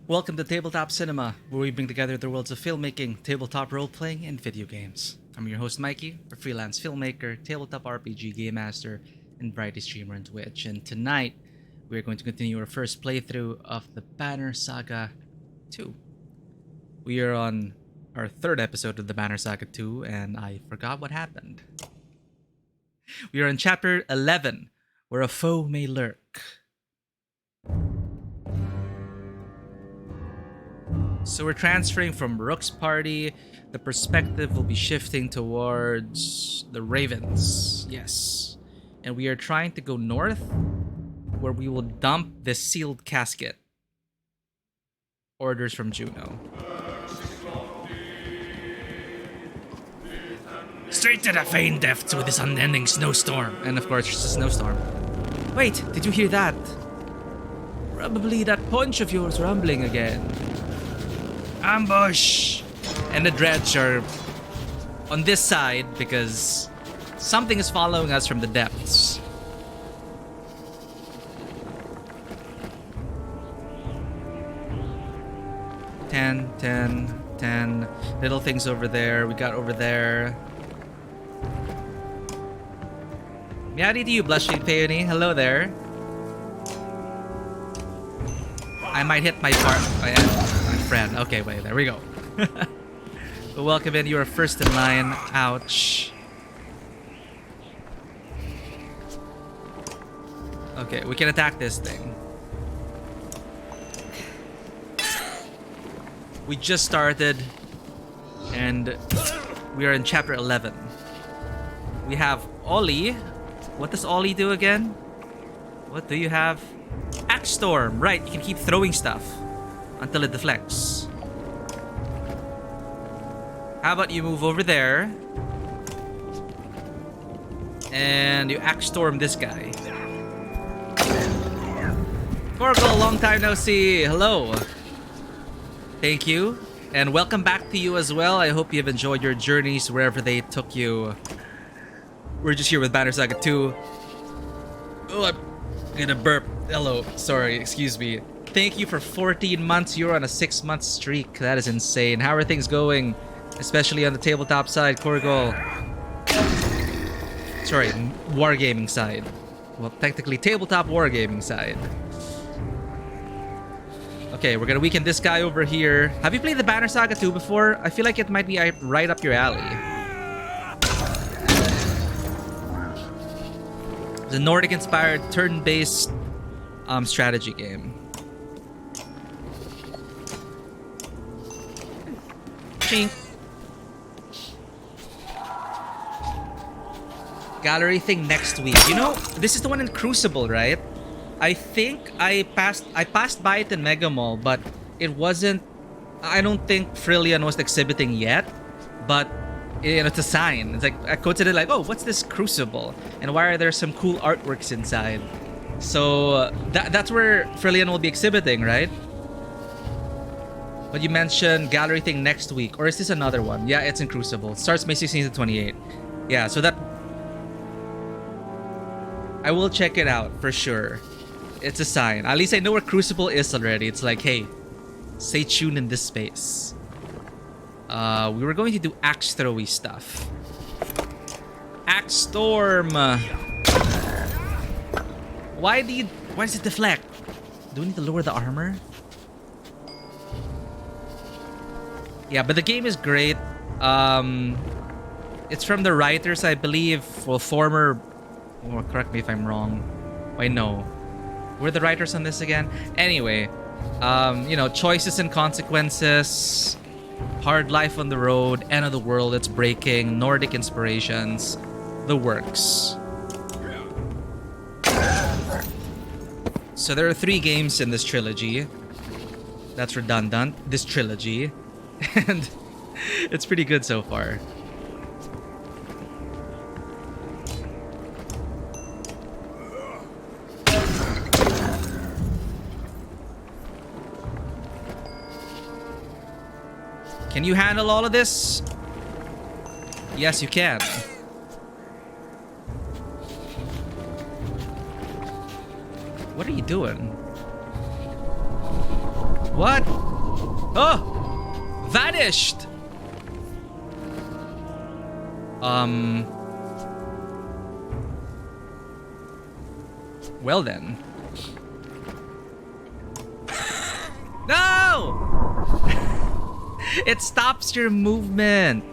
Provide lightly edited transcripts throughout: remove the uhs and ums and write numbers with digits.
Welcome to Tabletop Cinema, where we bring together the worlds of filmmaking, tabletop role-playing, and video games. I'm your host Mikey, a freelance filmmaker, tabletop RPG game master, and variety streamer on Twitch. And tonight, we're going to continue our first playthrough of the Banner Saga 2. We are on our third episode of the Banner Saga 2, and I forgot what happened. We are in Chapter 11, where a foe may lurk. So we're transferring from Rook's party. The perspective will be shifting towards the Ravens. Yes. And we are trying to go north, where we will dump this sealed casket. Orders from Juno. Straight to the Fane Depths with this unending snowstorm. And of course, it's a snowstorm. Wait, did you hear that? Probably that punch of yours rumbling again. Ambush! And the dredge are on this side because something is following us from the depths. Ten. Little things over there. We got over there. Miadi to you, Blushing Peony. Hello there. I might hit my friend. Okay, wait, there we go. Well, welcome in. You are first in line. Ouch. Okay, we can attack this thing. We just started, and we are in chapter 11. We have Ollie. What does Ollie do again? What do you have? Axe Storm. Right, you can keep throwing stuff until it deflects. How about you move over there and you Axe Storm this guy. Corgle, long time no see. Hello. Thank you. And welcome back to you as well. I hope you've enjoyed your journeys wherever they took you. We're just here with Banner Saga 2. Oh, I'm gonna burp. Hello. Sorry, excuse me. Thank you for 14 months. You're on a 6-month streak. That is insane. How are things going? Especially on the tabletop side, Corgol. Sorry, wargaming side. Well, technically, tabletop wargaming side. Okay, we're gonna weaken this guy over here. Have you played the Banner Saga 2 before? I feel like it might be right up your alley. The Nordic-inspired turn-based strategy game. Chink. Gallery thing next week. You know, this is the one in Crucible, right? I think I passed by it in Mega Mall, but it wasn't. I don't think Frillian was exhibiting yet, but it's a sign. It's like I quoted it like, "Oh, what's this Crucible? And why are there some cool artworks inside?" So that's where Frillian will be exhibiting, right? But you mentioned gallery thing next week, or is this another one? Yeah, it's in Crucible. Starts May 16th to 28th. Yeah, so that I will check it out for sure. It's a sign. At least I know where Crucible is already. It's like, hey, stay tuned in this space. We were going to do axe throwy stuff. Axe Storm. Why does it deflect? Do we need to lower the armor? Yeah, but the game is great. It's from the writers, I believe, well, former. Oh, correct me if I'm wrong. Wait, no. Were the writers on this again? Anyway, you know, choices and consequences, hard life on the road, end of the world, it's breaking, Nordic inspirations, the works. So there are 3 games in this trilogy. That's redundant. This trilogy. And it's pretty good so far. Can you handle all of this? Yes, you can. What are you doing? What? Oh! Vanished! Well then. No! It stops your movement.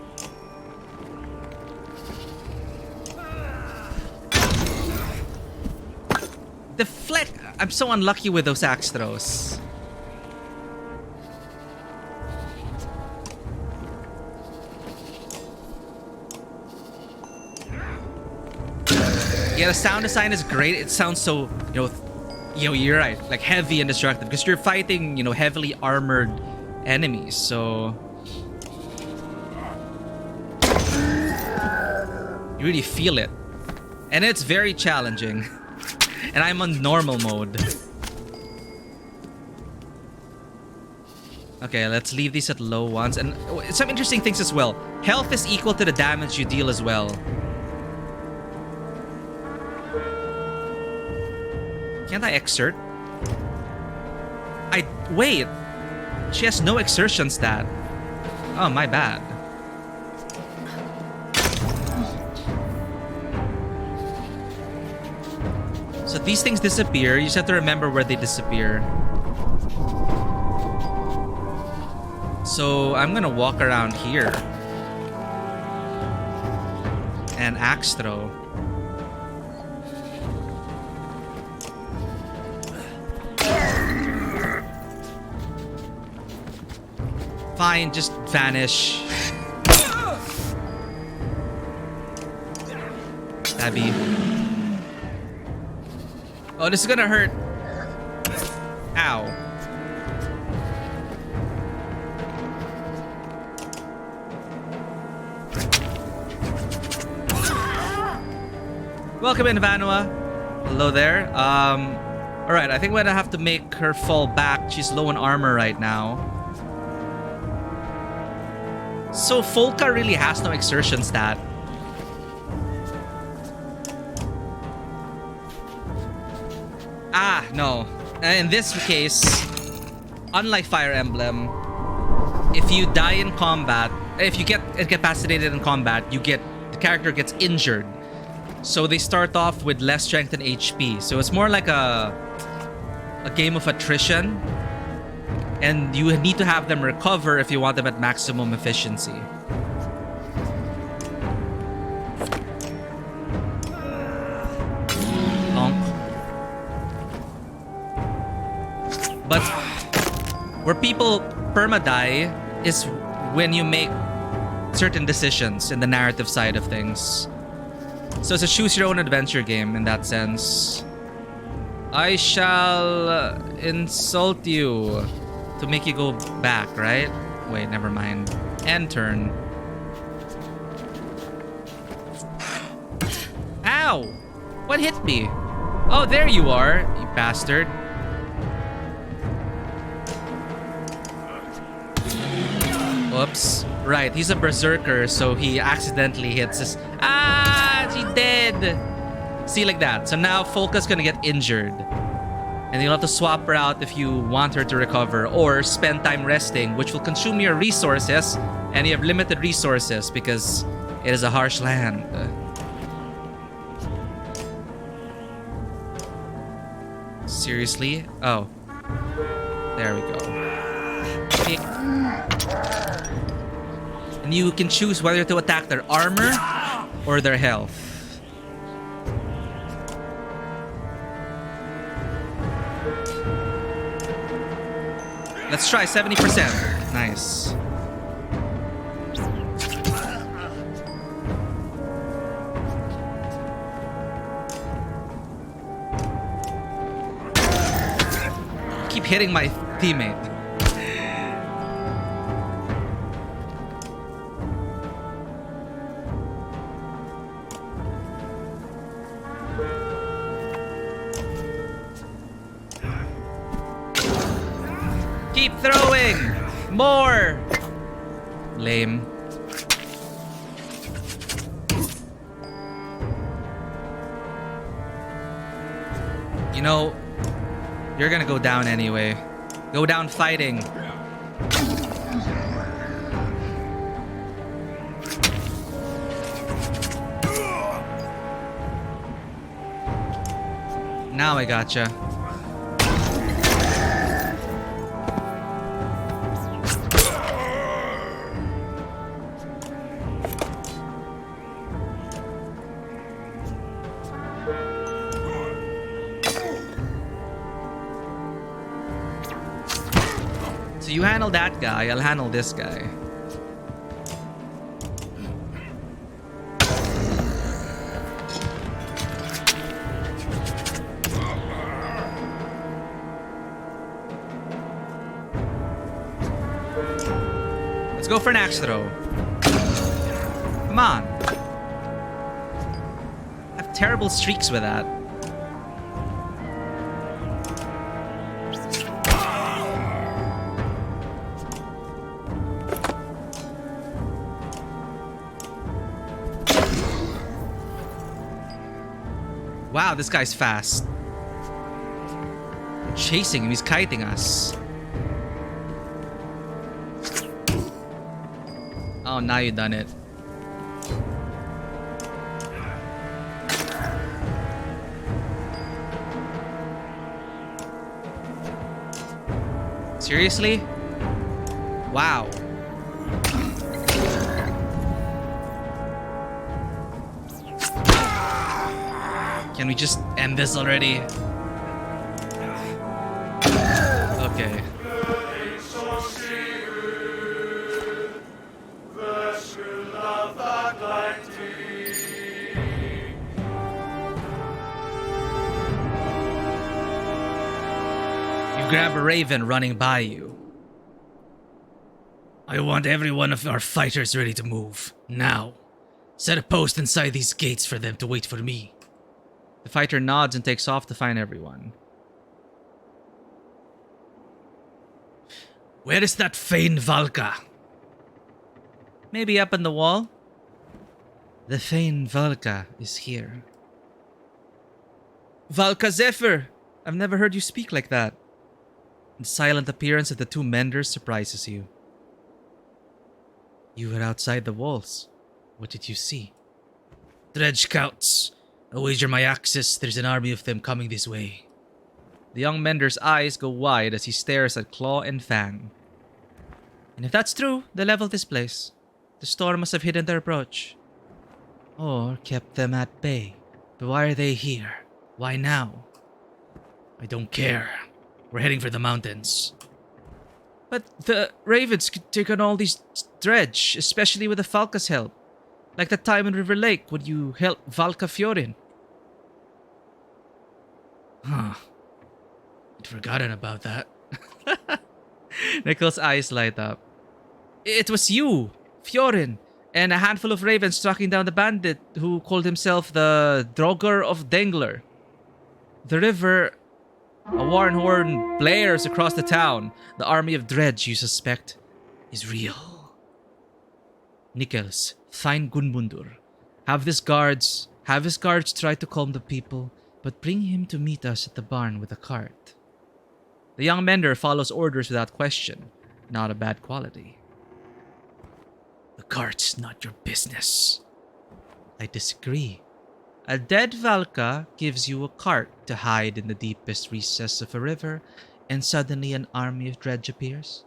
Deflect. I'm so unlucky with those axe throws. Yeah, the sound design is great. It sounds so, you're right, like heavy and destructive because you're fighting, heavily armored enemies. So you really feel it, and it's very challenging. And I'm on normal mode. Okay, let's leave these at low ones. And some interesting things as well. Health is equal to the damage you deal as well. Can't I exert? Wait. She has no exertion stat. Oh, my bad. So these things disappear. You just have to remember where they disappear. So I'm gonna walk around here. And axe throw. Fine, just vanish. Stabby. Oh, this is gonna hurt. Ow. Welcome in, Vanua. Hello there. Alright, I think we're gonna have to make her fall back. She's low on armor right now. So Folka really has no exertion stat. Ah, no. In this case, unlike Fire Emblem, if you die in combat, if you get incapacitated in combat, the character gets injured. So they start off with less strength and HP. So it's more like a game of attrition. And you need to have them recover if you want them at maximum efficiency. But where people perma-die is when you make certain decisions in the narrative side of things. So it's a choose-your-own-adventure game in that sense. I shall insult you to make you go back, right? Wait, never mind. End turn. Ow! What hit me? Oh, there you are, you bastard. Whoops. Right, he's a berserker, so he accidentally hits his... Ah! She dead! See, like that. So now Folka's gonna get injured. And you'll have to swap her out if you want her to recover, or spend time resting, which will consume your resources, and you have limited resources because it is a harsh land. Seriously? Oh. There we go. Okay. And you can choose whether to attack their armor or their health. Let's try 70%. Nice. Keep hitting my teammate. Keep throwing! More! Lame. You know, you're gonna go down anyway. Go down fighting. Now I gotcha. So you handle that guy, I'll handle this guy. Let's go for an axe throw. Come on. I have terrible streaks with that. Wow, this guy's fast. We're chasing him, he's kiting us. Oh, now you done it. Seriously? Wow. Can we just end this already? Okay. You grab a raven running by you. I want every one of our fighters ready to move. Now. Set a post inside these gates for them to wait for me. The fighter nods and takes off to find everyone. Where is that Fane Valka? Maybe up on the wall? The Fane Valka is here. Valka Zephyr! I've never heard you speak like that. The silent appearance of the two menders surprises you. You were outside the walls. What did you see? Dredge scouts. I wager my axis there's an army of them coming this way. The young mender's eyes go wide as he stares at Claw and Fang. And if that's true, they leveled this place. The storm must have hidden their approach. Or kept them at bay. But why are they here? Why now? I don't care. We're heading for the mountains. But the ravens could take on all these dredge, especially with the Falca's help. Like that time in River Lake when you helped Valka Fiorin. Huh. I'd forgotten about that. Nicholas' eyes light up. It was you, Fiorin, and a handful of ravens tracking down the bandit who called himself the Droger of Dengler. The river, a warren horn blares across the town. The army of dredge, you suspect, is real. Nicholas, find Gunmundur. Have his guards try to calm the people, but bring him to meet us at the barn with a cart. The young mender follows orders without question. Not a bad quality. The cart's not your business. I disagree. A dead Valka gives you a cart to hide in the deepest recess of a river, and suddenly an army of dredge appears?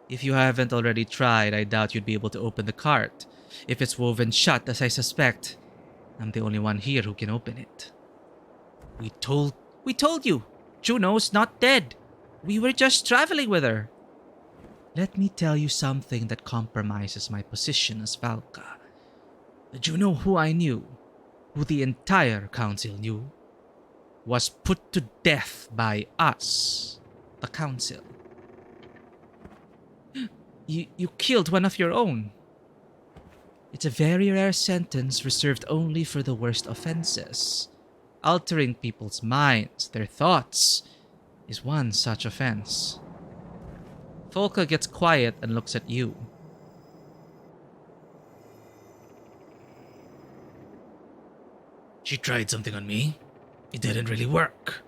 If you haven't already tried, I doubt you'd be able to open the cart. If it's woven shut, as I suspect, I'm the only one here who can open it. We told you! Juno's not dead! We were just traveling with her! Let me tell you something that compromises my position as Valka. Did you know who I knew? Who the entire council knew? Was put to death by us, the council. You killed one of your own. It's a very rare sentence reserved only for the worst offenses. Altering people's minds, their thoughts, is one such offense. Volka gets quiet and looks at you. She tried something on me. It didn't really work.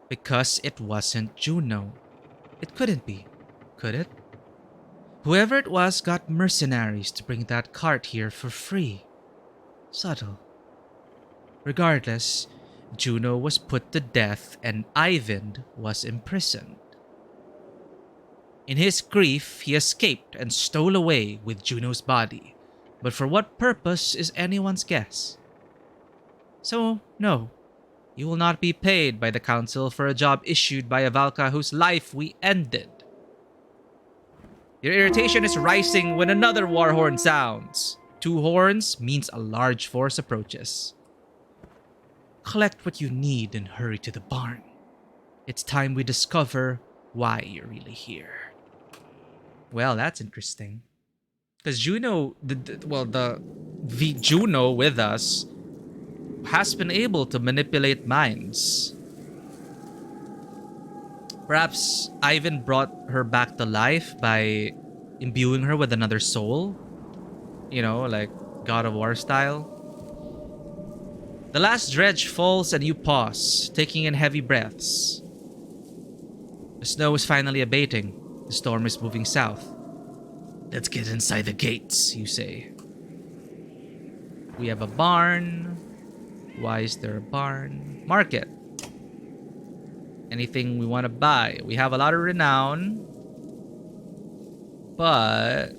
Because it wasn't Juno. It couldn't be, could it? Whoever it was got mercenaries to bring that cart here for free. Subtle. Regardless, Juno was put to death and Ivan was imprisoned. In his grief, he escaped and stole away with Juno's body. But for what purpose is anyone's guess. So, no, you will not be paid by the council for a job issued by a Valka whose life we ended. Your irritation is rising when another war horn sounds. 2 horns means a large force approaches. Collect what you need and hurry to the barn. It's time we discover why you're really here. Well, that's interesting. Because Juno, the Juno with us has been able to manipulate minds. Perhaps Ivan brought her back to life by imbuing her with another soul. You know, like God of War style. The last dredge falls and you pause, taking in heavy breaths. The snow is finally abating. The storm is moving south. Let's get inside the gates, you say. We have a barn. Why is there a barn? Market. Anything we want to buy. We have a lot of renown. But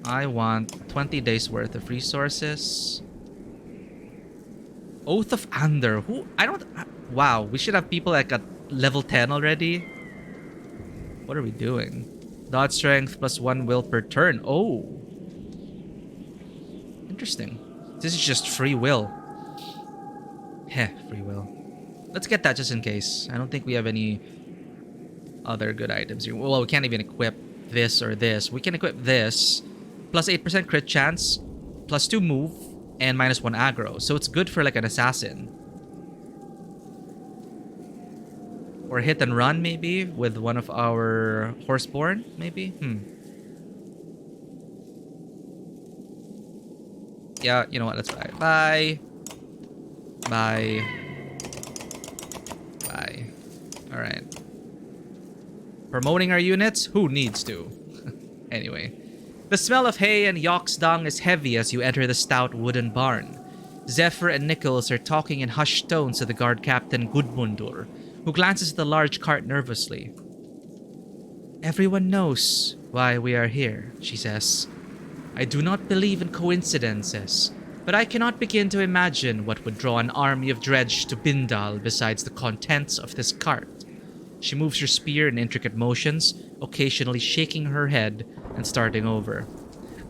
I want 20 days worth of resources. Oath of Ander. Wow, we should have people like at level 10 already. What are we doing? Dodge strength plus 1 will per turn. Oh. Interesting. This is just free will. Heh, free will. Let's get that just in case. I don't think we have any other good items here. Well, we can't even equip this or this. We can equip this. Plus 8% crit chance. Plus 2 move. And minus 1 aggro. So it's good for like an assassin. Or hit and run maybe with one of our horseborn maybe. Yeah, you know what? Let's buy it. Bye. Bye. Bye. Alright. Promoting our units? Who needs to? Anyway. The smell of hay and Yawk's dung is heavy as you enter the stout wooden barn. Zephyr and Nichols are talking in hushed tones to the guard captain Gudmundur, who glances at the large cart nervously. Everyone knows why we are here, she says. I do not believe in coincidences, but I cannot begin to imagine what would draw an army of dredge to Bindal besides the contents of this cart. She moves her spear in intricate motions, occasionally shaking her head and starting over.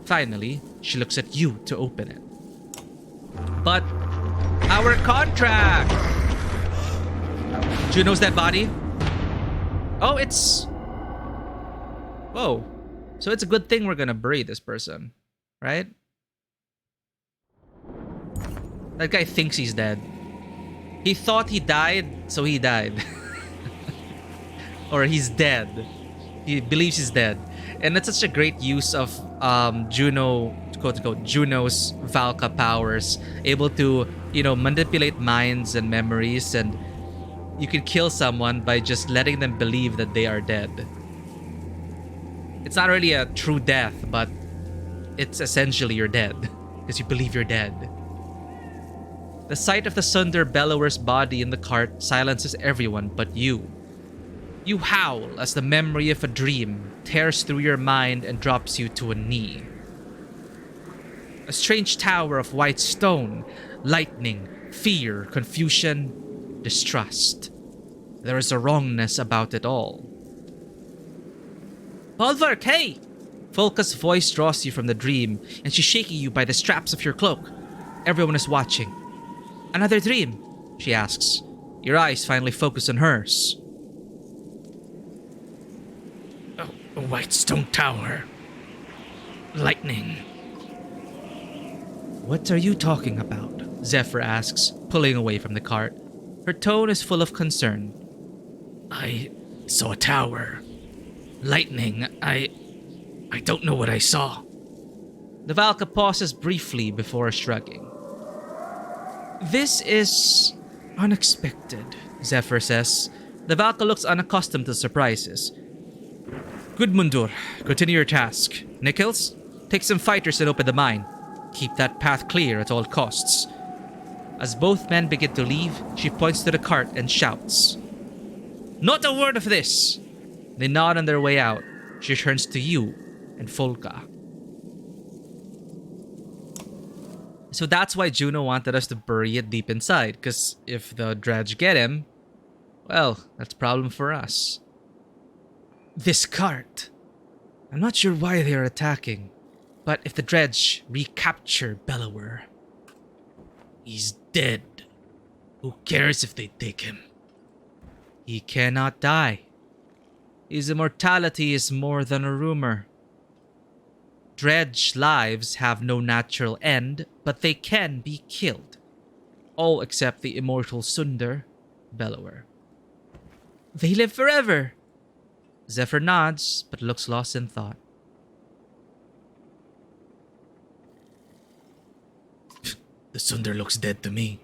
Finally, she looks at you to open it. But our contract! Juno's dead body. Oh, it's... Whoa. So it's a good thing we're gonna bury this person, right? That guy thinks he's dead. He thought he died, so he died. Or he's dead. He believes he's dead. And that's such a great use of Juno, quote-unquote, Juno's Valka powers. Able to, you know, manipulate minds and memories, and you can kill someone by just letting them believe that they are dead. It's not really a true death, but it's essentially you're dead. Because you believe you're dead. The sight of the Sunder Bellower's body in the cart silences everyone but you. You howl as the memory of a dream tears through your mind and drops you to a knee. A strange tower of white stone, lightning, fear, confusion, distrust. There is a wrongness about it all. Bolverk, hey! Volka's voice draws you from the dream, and she's shaking you by the straps of your cloak. Everyone is watching. Another dream? She asks. Your eyes finally focus on hers. A white stone tower. Lightning. What are you talking about? Zephyr asks, pulling away from the cart. Her tone is full of concern. I saw a tower. Lightning. I don't know what I saw. The Valka pauses briefly before shrugging. This is unexpected, Zephyr says. The Valka looks unaccustomed to surprises. Good, Mundur. Continue your task. Nichols, take some fighters and open the mine. Keep that path clear at all costs. As both men begin to leave, she points to the cart and shouts, Not a word of this! They nod on their way out. She turns to you and Folka. So that's why Juno wanted us to bury it deep inside, because if the dredge get him, well, that's a problem for us. This cart. I'm not sure why they are attacking, but if the dredge recapture Bellower, he's dead. Who cares if they take him? He cannot die. His immortality is more than a rumor. Dredge lives have no natural end, but they can be killed. All except the immortal Sundar, Bellower. They live forever. Zephyr nods, but looks lost in thought. The Sundar looks dead to me.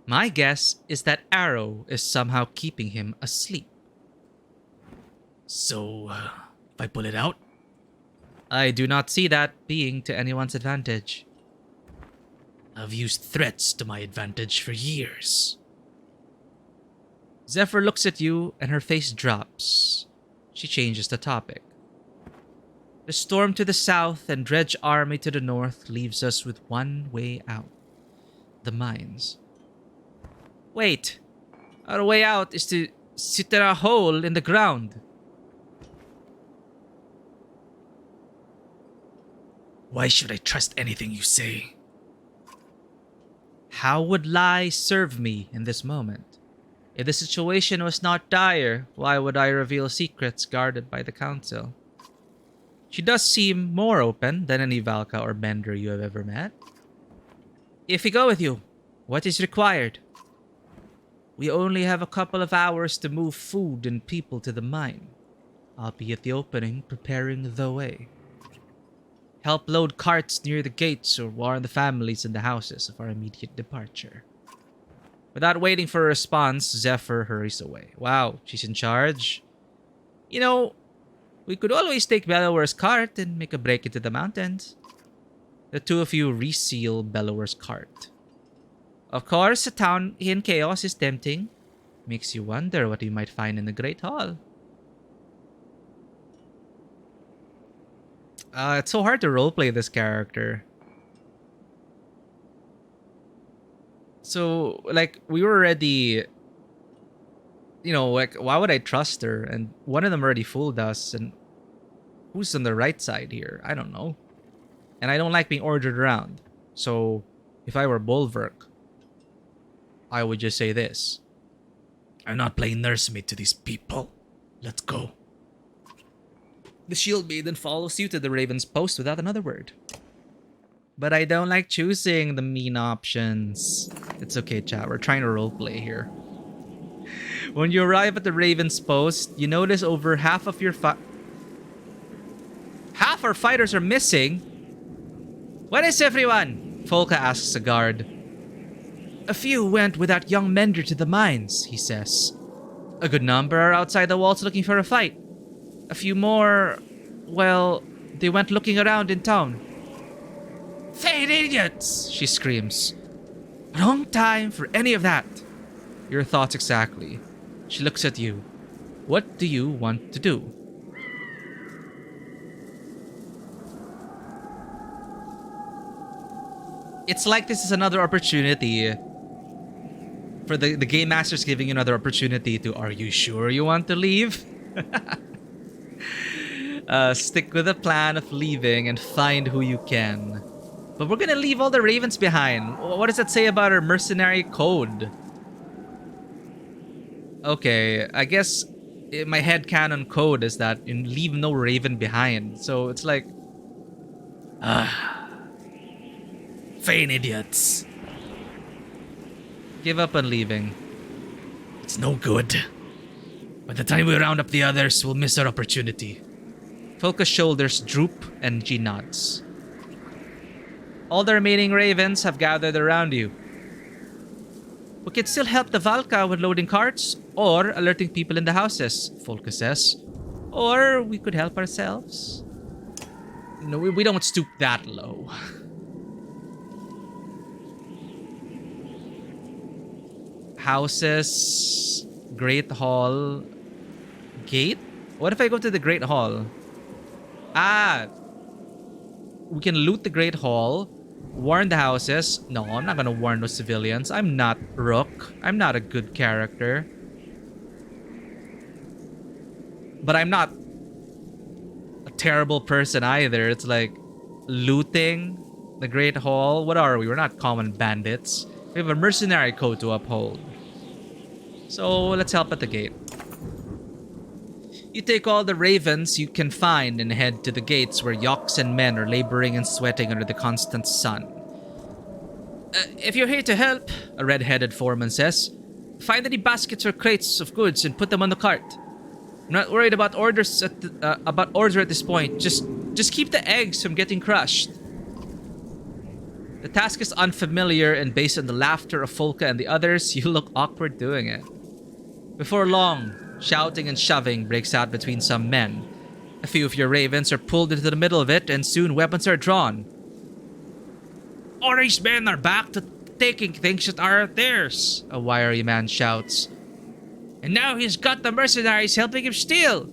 My guess is that Arrow is somehow keeping him asleep. So, if I pull it out? I do not see that being to anyone's advantage. I've used threats to my advantage for years. Zephyr looks at you and her face drops. She changes the topic. The storm to the south and Dredge army to the north leaves us with one way out. The mines. Wait, our way out is to sit in a hole in the ground. Why should I trust anything you say? How would lies serve me in this moment? If the situation was not dire, why would I reveal secrets guarded by the council? She does seem more open than any Valka or Bender you have ever met. If we go with you, what is required? We only have a couple of hours to move food and people to the mine. I'll be at the opening preparing the way. Help load carts near the gates or warn the families in the houses of our immediate departure. Without waiting for a response, Zephyr hurries away. Wow, she's in charge. You know, we could always take Bellower's cart and make a break into the mountains. The two of you reseal Bellower's cart. Of course, a town in chaos is tempting. Makes you wonder what you might find in the Great Hall. It's so hard to roleplay this character. So, like, we were already... You know, like, why would I trust her? And one of them already fooled us. And who's on the right side here? I don't know. And I don't like being ordered around. So, if I were Bulwark, I would just say this. I'm not playing nursemaid to these people. Let's go. The Shield Maiden follows you to the Raven's post without another word. But I don't like choosing the mean options. It's okay, chat. We're trying to roleplay here. When you arrive at the Raven's post, you notice over half of your half our fighters are missing. Where is everyone? Folka asks a guard. A few went with that young mender to the mines, he says. A good number are outside the walls looking for a fight. A few more, well, they went looking around in town. Fade idiots, she screams. Wrong time for any of that. Your thoughts exactly. She looks at you. What do you want to do? It's like this is another opportunity for the Game Master's giving you another opportunity to, are you sure you want to leave? Stick with the plan of leaving and find who you can. But we're gonna leave all the ravens behind. What does that say about our mercenary code? Okay, I guess my headcanon code is that you leave no raven behind. So it's like... Vain idiots. Give up on leaving. It's no good. By the time we round up the others, we'll miss our opportunity. Folka's shoulders droop and she nods. All the remaining ravens have gathered around you. We can still help the Valka with loading carts or alerting people in the houses, Folka says. Or we could help ourselves. No, we don't stoop that low. Houses, Great Hall, Gate? What if I go to the Great Hall? We can loot the Great Hall, warn the houses. No, I'm not gonna warn those civilians. I'm not Rook. I'm not a good character. But I'm not a terrible person either. It's like looting the Great Hall. What are we? We're not common bandits. We have a mercenary code to uphold. So let's help at the gate. You take all the ravens you can find and head to the gates where yaks and men are laboring and sweating under the constant sun. If you're here to help, a red-headed foreman says, find any baskets or crates of goods and put them on the cart. I'm not worried about orders at this point. Just keep the eggs from getting crushed. The task is unfamiliar, and based on the laughter of Folka and the others, you look awkward doing it. Before long, shouting and shoving breaks out between some men. A few of your ravens are pulled into the middle of it, and soon weapons are drawn. Ori's men are back to taking things that are theirs, a wiry man shouts. And now he's got the mercenaries helping him steal.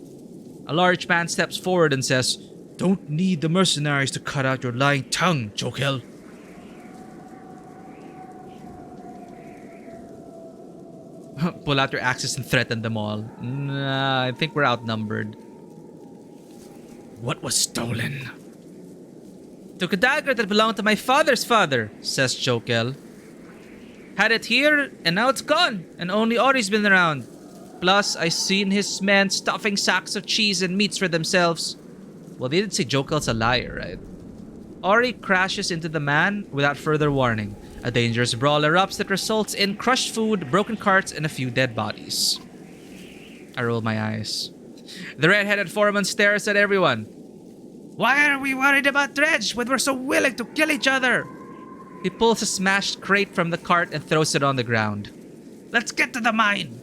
A large man steps forward and says, Don't need the mercenaries to cut out your lying tongue, Jokel. Pull out your axes and threaten them all. Nah, I think we're outnumbered. What was stolen? Took a dagger that belonged to my father's father, says Jokel. Had it here, and now it's gone, and only Ori's been around. Plus, I seen his men stuffing sacks of cheese and meats for themselves. Well, they didn't say Jokel's a liar, right? Ori crashes into the man without further warning. A dangerous brawl erupts that results in crushed food, broken carts, and a few dead bodies. I roll my eyes. The red-headed foreman stares at everyone. Why are we worried about Dredge when we're so willing to kill each other? He pulls a smashed crate from the cart and throws it on the ground. Let's get to the mine.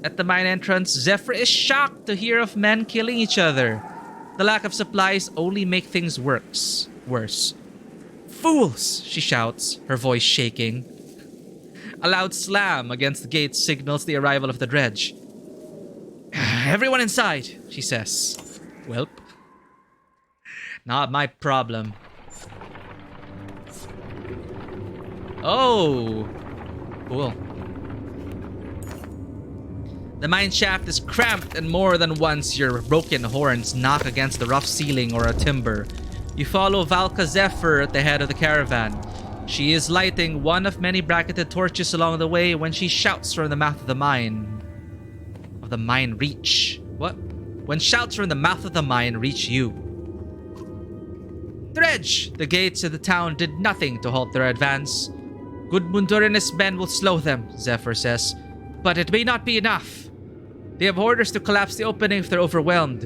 At the mine entrance, Zephyr is shocked to hear of men killing each other. The lack of supplies only make things worse. Fools, she shouts, her voice shaking. A loud slam against the gate signals the arrival of the dredge. Everyone inside, she says. Welp. Not my problem. Oh, cool. The mine shaft is cramped, and more than once your broken horns knock against the rough ceiling or a timber. You follow Valka Zephyr at the head of the caravan. She is lighting one of many bracketed torches along the way when she shouts from the mouth of the mine. Of the mine reach. What? When shouts from the mouth of the mine reach you. Dredge! The gates of the town did nothing to halt their advance. Gudmundur and his men will slow them, Zephyr says. But it may not be enough. They have orders to collapse the opening if they're overwhelmed.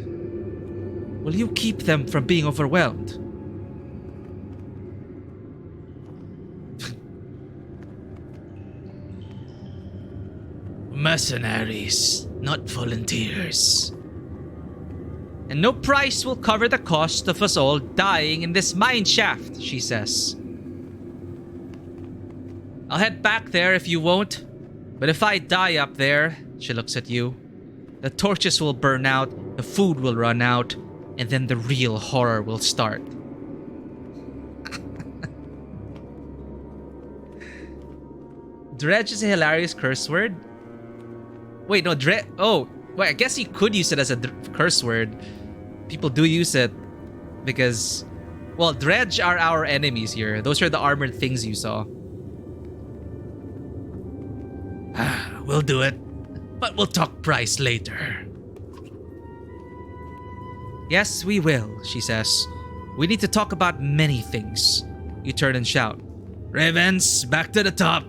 Will you keep them from being overwhelmed? Mercenaries, not volunteers. And no price will cover the cost of us all dying in this mine shaft, she says. I'll head back there if you won't. But if I die up there, she looks at you, the torches will burn out, the food will run out, and then the real horror will start. Dredge is a hilarious curse word. Wait, no, dredge. Oh, wait, I guess you could use it as a curse word. People do use it because, well, dredge are our enemies here. Those are the armored things you saw. We'll do it, but we'll talk price later. Yes, we will, she says. We need to talk about many things. You turn and shout, Ravens, back to the top.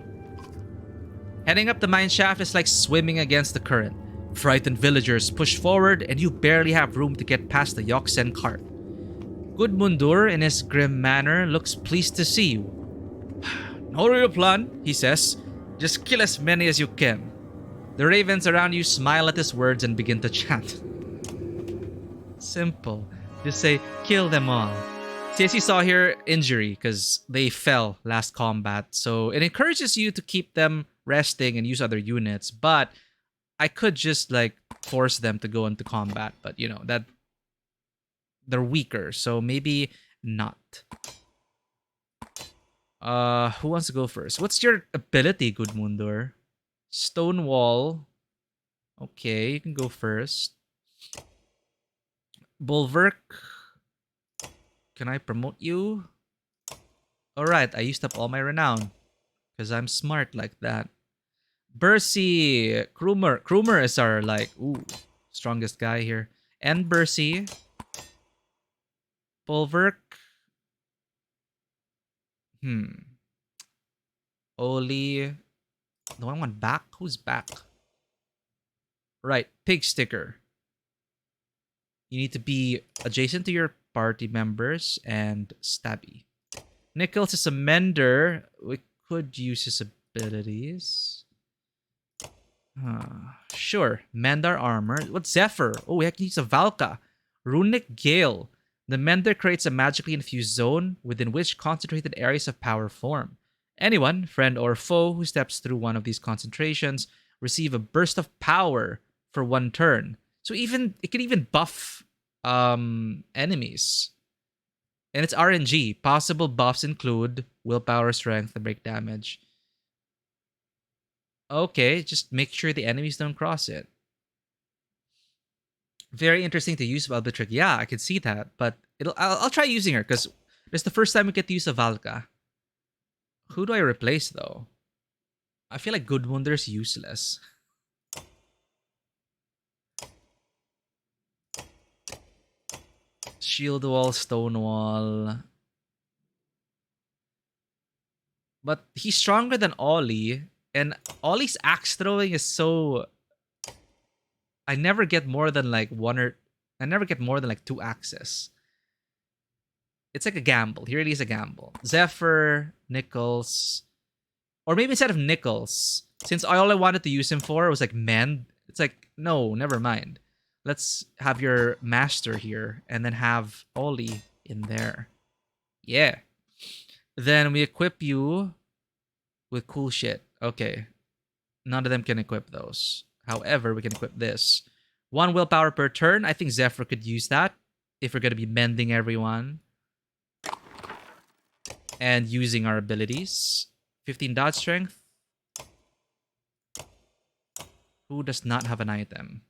Heading up the mine shaft is like swimming against the current. Frightened villagers push forward and you barely have room to get past the Yoksen cart. Gudmundur, in his grim manner, looks pleased to see you. No real plan, he says. Just kill as many as you can. The ravens around you smile at his words and begin to chant. Simple. Just say, kill them all. See, as you saw here, injury, because they fell last combat. So it encourages you to keep them resting and use other units. But I could just, like, force them to go into combat. But, you know, that they're weaker. So maybe not. Who wants to go first? What's your ability, Gudmundur? Stonewall. Okay, you can go first. Bulwark. Can I promote you? Alright, I used up all my renown. Because I'm smart like that. Bercy. Krumer. Krumer is our, like, strongest guy here. And Bercy. Bulwark. Oli. Do I want back? Who's back? Right, Pig Sticker. You need to be adjacent to your party members and stabby. Nichols is a mender. We could use his abilities. Sure, mend our armor. What's Zephyr? Oh, we have to use a Valka. Runic Gale. The mender creates a magically infused zone within which concentrated areas of power form. Anyone, friend or foe, who steps through one of these concentrations receive a burst of power for 1 turn. So it can even buff enemies. And it's RNG. Possible buffs include willpower, strength, and break damage. Okay, just make sure the enemies don't cross it. Very interesting to use about the trick. Yeah, I can see that, but I'll try using her because it's the first time we get to use a Valka. Who do I replace though? I feel like Gudmundur's useless. Shield wall, stone wall. But he's stronger than Ollie, and Ollie's axe throwing is so. I never get more than like 2 axes. It's like a gamble. He really is a gamble. Zephyr, Nichols. Or maybe instead of Nichols, since all I wanted to use him for was like mend, it's like, no, never mind. Let's have your master here and then have Ollie in there. Yeah. Then we equip you with cool shit. Okay. None of them can equip those. However, we can equip this. 1 willpower per turn. I think Zephyr could use that if we're going to be mending everyone. And using our abilities. 15 dodge strength. Who does not have an item?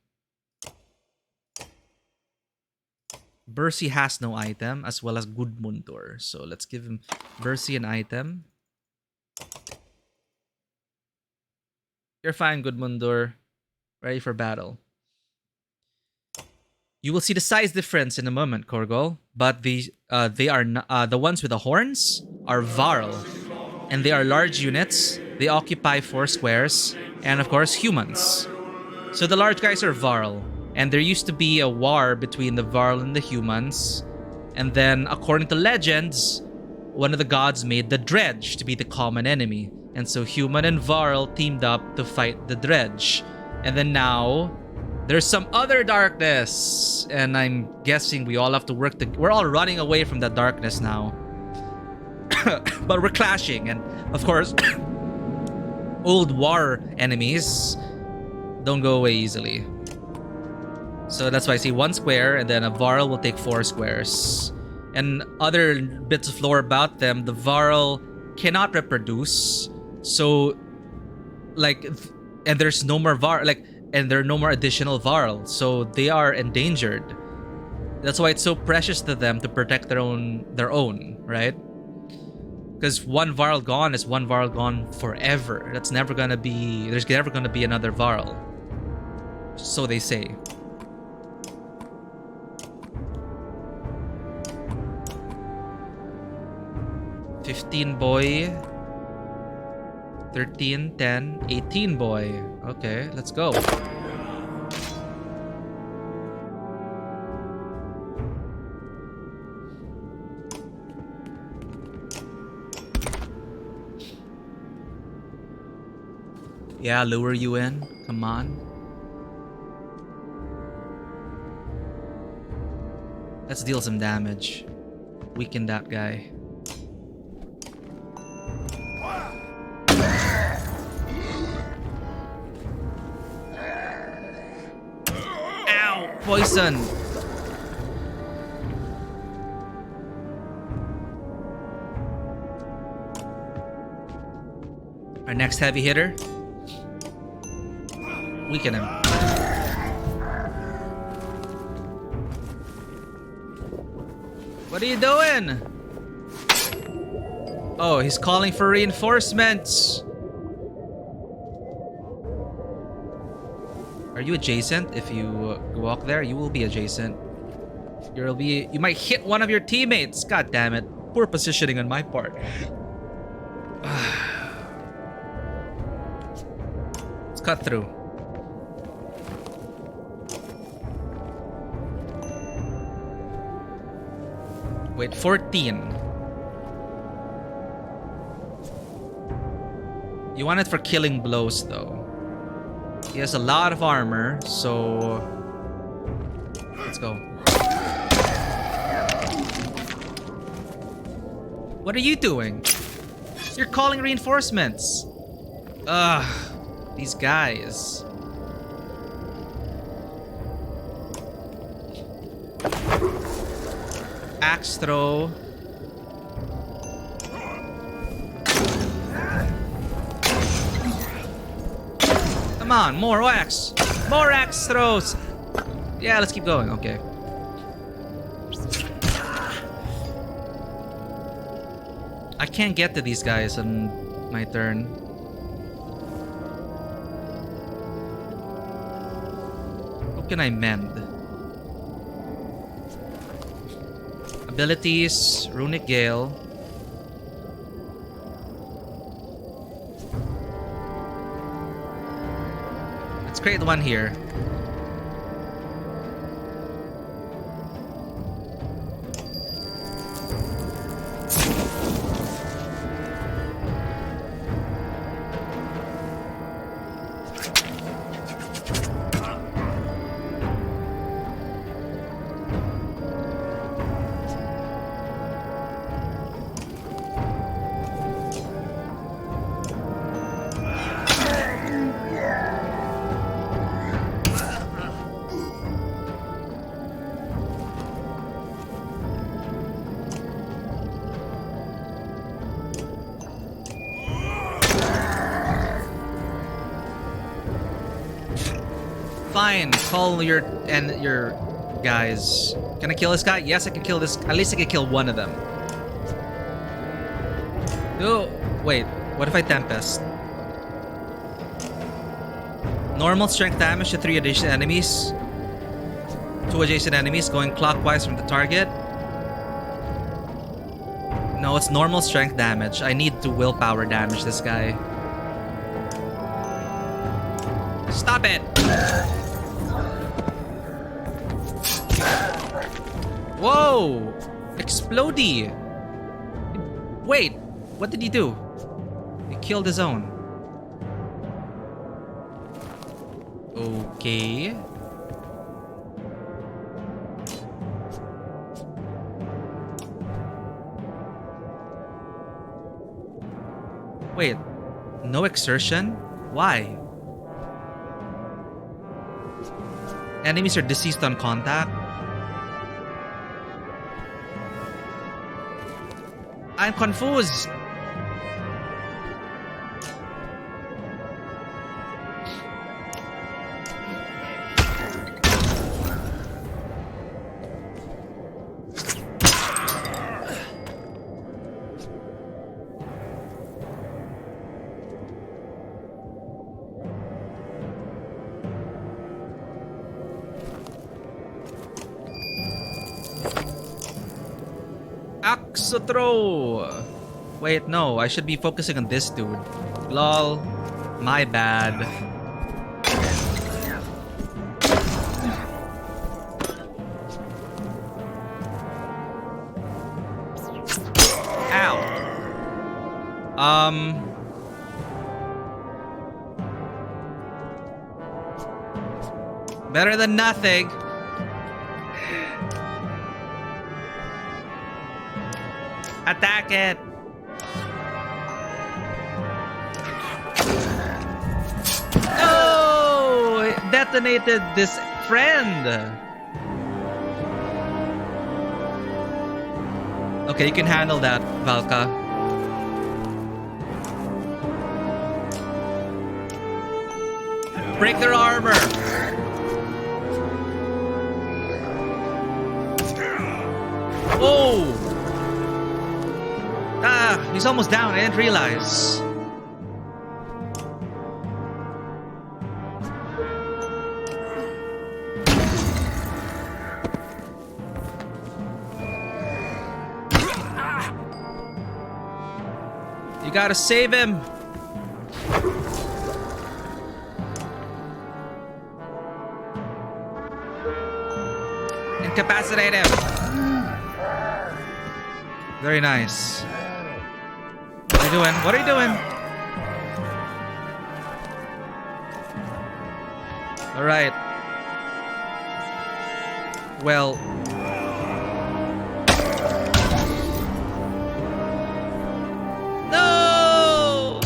Bercy has no item, as well as Gudmundur. So let's give him Bercy an item. You're fine, Gudmundur. Ready for battle. You will see the size difference in a moment, Korgol. But they are the ones with the horns are Varl, and they are large units. They occupy 4 squares, and of course humans. So the large guys are Varl, and there used to be a war between the Varl and the humans. And then, according to legends, one of the gods made the Dredge to be the common enemy. And so human and Varl teamed up to fight the Dredge. And then now, there's some other darkness. And I'm guessing we all have to work we're all running away from that darkness now. But we're clashing. And of course, old war enemies don't go away easily. So that's why I see 1 square, and then a Varl will take 4 squares. And other bits of lore about them, the Varl cannot reproduce. So, like, and there's no more and there are no more additional Varl. So they are endangered. That's why it's so precious to them to protect their own, right? Because 1 Varl gone is 1 Varl gone forever. There's never gonna be another Varl. So they say. $15 boy. 13, 10, 18 boy. Okay, let's go. Yeah, lure you in. Come on. Let's deal some damage. Weaken that guy. Ow! Poison! Our next heavy hitter. Weaken him. What are you doing? Oh, he's calling for reinforcements. Are you adjacent? If you walk there, you will be adjacent. You might hit one of your teammates. God damn it. Poor positioning on my part. Let's cut through. Wait, 14. You want it for killing blows, though. He has a lot of armor, so... Let's go. What are you doing? You're calling reinforcements. Ugh, these guys. Axe throw. Come on, more axe. More axe throws. Yeah, let's keep going. Okay. I can't get to these guys on my turn. How can I mend? Abilities, Runic Gale. Let's create one here. Fine, call your guys. Can I kill this guy? Yes, I can kill this. At least I can kill one of them. Oh, wait. What if I Tempest? Normal strength damage to 3 adjacent enemies. 2 adjacent enemies going clockwise from the target. No, it's normal strength damage. I need to willpower damage this guy. Stop it! Whoa! Explodey! Wait, what did he do? He killed his own. Okay. Wait, no exertion? Why? Enemies are deceased on contact. I'm confused. Axe throw. Wait, no. I should be focusing on this dude. Lol. My bad. Ow. Better than nothing. Attack it. Oh, it detonated this friend. Okay, you can handle that, Valka. Break their armor. Oh! Ah, he's almost down. I didn't realize. You gotta save him. Incapacitate him. Very nice. What are you doing? What are you doing? Alright. Well. No!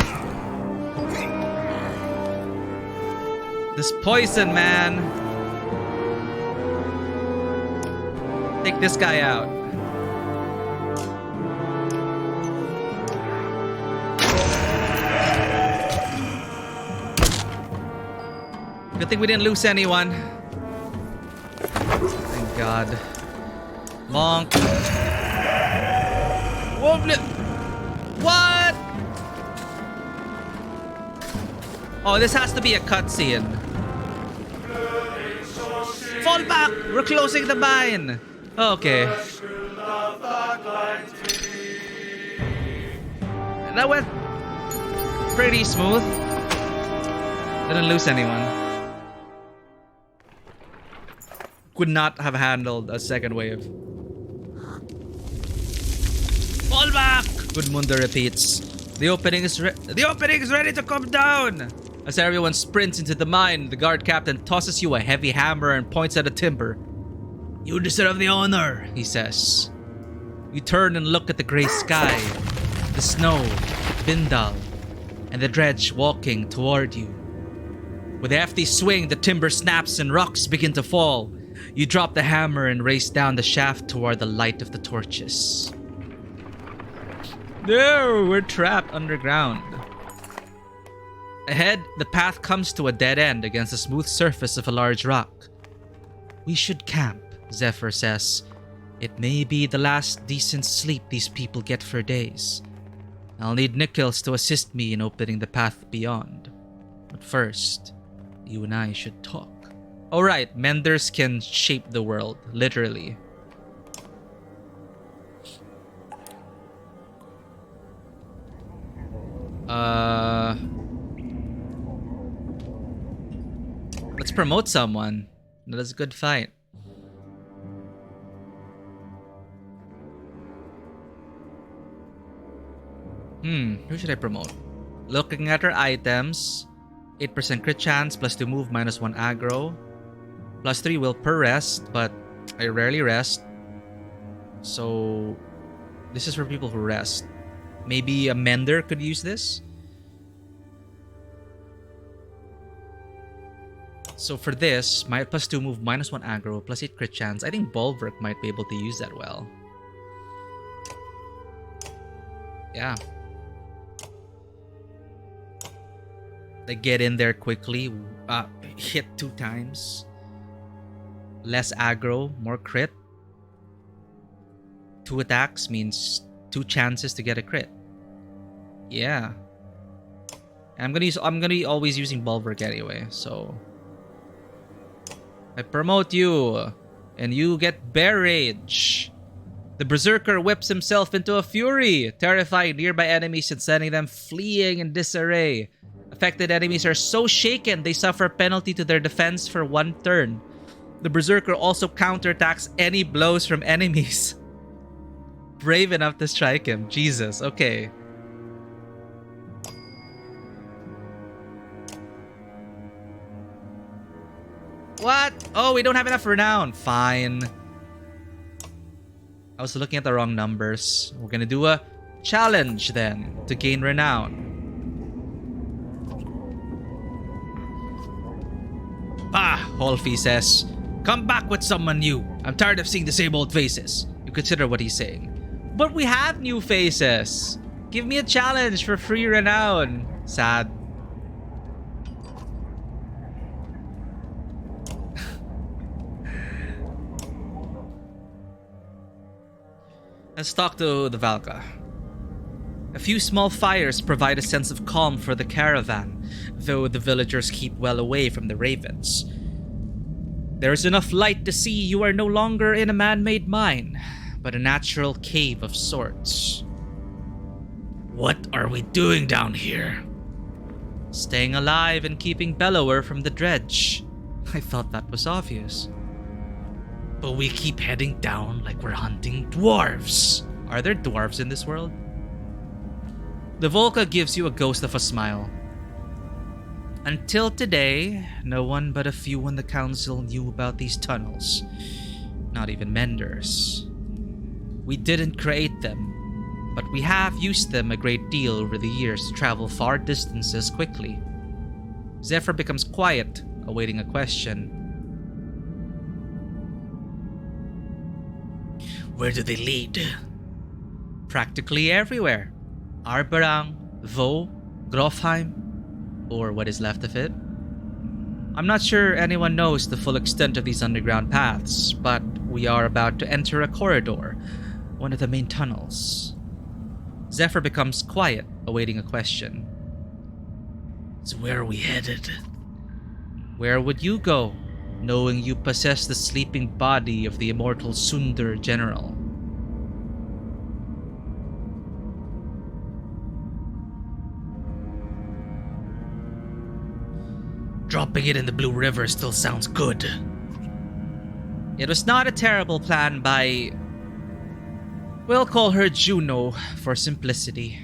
This poison, man. Take this guy out. Good thing we didn't lose anyone. Thank God. Monk. Whoa, what? Oh, this has to be a cutscene. Fall back! We're closing the mine! Okay. That went pretty smooth. Didn't lose anyone. Could not have handled a second wave. Fall back! Gudmunda repeats. The opening is ready to come down! As everyone sprints into the mine, the guard captain tosses you a heavy hammer and points at the timber. You deserve the honor, he says. You turn and look at the grey sky, the snow, Bindal, and the dredge walking toward you. With a hefty swing, the timber snaps and rocks begin to fall. You drop the hammer and race down the shaft toward the light of the torches. No, we're trapped underground. Ahead, the path comes to a dead end against the smooth surface of a large rock. We should camp, Zephyr says. It may be the last decent sleep these people get for days. I'll need Nichols to assist me in opening the path beyond. But first, you and I should talk. Alright, menders can shape the world, literally. Let's promote someone. That is a good fight. Who should I promote? Looking at her items, 8% crit chance, +2 move, -1 aggro, +3 will per rest, but I rarely rest. So this is for people who rest. Maybe a mender could use this. So for this, my +2 move, -1 aggro, +8 crit chance. I think Bulwark might be able to use that well. Yeah. They get in there quickly, hit 2 times. Less aggro, more crit. 2 attacks means 2 chances to get a crit. Yeah. And I'm gonna be always using Bulwark anyway, so I promote you, and you get Bear Rage. The Berserker whips himself into a fury, terrifying nearby enemies and sending them fleeing in disarray. Affected enemies are so shaken they suffer a penalty to their defense for 1 turn. The Berserker also counterattacks any blows from enemies. Brave enough to strike him. Jesus, okay. What? Oh, we don't have enough renown. Fine. I was looking at the wrong numbers. We're gonna do a challenge then to gain renown. Bah, Holfi says. Come back with someone new. I'm tired of seeing the same old faces. You consider what he's saying. But we have new faces. Give me a challenge for free renown. Sad. Let's talk to the Valka. A few small fires provide a sense of calm for the caravan, though the villagers keep well away from the ravens. There is enough light to see you are no longer in a man-made mine, but a natural cave of sorts. What are we doing down here? Staying alive and keeping Bellower from the dredge. I thought that was obvious. But we keep heading down like we're hunting dwarves. Are there dwarves in this world? The Volca gives you a ghost of a smile. Until today, no one but a few on the council knew about these tunnels. Not even Menders. We didn't create them, but we have used them a great deal over the years to travel far distances quickly. Zephyr becomes quiet, awaiting a question. Where do they lead? Practically everywhere. Arberang, Vaux, Grofheim, or what is left of it. I'm not sure anyone knows the full extent of these underground paths, but we are about to enter a corridor, one of the main tunnels. Zephyr becomes quiet, awaiting a question. So where are we headed? Where would you go, knowing you possess the sleeping body of the immortal Sundar general? Dropping it in the Blue River still sounds good. It was not a terrible plan by... We'll call her Juno for simplicity.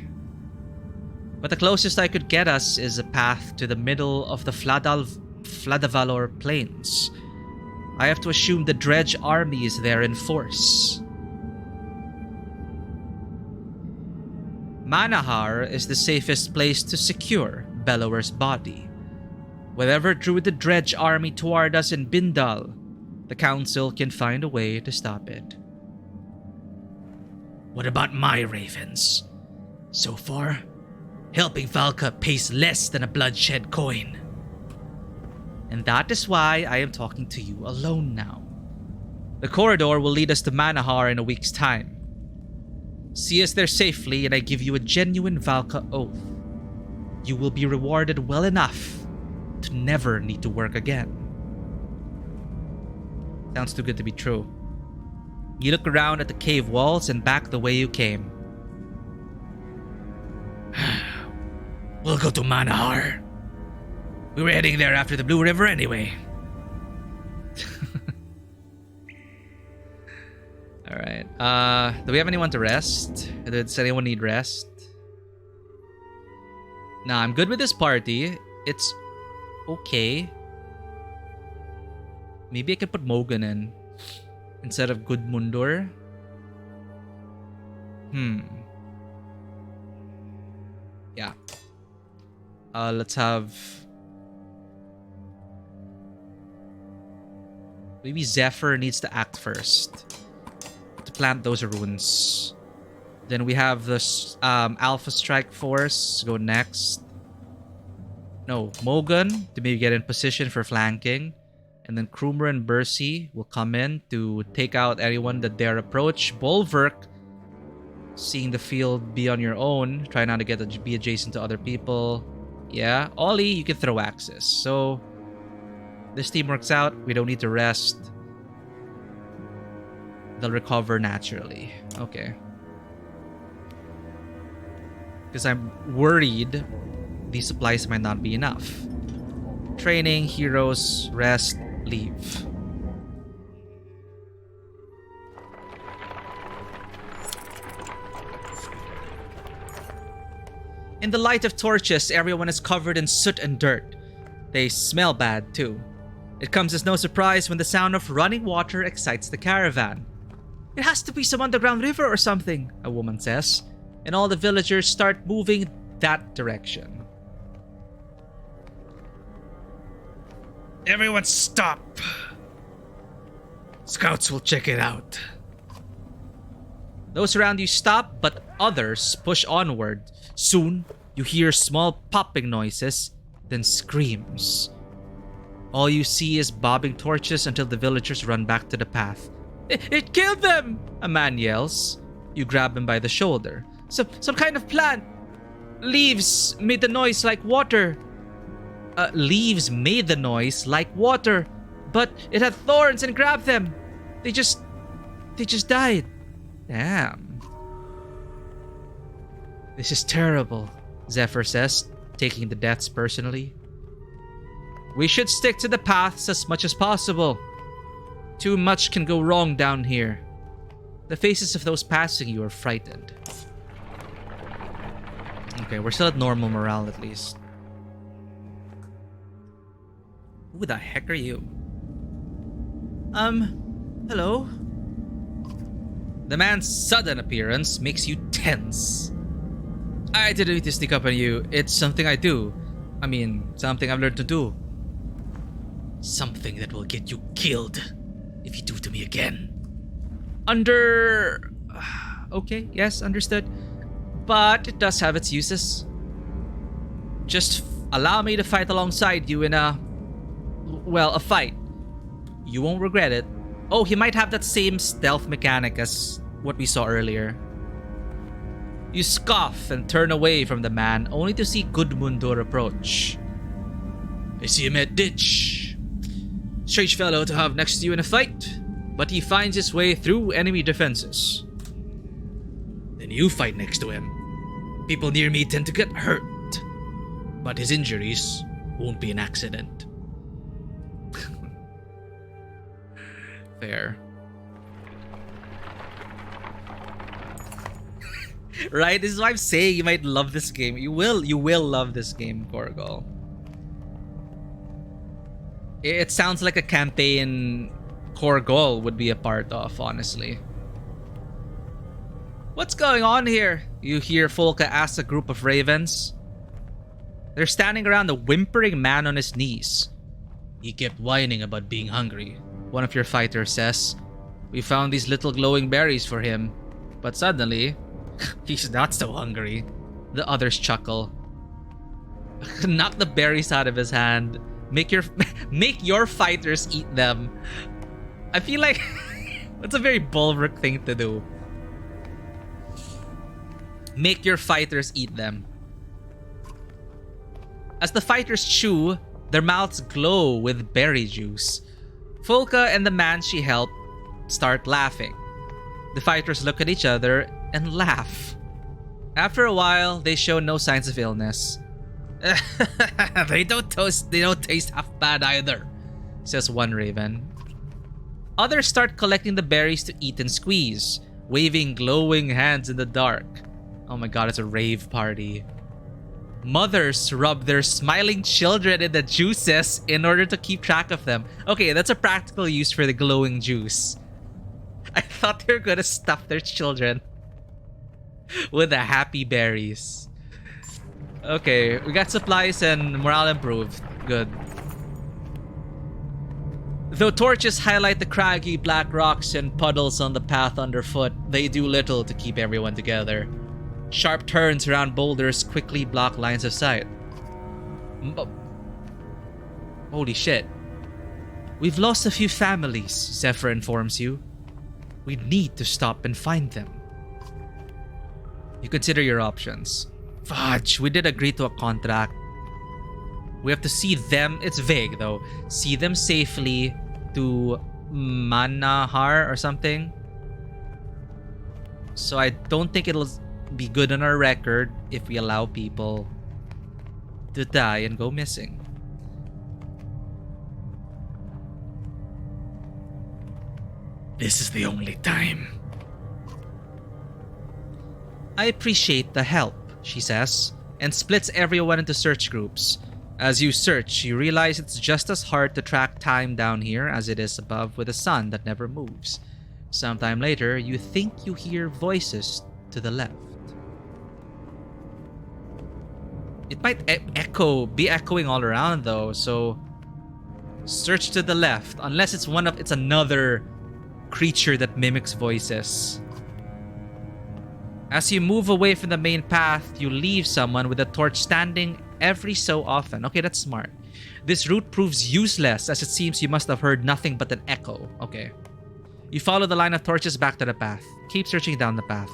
But the closest I could get us is a path to the middle of the Fladavalor Plains. I have to assume the Dredge army is there in force. Manahar is the safest place to secure Bellower's body. Whatever drew the Dredge army toward us in Bindal, the council can find a way to stop it. What about my ravens? So far, helping Valka pays less than a bloodshed coin. And that is why I am talking to you alone now. The corridor will lead us to Manahar in a week's time. See us there safely and I give you a genuine Valka oath. You will be rewarded well enough to never need to work again. Sounds too good to be true. You look around at the cave walls and back the way you came. We'll go to Manahar. We were heading there after the Blue River anyway. Alright. Do we have anyone to rest? Does anyone need rest? Nah, I'm good with this party. It's okay. Maybe I could put Mogan in instead of Gudmundur. Yeah. Let's have... Maybe Zephyr needs to act first to plant those runes. Then we have this Alpha Strike Force go next. No, Mogan to maybe get in position for flanking. And then Krumer and Bercy will come in to take out anyone that dare approach. Bulwark, seeing the field be on your own. Try not to be adjacent to other people. Yeah, Ollie, you can throw axes. So, this team works out. We don't need to rest. They'll recover naturally. Okay. Because I'm worried these supplies might not be enough. Training, heroes, rest, leave. In the light of torches, everyone is covered in soot and dirt. They smell bad too. It comes as no surprise when the sound of running water excites the caravan. "It has to be some underground river or something," a woman says, and all the villagers start moving that direction. "Everyone stop! Scouts will check it out." Those around you stop, but others push onward. Soon, you hear small popping noises, then screams. All you see is bobbing torches until the villagers run back to the path. It killed them!" a man yells. You grab him by the shoulder. Some kind of plant. Leaves made the noise like water. Leaves made the noise like water, but it had thorns and grabbed them. They just died. Damn. "This is terrible," Zephyr says, taking the deaths personally. "We should stick to the paths as much as possible. Too much can go wrong down here." The faces of those passing you are frightened. Okay, we're still at normal morale at least. Who the heck are you? Hello? The man's sudden appearance makes you tense. "I didn't mean to sneak up on you. It's something I do. I mean, something I've learned to do." "Something that will get you killed if you do it to me again." Okay, yes, understood. But it does have its uses. Just allow me to fight alongside you in a fight. You won't regret it. Oh, he might have that same stealth mechanic as what we saw earlier. You scoff and turn away from the man, only to see Gudmundur approach. "I see him at ditch. Strange fellow to have next to you in a fight, but he finds his way through enemy defenses." "Then you fight next to him. People near me tend to get hurt, but his injuries won't be an accident." Fair. Right? This is why I'm saying you might love this game. You will love this game, Korgol. It sounds like a campaign Korgol would be a part of, honestly. "What's going on here?" you hear Folka ask a group of ravens. They're standing around a whimpering man on his knees. "He kept whining about being hungry," one of your fighters says. "We found these little glowing berries for him, but suddenly, he's not so hungry." The others chuckle. Knock the berries out of his hand. Make your fighters eat them. I feel like that's a very Bulwark thing to do. Make your fighters eat them. As the fighters chew, their mouths glow with berry juice. Folka and the man she helped start laughing. The fighters look at each other and laugh. After a while, they show no signs of illness. They don't taste half bad either," says one raven. Others start collecting the berries to eat and squeeze, waving glowing hands in the dark. Oh my god, it's a rave party. Mothers rub their smiling children in the juices in order to keep track of them. Okay, that's a practical use for the glowing juice. I thought they were gonna stuff their children with the happy berries. Okay, we got supplies and morale improved. Good. Though torches highlight the craggy black rocks and puddles on the path underfoot, they do little to keep everyone together. Sharp turns around boulders quickly block lines of sight. Holy shit. "We've lost a few families," Zephyr informs you. "We need to stop and find them." You consider your options. Fudge, we did agree to a contract. We have to see them, it's vague though, see them safely to Manahar or something. So I don't think it'll be good on our record if we allow people to die and go missing. "This is the only time." "I appreciate the help," she says, and splits everyone into search groups. As you search, you realize it's just as hard to track time down here as it is above with the sun that never moves. Sometime later, you think you hear voices to the left. It might be echoing all around though, so search to the left, unless it's another creature that mimics voices. As you move away from the main path, you leave someone with a torch standing every so often. Okay, that's smart. This route proves useless as it seems you must have heard nothing but an echo. Okay. You follow the line of torches back to the path. Keep searching down the path.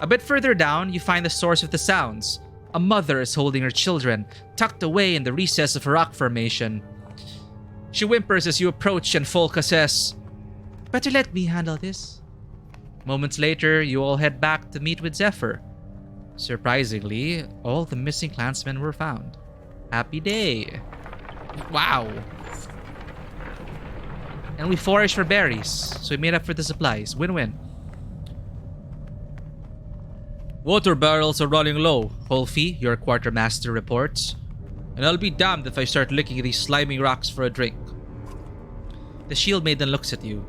A bit further down, you find the source of the sounds. A mother is holding her children, tucked away in the recess of a rock formation. She whimpers as you approach and Folka says, "Better let me handle this." Moments later, you all head back to meet with Zephyr. Surprisingly, all the missing clansmen were found. Happy day. Wow. And we foraged for berries, so we made up for the supplies. Win-win. Water barrels are running low, Holfi, your quartermaster reports. And I'll be damned if I start licking these slimy rocks for a drink. The Shield Maiden looks at you.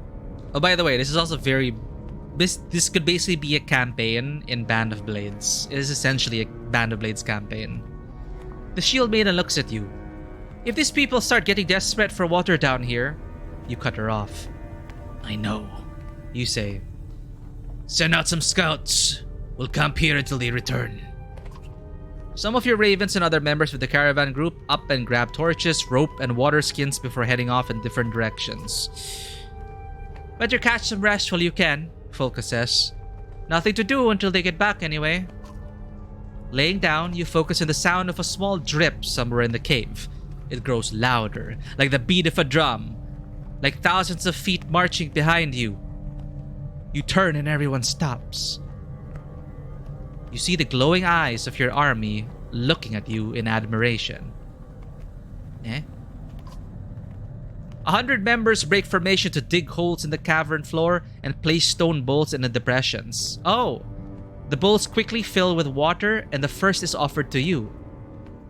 Oh, by the way, this is also very... This could basically be a campaign in Band of Blades. It is essentially a Band of Blades campaign. The Shield Maiden looks at you. If these people start getting desperate for water down here, you cut her off. I know, you say. Send out some scouts. We'll camp here until they return. Some of your ravens and other members of the caravan group up and grab torches, rope, and water skins before heading off in different directions. Better catch some rest while you can, Folka says. Nothing to do until they get back anyway. Laying down, you focus on the sound of a small drip somewhere in the cave. It grows louder, like the beat of a drum, like thousands of feet marching behind you. You turn and everyone stops. You see the glowing eyes of your army looking at you in admiration. 100 members break formation to dig holes in the cavern floor and place stone bowls in the depressions. Oh! The bowls quickly fill with water and the first is offered to you.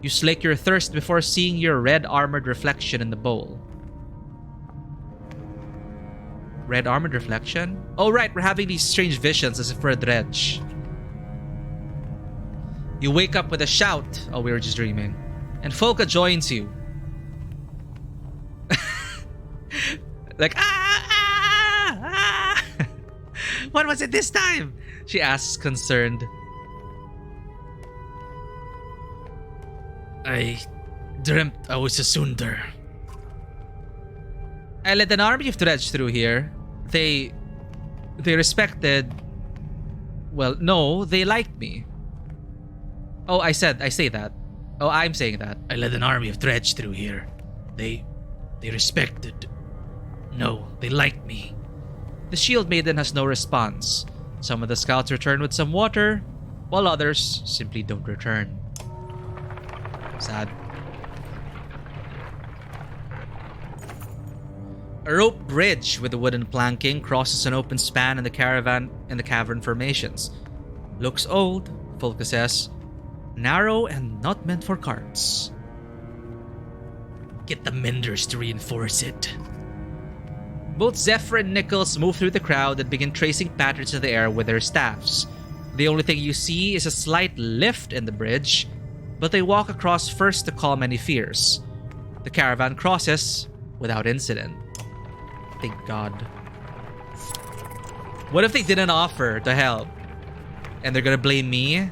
You slake your thirst before seeing your red armored reflection in the bowl. Red armored reflection? Oh right, we're having these strange visions as if we're a dredge. You wake up with a shout. Oh, we were just dreaming. And Folka joins you. Like, What was it this time? She asks, concerned. I dreamt I was a Sundar. I led an army of dredge through here. They respected... Well, no, they liked me. Oh, I say that. Oh, I'm saying that. I led an army of dredge through here. They respected. No, they liked me. The Shield Maiden has no response. Some of the scouts return with some water, while others simply don't return. Sad. A rope bridge with a wooden planking crosses an open span in the cavern formations. Looks old, Folka says. Narrow and not meant for carts. Get the menders to reinforce it. Both Zephyr and Nichols move through the crowd and begin tracing patterns in the air with their staffs. The only thing you see is a slight lift in the bridge, but they walk across first to calm any fears. The caravan crosses without incident. Thank God. What if they didn't offer to help? And they're gonna blame me?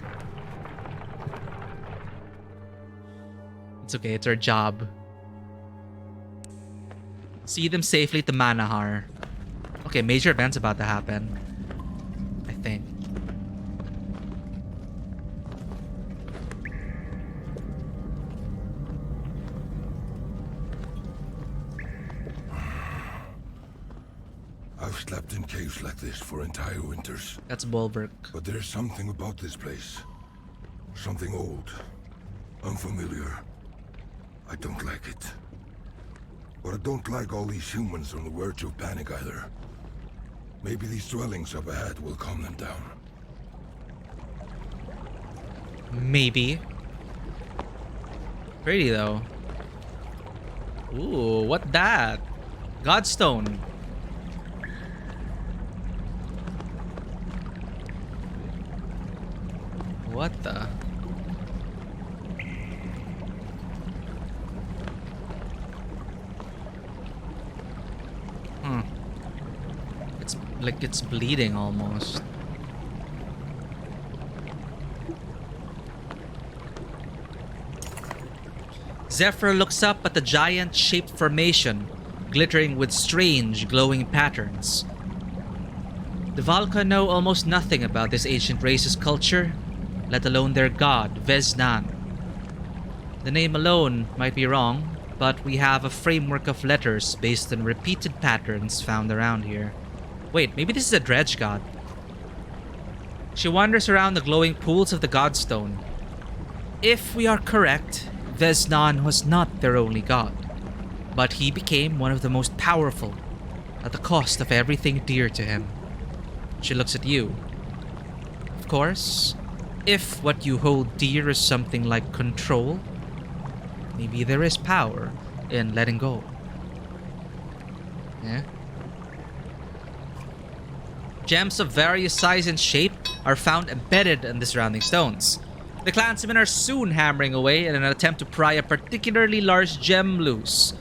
It's okay, it's our job. See them safely to Manahar. Okay, major event's about to happen. I think. I've slept in caves like this for entire winters. That's Bulwark. But there's something about this place. Something old. Unfamiliar. I don't like it. But I don't like all these humans on the verge of panic either. Maybe these dwellings up ahead will calm them down. Maybe. Pretty though. Ooh, what that? Godstone. What the? It's like it's bleeding almost. Zephyr looks up at the giant-shaped formation, glittering with strange, glowing patterns. The Valka know almost nothing about this ancient race's culture, let alone their god, Veznan. The name alone might be wrong, but we have a framework of letters based on repeated patterns found around here. Wait, maybe this is a dredge god. She wanders around the glowing pools of the godstone. If we are correct, Veznan was not their only god, but he became one of the most powerful, at the cost of everything dear to him. She looks at you. Of course, if what you hold dear is something like control, maybe there is power in letting go. Yeah? Gems of various size and shape are found embedded in the surrounding stones. The clansmen are soon hammering away in an attempt to pry a particularly large gem loose.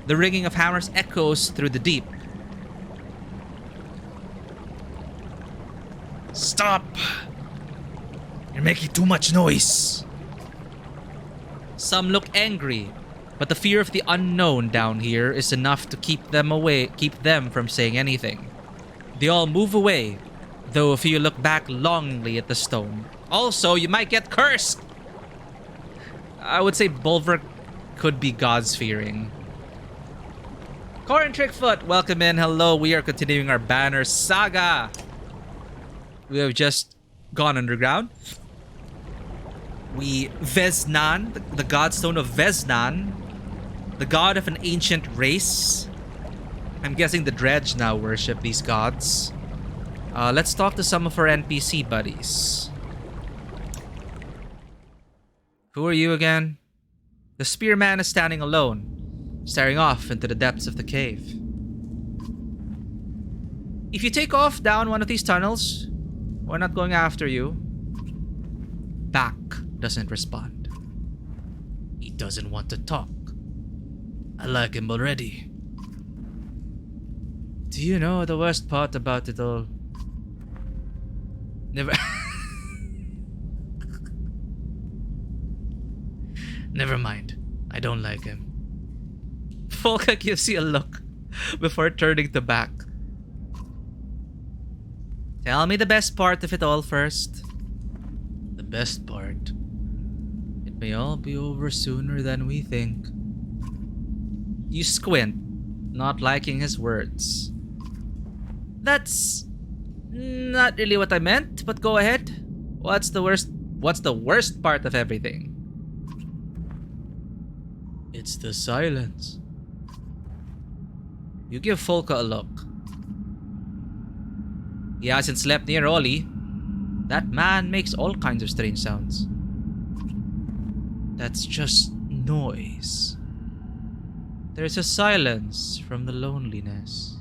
The ringing of hammers echoes through the deep. Stop! You're making too much noise. Some look angry, but the fear of the unknown down here is enough to keep them from saying anything. They all move away, though a few look back longingly at the stone. Also, you might get cursed! I would say Bulwark could be God's fearing. Corin Trickfoot, welcome in. Hello, we are continuing our banner Saga. We have just gone underground. Veznan, the godstone of Veznan, the god of an ancient race. I'm guessing the Dredge now worship these gods. Let's talk to some of our NPC buddies. Who are you again? The spearman is standing alone, staring off into the depths of the cave. If you take off down one of these tunnels, we're not going after you. Back doesn't respond. He doesn't want to talk. I like him already. Do you know the worst part about it all? Never... Never mind. I don't like him. Volka gives you a look before turning to back. Tell me the best part of it all first. The best part. It may all be over sooner than we think. You squint, not liking his words. That's not really what I meant, but go ahead. What's the worst part of everything? It's the silence. You give Volka a look. He hasn't slept near Ollie. That man makes all kinds of strange sounds. That's just noise. There's a silence from the loneliness.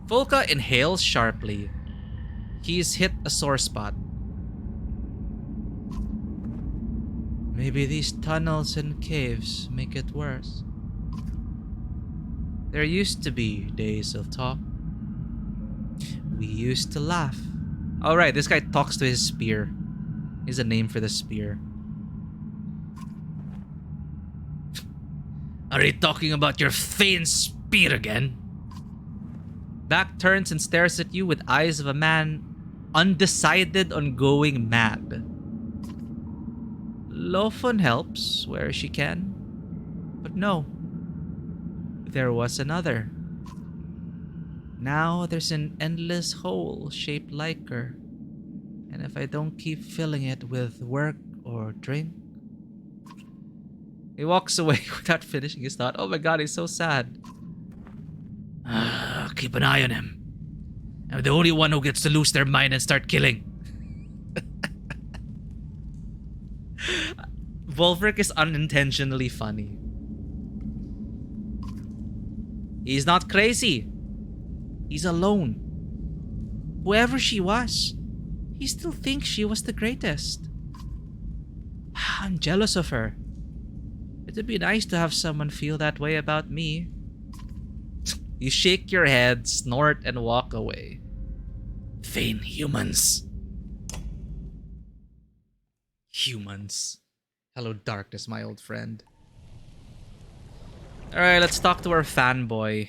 Volka inhales sharply. He's hit a sore spot. Maybe these tunnels and caves make it worse. There used to be days of talk. We used to laugh. Alright, this guy talks to his spear. Here's a name for the spear. Are you talking about your faint spear again? Back turns and stares at you with eyes of a man undecided on going mad. Lofun helps where she can. But no. There was another. Now there's an endless hole shaped like her. And if I don't keep filling it with work or drink... He walks away without finishing his thought. Oh my god, he's so sad. Keep an eye on him. I'm the only one who gets to lose their mind and start killing. Volverick is unintentionally funny. He's not crazy. He's alone. Whoever she was, he still thinks she was the greatest. I'm jealous of her. It'd be nice to have someone feel that way about me. You shake your head, snort, and walk away. Vain humans. Humans. Hello, darkness, my old friend. Alright, let's talk to our fanboy.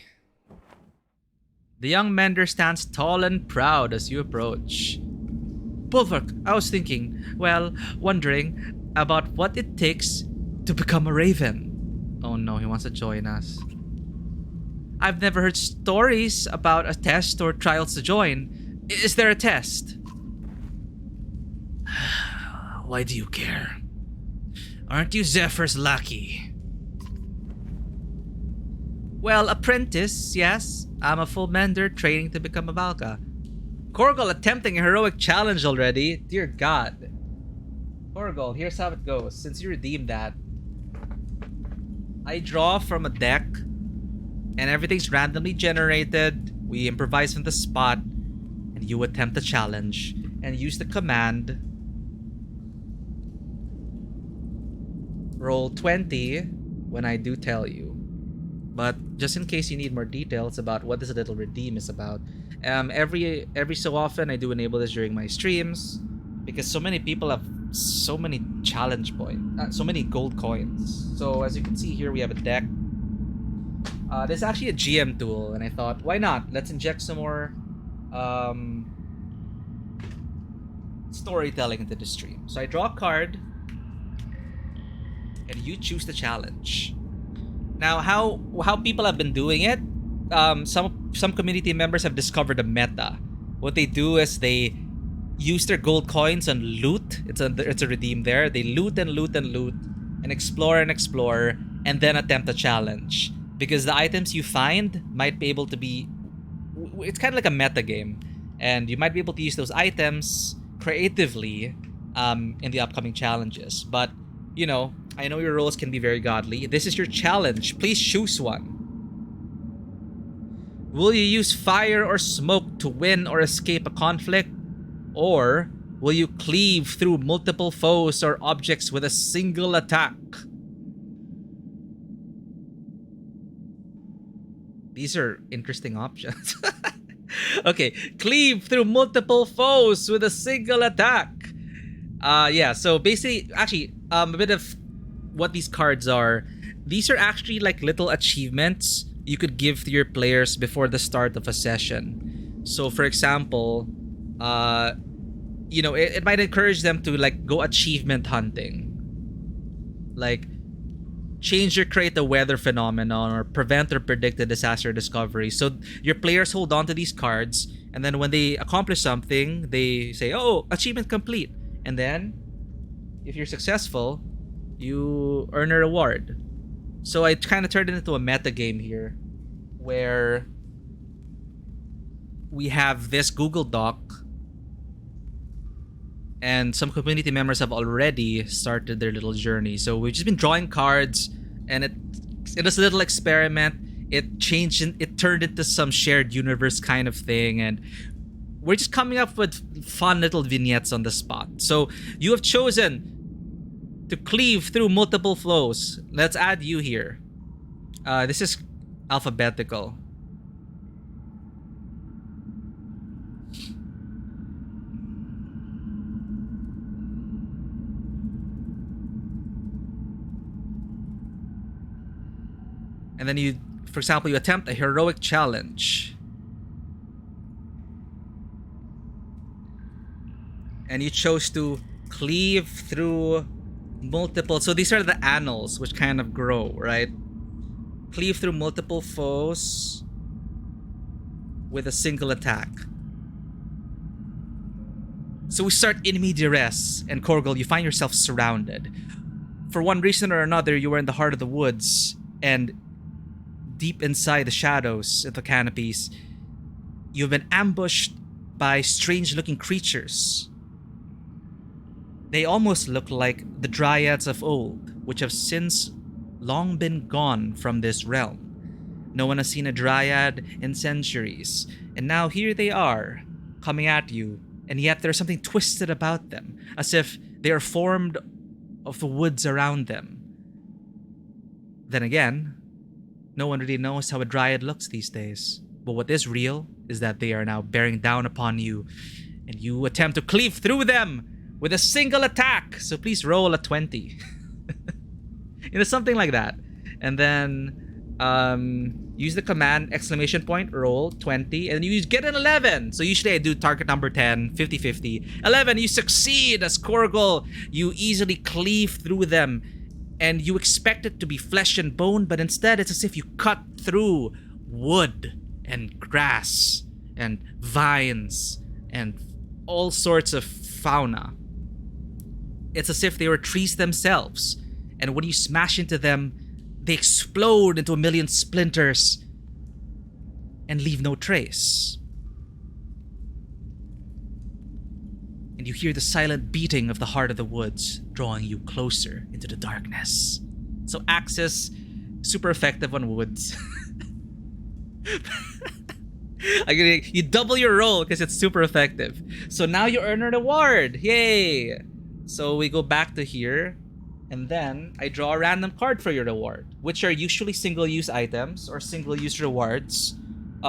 The young mender stands tall and proud as you approach. Bulwark, I was thinking, wondering about what it takes to become a raven. Oh no, he wants to join us. I've never heard stories about a test or trials to join. Is there a test? Why do you care? Aren't you Zephyr's lackey? Well, apprentice, yes. I'm a full mender training to become a Valka. Korgal attempting a heroic challenge already. Dear God. Korgal, here's how it goes. Since you redeemed that, I draw from a deck, and everything's randomly generated. We improvise from the spot, and you attempt the challenge, and use the command. Roll 20 when I do tell you. But just in case you need more details about what this little redeem is about, every so often I do enable this during my streams because so many people have so many challenge points, so many gold coins. So as you can see here, we have a deck. This is actually a GM tool, and I thought, why not? Let's inject some more storytelling into the stream. So I draw a card, and you choose the challenge. Now, how people have been doing it, some community members have discovered a meta. What they do is they use their gold coins on loot. It's a redeem there. They loot and loot and loot, and explore, and then attempt a challenge. Because the items you find might be able to be... It's kind of like a meta game. And you might be able to use those items creatively in the upcoming challenges. But, you know, I know your roles can be very godly. This is your challenge. Please choose one. Will you use fire or smoke to win or escape a conflict? Or will you cleave through multiple foes or objects with a single attack? These are interesting options. Okay, cleave through multiple foes with a single attack. Yeah, so basically, actually, a bit of what these cards are. These are actually like little achievements you could give to your players before the start of a session. So for example, you know, it might encourage them to like go achievement hunting. Like, change or create a weather phenomenon, or prevent or predict a disaster discovery. So your players hold on to these cards, and then when they accomplish something, they say, oh, achievement complete. And then, if you're successful, you earn a reward. So I kind of turned it into a meta game here, where we have this Google Doc, and some community members have already started their little journey. So we've just been drawing cards, and it was a little experiment. It turned into some shared universe kind of thing, and we're just coming up with fun little vignettes on the spot. So you have chosen to cleave through multiple flows. Let's add you here. This is alphabetical. And then you, for example, you attempt a heroic challenge. And you chose to cleave through multiple... So these are the annals, which kind of grow, right? Cleave through multiple foes with a single attack. So we start in media res, and Korgal, you find yourself surrounded. For one reason or another, you were in the heart of the woods, and deep inside the shadows of the canopies, you've been ambushed by strange-looking creatures. They almost look like the dryads of old, which have since long been gone from this realm. No one has seen a dryad in centuries, and now here they are, coming at you, and yet there's something twisted about them, as if they are formed of the woods around them. Then again, no one really knows how a dryad looks these days. But what is real is that they are now bearing down upon you, and you attempt to cleave through them with a single attack. So please roll a 20. Something like that. And then use the command exclamation point, roll 20, and you get an 11. So usually I do target number 10, 50-50. 11, you succeed as Korgol. You easily cleave through them, and you expect it to be flesh and bone, but instead it's as if you cut through wood and grass and vines and all sorts of fauna. It's as if they were trees themselves, and when you smash into them, they explode into a million splinters and leave no trace. And you hear the silent beating of the heart of the woods drawing you closer into the darkness. So Axis, super effective on woods. You double your roll because it's super effective. So now you earn an award. Yay! So we go back to here, and then I draw a random card for your reward, which are usually single-use items or single-use rewards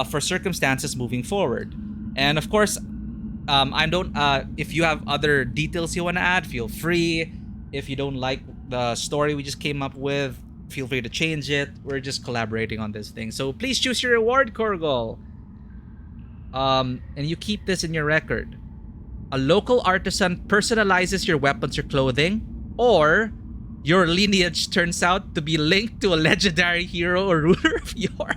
for circumstances moving forward. And of course, if you have other details you want to add, feel free. If you don't like the story we just came up with, feel free to change it. We're just collaborating on this thing. So please choose your reward, Korgol. And you keep this in your record. A local artisan personalizes your weapons or clothing, or your lineage turns out to be linked to a legendary hero or ruler of yore.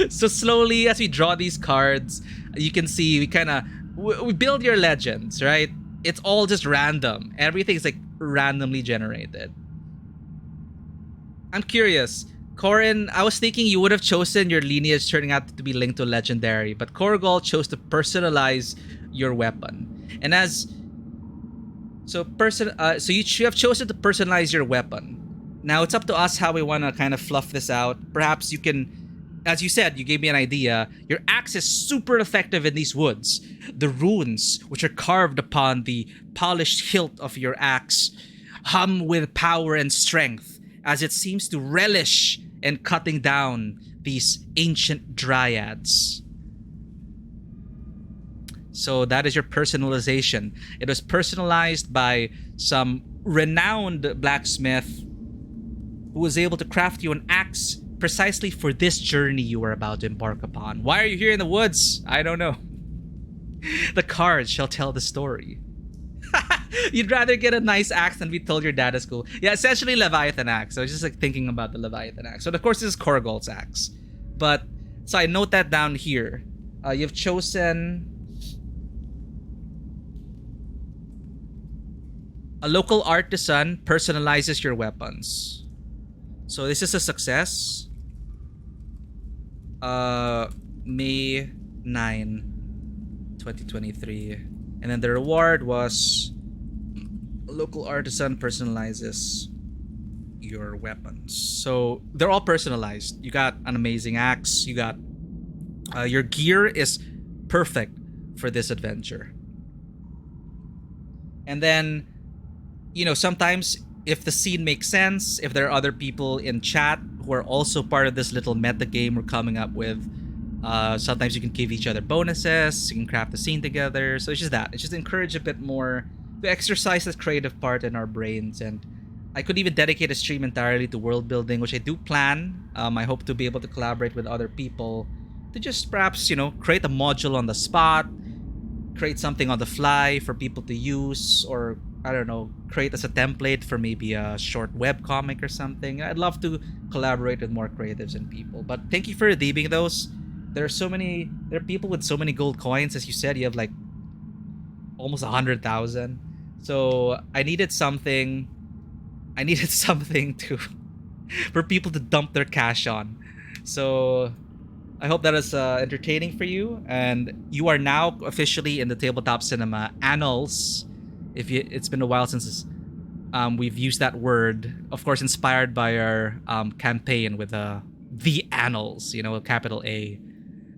So slowly, as we draw these cards, you can see we build your legends, right? It's all just random. Everything's like randomly generated. I'm curious, Corin, I was thinking you would have chosen your lineage turning out to be linked to legendary, but Korgol chose to personalize your weapon. And so you have chosen to personalize your weapon. Now it's up to us how we want to kind of fluff this out. Perhaps you can, as you said, you gave me an idea. Your axe is super effective in these woods. The runes, which are carved upon the polished hilt of your axe, hum with power and strength, as it seems to relish in cutting down these ancient dryads. So that is your personalization. It was personalized by some renowned blacksmith who was able to craft you an axe precisely for this journey you are about to embark upon. Why are you here in the woods? I don't know. The cards shall tell the story. You'd rather get a nice axe than be told your dad is cool. Yeah, essentially Leviathan axe. I was just like thinking about the Leviathan axe. So of course this is Korgol's axe. But, so I note that down here. You've chosen a local artisan personalizes your weapons. So this is a success. May 9, 2023. And then the reward was a local artisan personalizes your weapons. So they're all personalized. You got an amazing axe. You got your gear is perfect for this adventure. And then, you know, sometimes if the scene makes sense, if there are other people in chat who are also part of this little meta game we're coming up with, sometimes you can give each other bonuses, you can craft the scene together. So it's just that. It's just encourage a bit more to exercise this creative part in our brains. And I could even dedicate a stream entirely to world building, which I do plan. I hope to be able to collaborate with other people to just perhaps, you know, create a module on the spot, create something on the fly for people to use, or I don't know, create as a template for maybe a short web comic or something. I'd love to collaborate with more creatives and people. But thank you for redeeming those. There are people with so many gold coins. As you said, you have like almost 100,000. So I needed something to for people to dump their cash on. So I hope that is entertaining for you. And you are now officially in the Tabletop Cinema annals. It's been a while since we've used that word. Of course, inspired by our campaign with the Annals, capital A.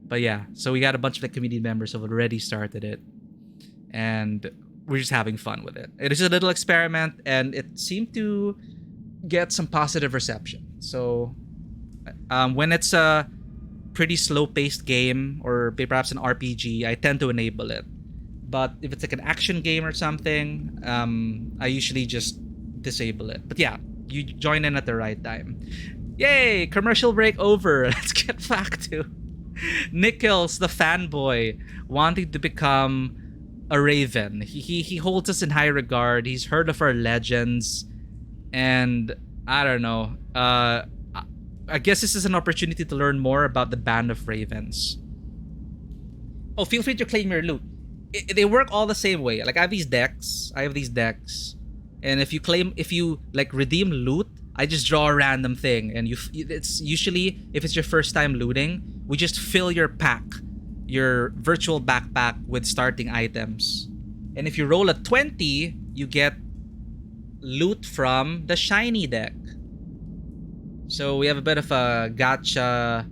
But yeah, so we got a bunch of the community members who have already started it, and we're just having fun with it. It is a little experiment, and it seemed to get some positive reception. So when it's a pretty slow-paced game or perhaps an RPG, I tend to enable it. But if it's like an action game or something, I usually just disable it. But yeah, you join in at the right time. Yay! Commercial break over. Let's get back to Nichols, the fanboy, wanting to become a raven. He holds us in high regard. He's heard of our legends, and I don't know. I guess this is an opportunity to learn more about the band of ravens. Oh, feel free to claim your loot. They work all the same way. Like I have these decks, and if you like redeem loot, I just draw a random thing, and it's usually, if it's your first time looting, we just fill your pack, your virtual backpack, with starting items. And if you roll a 20, you get loot from the shiny deck. So we have a bit of a gotcha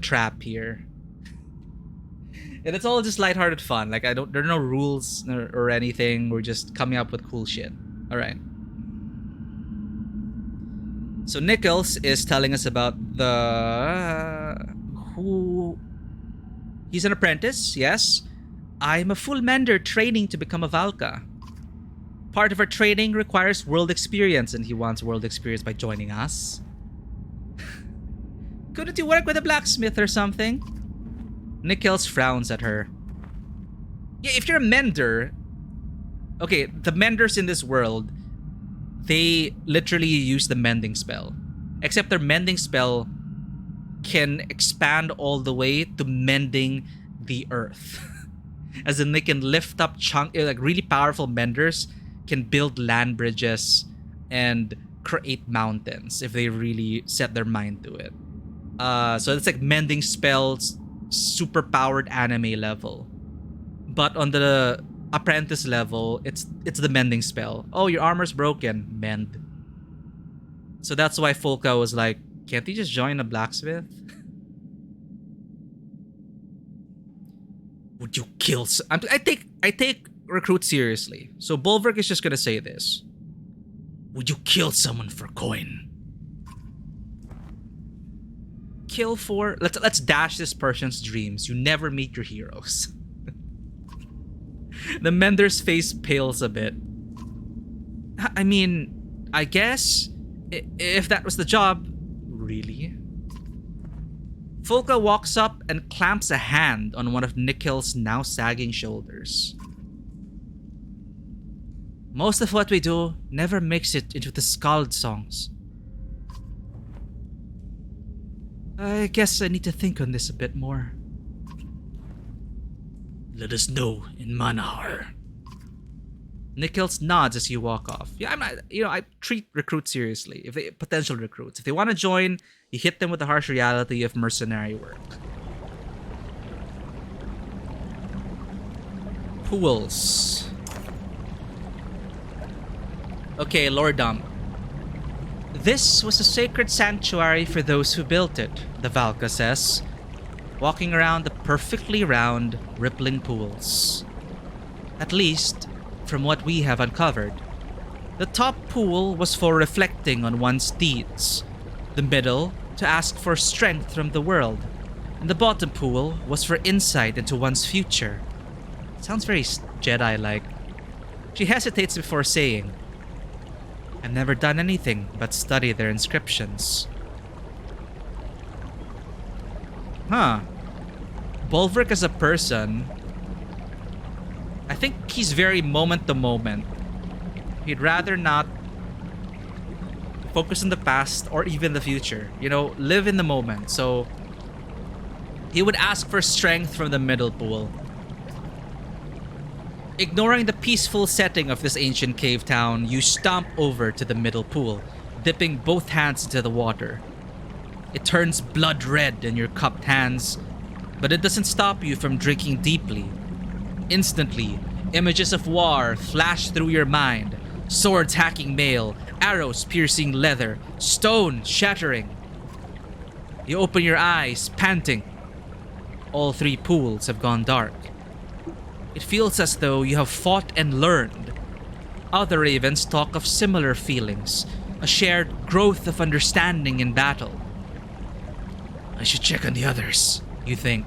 trap here. And it's all just lighthearted fun. Like there are no rules or anything. We're just coming up with cool shit. All right. So Nichols is telling us about he's an apprentice, yes. I'm a full mender training to become a Valka. Part of our training requires world experience, and he wants world experience by joining us. Couldn't you work with a blacksmith or something? Nichols frowns at her. Yeah, if you're a mender... Okay, the menders in this world, they literally use the mending spell. Except their mending spell can expand all the way to mending the earth. As in, they can lift up like really powerful menders can build land bridges and create mountains if they really set their mind to it. So it's like mending spells, super powered anime level. But on the apprentice level, it's the mending spell. Oh, your armor's broken. Mend. So that's why Folka was like, can't he just join a blacksmith? Would you kill... I take recruits seriously. So Bulwark is just gonna say this. Would you kill someone for coin? Kill for... Let's dash this person's dreams. You never meet your heroes. The mender's face pales a bit. I mean, I guess if that was the job, really? Folka walks up and clamps a hand on one of Nikhil's now sagging shoulders. Most of what we do never makes it into the Skald songs. I guess I need to think on this a bit more. Let us know in Manahar. Nichols nods as you walk off. Yeah, I'm not, I treat recruits seriously. Potential recruits. If they want to join, you hit them with the harsh reality of mercenary work. Pools. Okay, Lordum. This was a sacred sanctuary for those who built it, the Valka says, walking around the perfectly round, rippling pools. At least, from what we have uncovered. The top pool was for reflecting on one's deeds, the middle to ask for strength from the world, and the bottom pool was for insight into one's future. Sounds very Jedi-like. She hesitates before saying, I've never done anything but study their inscriptions. Huh. Bulwark as a person, I think he's very moment to moment. He'd rather not focus on the past or even the future. Live in the moment. So he would ask for strength from the middle pool. Ignoring the peaceful setting of this ancient cave town, you stomp over to the middle pool, dipping both hands into the water. It turns blood red in your cupped hands, but it doesn't stop you from drinking deeply. Instantly, Images of war flash through your mind. Swords hacking mail, arrows piercing leather, stone shattering. You open your eyes, panting. All 3 pools have gone dark. It feels as though you have fought and learned. Other ravens talk of similar feelings, a shared growth of understanding in battle. I should check on the others, you think.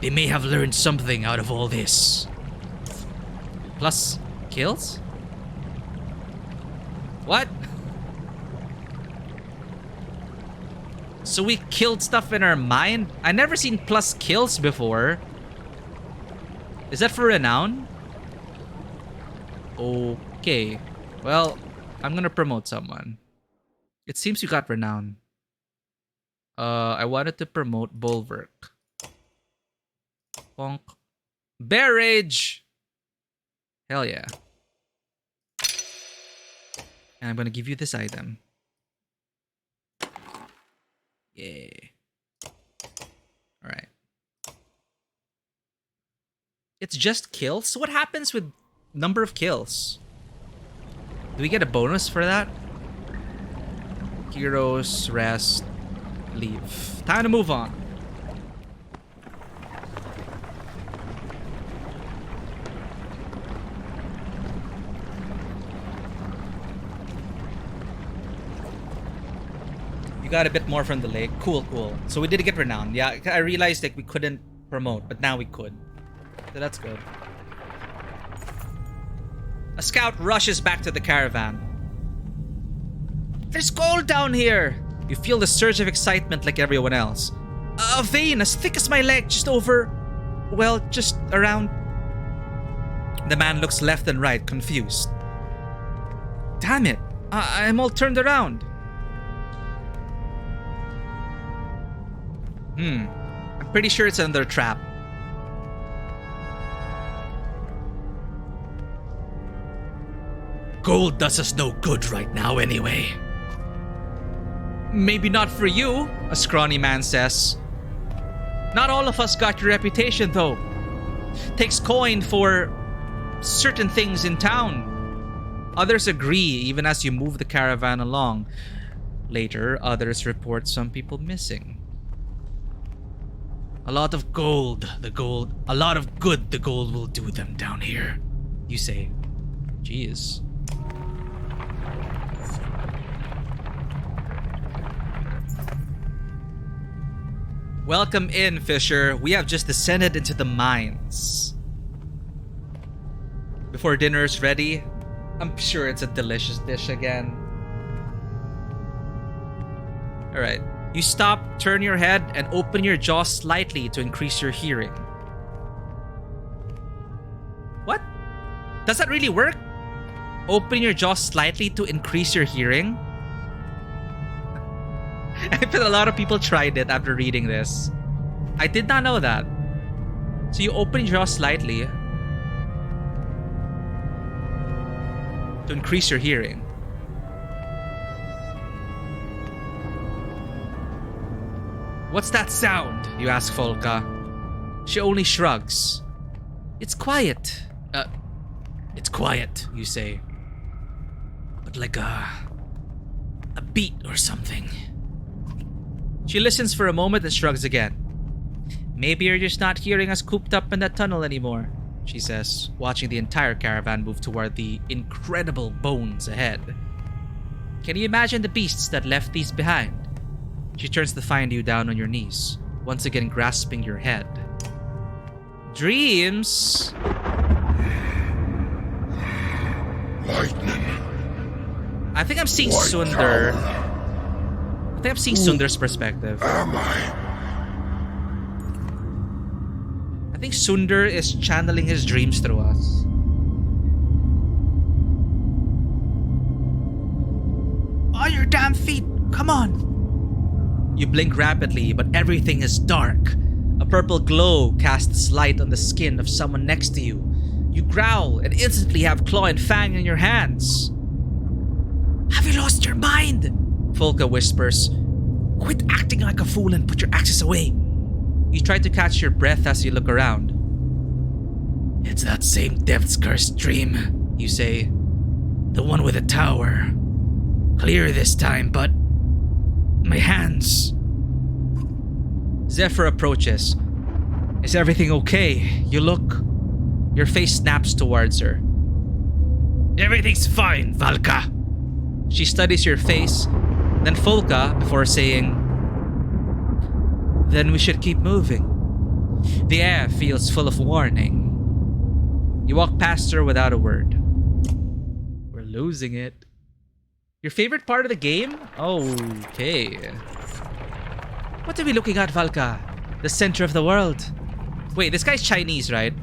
They may have learned something out of all this. Plus kills? What? So we killed stuff in our mind? I never seen plus kills before. Is that for renown? Okay. Well, I'm gonna promote someone. It seems you got renown. I wanted to promote Bulwark. Bonk. Bear Rage! Hell yeah. And I'm gonna give you this item. Yeah. Alright. It's just kills? What happens with number of kills? Do we get a bonus for that? Heroes, rest, leave. Time to move on. You got a bit more from the lake. Cool, cool. So we did get renowned. Yeah, I realized like we couldn't promote, but now we could. So that's good. A scout rushes back to the caravan. There's gold down here! You feel the surge of excitement like everyone else. A vein as thick as my leg just over... well, just around... The man looks left and right, confused. Damn it! I'm all turned around. I'm pretty sure it's another trap. Gold does us no good right now anyway. Maybe not for you, a scrawny man says. Not all of us got your reputation though. Takes coin for certain things in town. Others agree even as you move the caravan along. Later, others report some people missing. A lot of gold, a lot of good the gold will do them down here, you say. Jeez. Welcome in, Fisher. We have just descended into the mines. Before dinner's ready, I'm sure it's a delicious dish again. Alright. You stop, turn your head, and open your jaw slightly to increase your hearing. What? Does that really work? Open your jaw slightly to increase your hearing? I bet a lot of people tried it after reading this. I did not know that. So you open your jaw slightly to increase your hearing. What's that sound? You ask Folka. She only shrugs. It's quiet. It's quiet, you say. But like a beat or something. She listens for a moment and shrugs again. Maybe you're just not hearing us cooped up in that tunnel anymore, she says, watching the entire caravan move toward the incredible bones ahead. Can you imagine the beasts that left these behind? She turns to find you down on your knees, once again grasping your head. Dreams? Lightning. I think I'm seeing White Sunder. Tower. I think I'm seeing Sunder's perspective. Am I? I think Sunder is channeling his dreams through us. On your damn feet! Come on! You blink rapidly, but everything is dark. A purple glow casts light on the skin of someone next to you. You growl and instantly have claw and fang in your hands. Have you lost your mind? Folka whispers. Quit acting like a fool and put your axes away. You try to catch your breath as you look around. It's that same depths-cursed dream, you say. The one with the tower. Clear this time, but my hands. Zephyr approaches. Is everything okay? You look... Your face snaps towards her. Everything's fine, Valka. She studies your face, then Folka before saying, Then we should keep moving. The air feels full of warning. You walk past her without a word. We're losing it. Your favorite part of the game? Okay. What are we looking at, Valka? The center of the world. Wait, this guy's Chinese, right?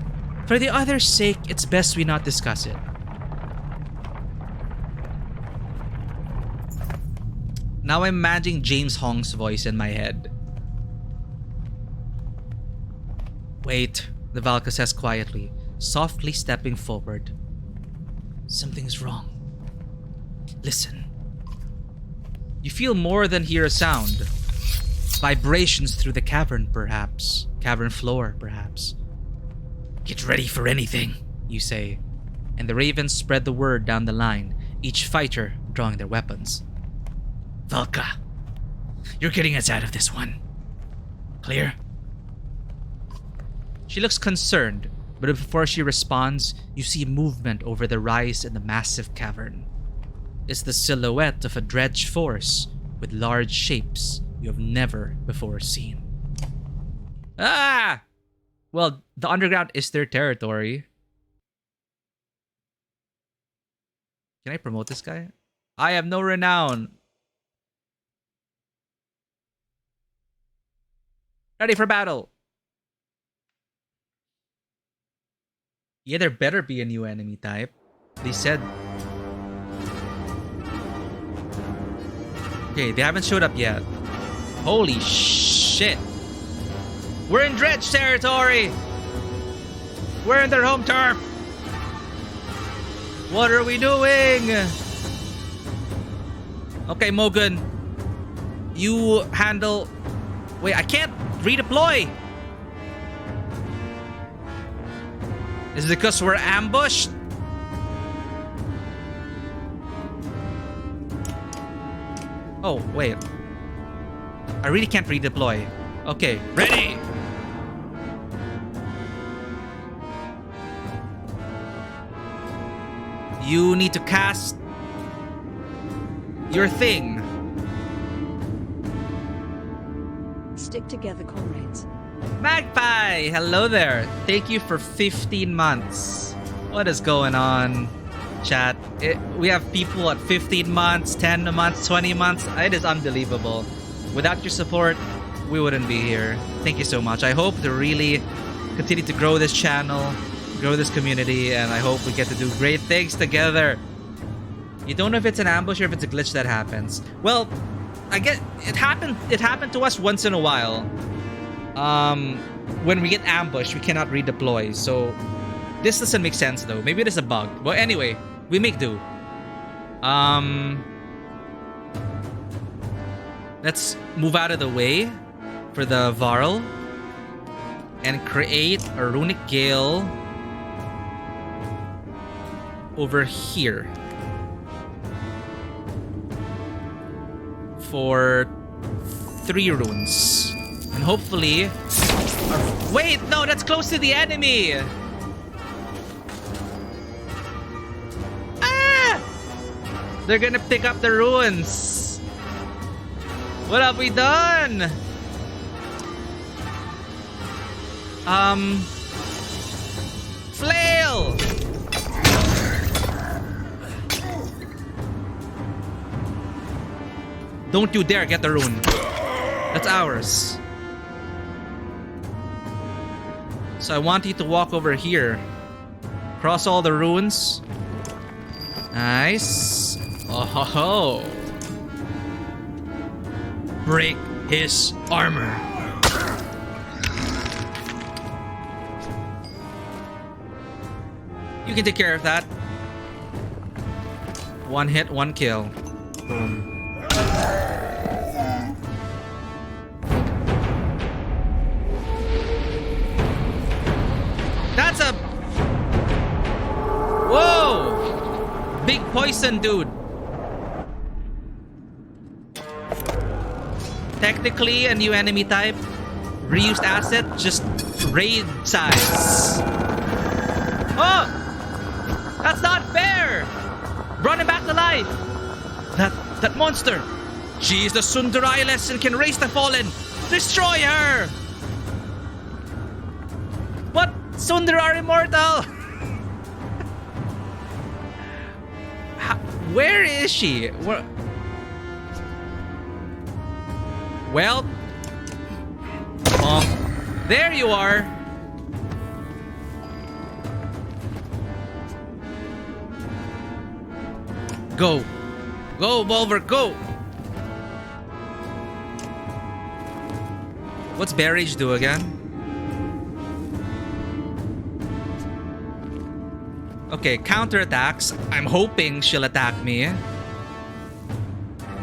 For the other's sake, it's best we not discuss it. Now I'm imagining James Hong's voice in my head. Wait, the Valka says quietly, softly stepping forward. Something's wrong. Listen. You feel more than hear a sound. Vibrations through the cavern, perhaps. Cavern floor, perhaps. Get ready for anything, you say. And the ravens spread the word down the line, each fighter drawing their weapons. Valka, you're getting us out of this one. Clear? She looks concerned, but before she responds, you see movement over the rise in the massive cavern. It's the silhouette of a dredged force with large shapes you have never before seen. Ah! Well, the underground is their territory. Can I promote this guy? I have no renown. Ready for battle. Yeah, there better be a new enemy type. They said. Okay, they haven't showed up yet. Holy shit. We're in dredge territory. We're in their home turf. What are we doing? Okay, Mogun. You handle... Wait, I can't redeploy. Is it because we're ambushed? Oh, wait. I really can't redeploy. Okay, ready! You need to cast your thing. Stick together, comrades. Magpie! Hello there. Thank you for 15 months. What is going on, chat? We have people at 15 months, 10 months, 20 months. It is unbelievable. Without your support, we wouldn't be here. Thank you so much. I hope to really continue to grow this channel, grow this community, and I hope we get to do great things together. You don't know if it's an ambush or if it's a glitch that happens. Well, I get it happened to us once in a while. When we get ambushed, we cannot redeploy. So this doesn't make sense though. Maybe it is a bug. But anyway, we make do. Let's move out of the way for the Varl and create a runic gale over here for 3 runes. And hopefully... Wait, no, that's close to the enemy! Ah! They're gonna pick up the runes. What have we done? Flail! Don't you dare get the rune. That's ours. So I want you to walk over here. Cross all the runes. Nice. Oh ho ho. Break his armor. You can take care of that. 1 hit, 1 kill. Boom. poison, dude. Technically, a new enemy type. Reused asset, just raid size. Oh! That's not fair! Brought him back to life. That monster. She is the Sundariless and can raise the fallen. Destroy her! What? Sundar are immortal? Where is she? Well, there you are. Go. Go, Bulver, go. What's Barrage do again? Okay, counterattacks. I'm hoping she'll attack me.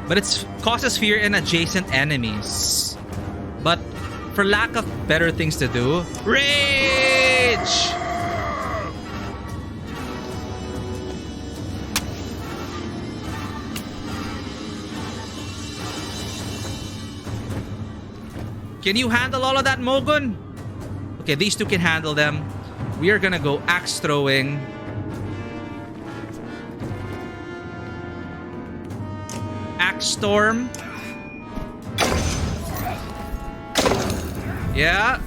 But it causes fear in adjacent enemies. But for lack of better things to do, Rage! Can you handle all of that, Mogun? Okay, these two can handle them. We are gonna go axe throwing. Axe storm. Yeah.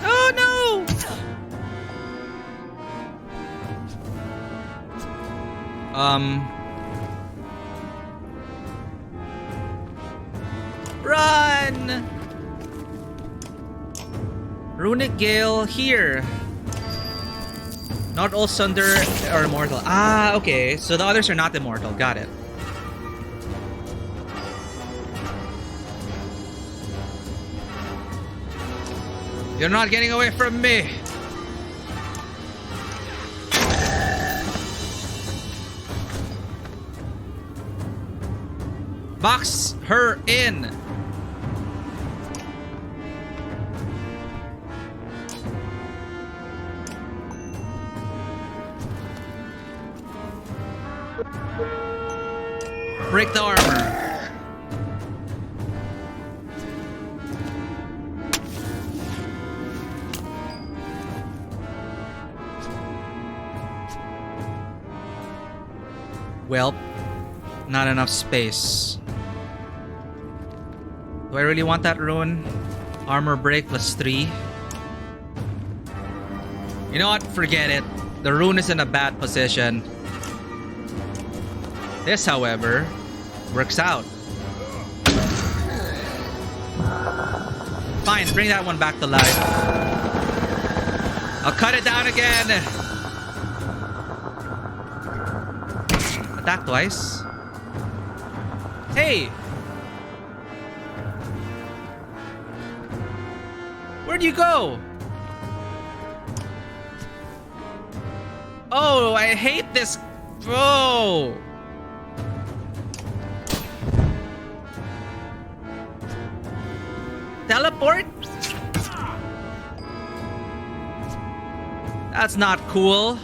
Oh no! Run! Runic Gale here. Not all Sunder are immortal. Ah, okay. So the others are not immortal. Got it. You're not getting away from me. Box her in. Break the armor. Well, not enough space. Do I really want that rune? Armor break +3. You know what? Forget it. The rune is in a bad position. This, however, works out. Fine, bring that one back to life. I'll cut it down again. Attack twice. Hey! Where'd you go? Oh, I hate this. Oh! Teleport? That's not cool.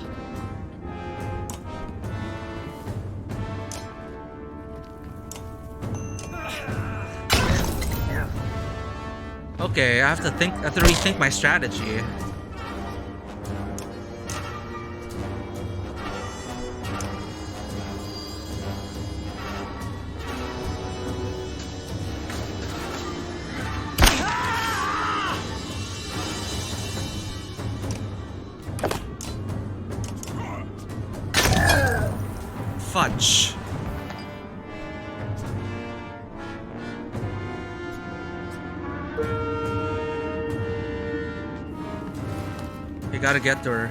Okay, I have to rethink my strategy. Fudge. You gotta get to her.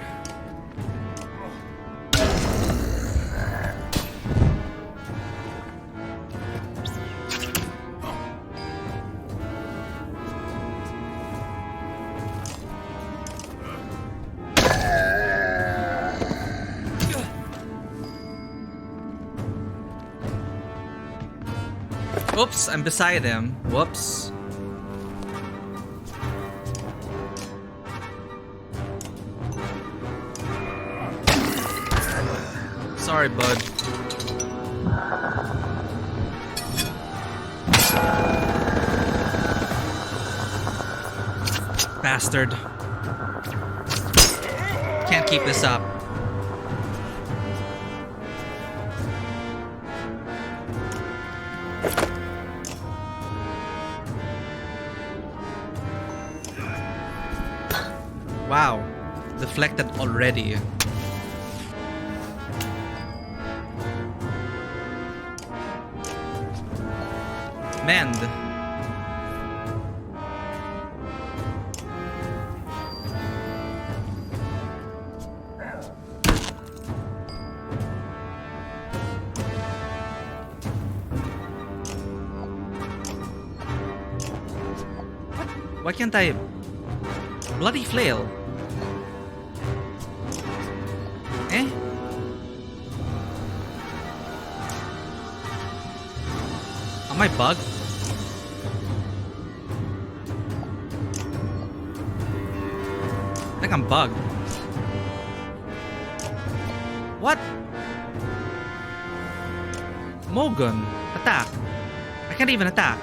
Oops, I'm beside him. Whoops. Sorry, bud. Bastard. Can't keep this up. Wow. Deflected already. Mend. Why can't I? Bloody flail. Eh? Am I bugged? I think I'm bugged. What? Mogun, attack. I can't even attack.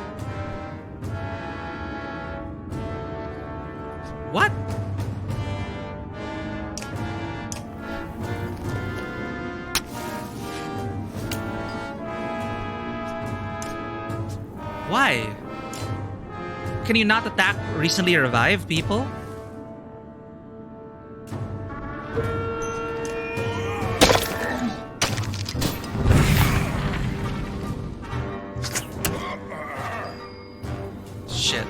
What? Why? Can you not attack recently revived people? Shit.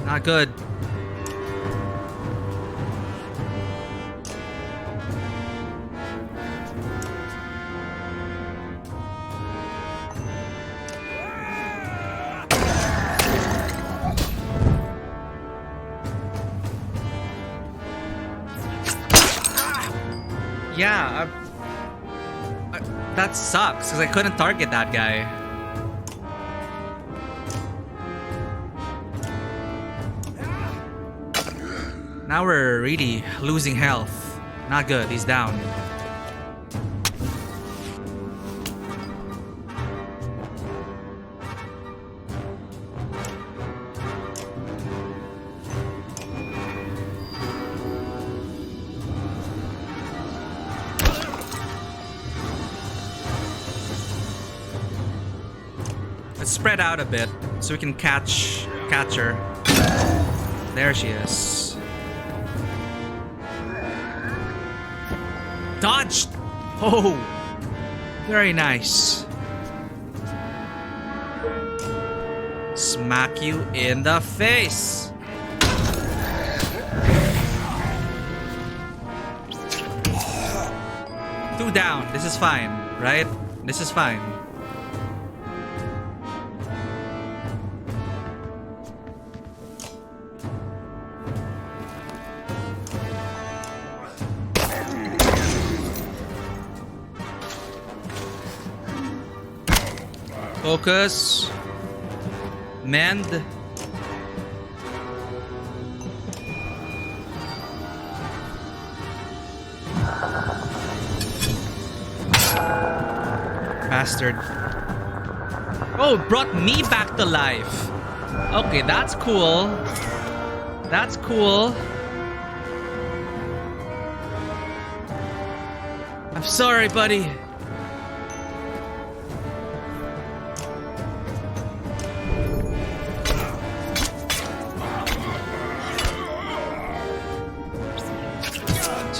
Not good. Yeah, that sucks because I couldn't target that guy. Now we're really losing health. Not good, he's down. Let's spread out a bit so we can catch her. There she is. Dodged! Oh! Very nice. Smack you in the face! Two down. This is fine, right? This is fine. Focus. Mend. Bastard. Oh, it brought me back to life. Okay, that's cool. That's cool. I'm sorry, buddy.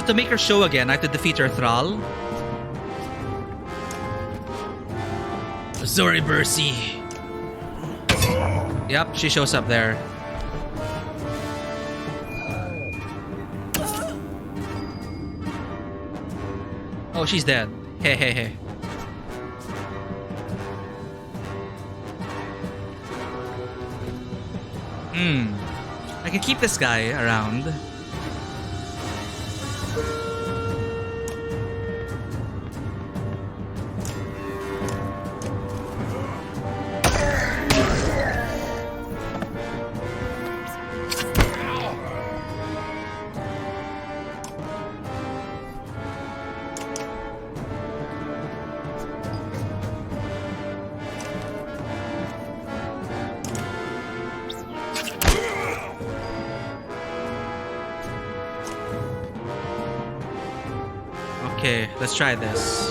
To make her show again, I have to defeat her thrall. Sorry, Bercy. Yep, she shows up there. Oh, she's dead. Hey, hey, hey. I can keep this guy around. Okay, let's try this.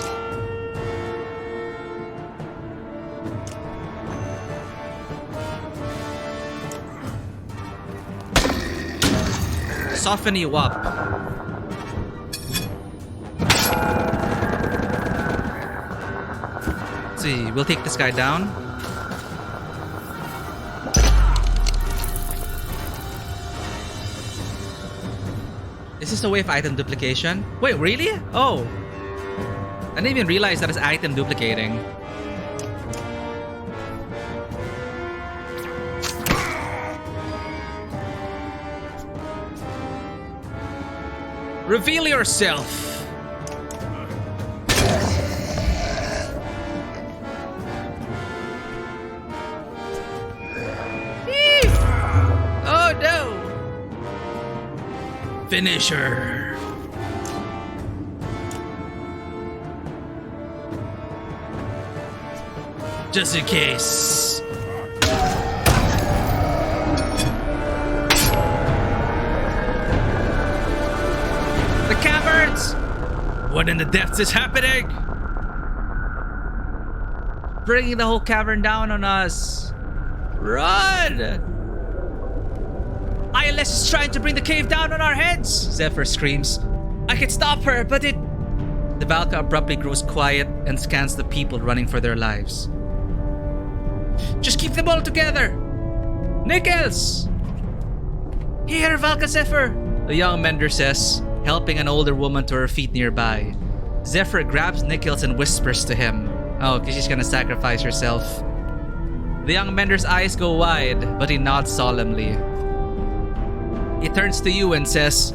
Soften you up. Let's see, we'll take this guy down. Is this a way of item duplication? Wait, really? Oh. I didn't even realize that it's item duplicating. Reveal yourself! Oh no! Finish her! Just in case. The caverns! What in the depths is happening? Bringing the whole cavern down on us. Run! ILS is trying to bring the cave down on our heads! Zephyr screams. I can stop her, but it... The Valka abruptly grows quiet and scans the people running for their lives. Just keep them all together! Nichols! Here, Valka Zephyr! The young mender says, helping an older woman to her feet nearby. Zephyr grabs Nichols and whispers to him. Oh, because she's gonna sacrifice herself. The young mender's eyes go wide, but he nods solemnly. He turns to you and says,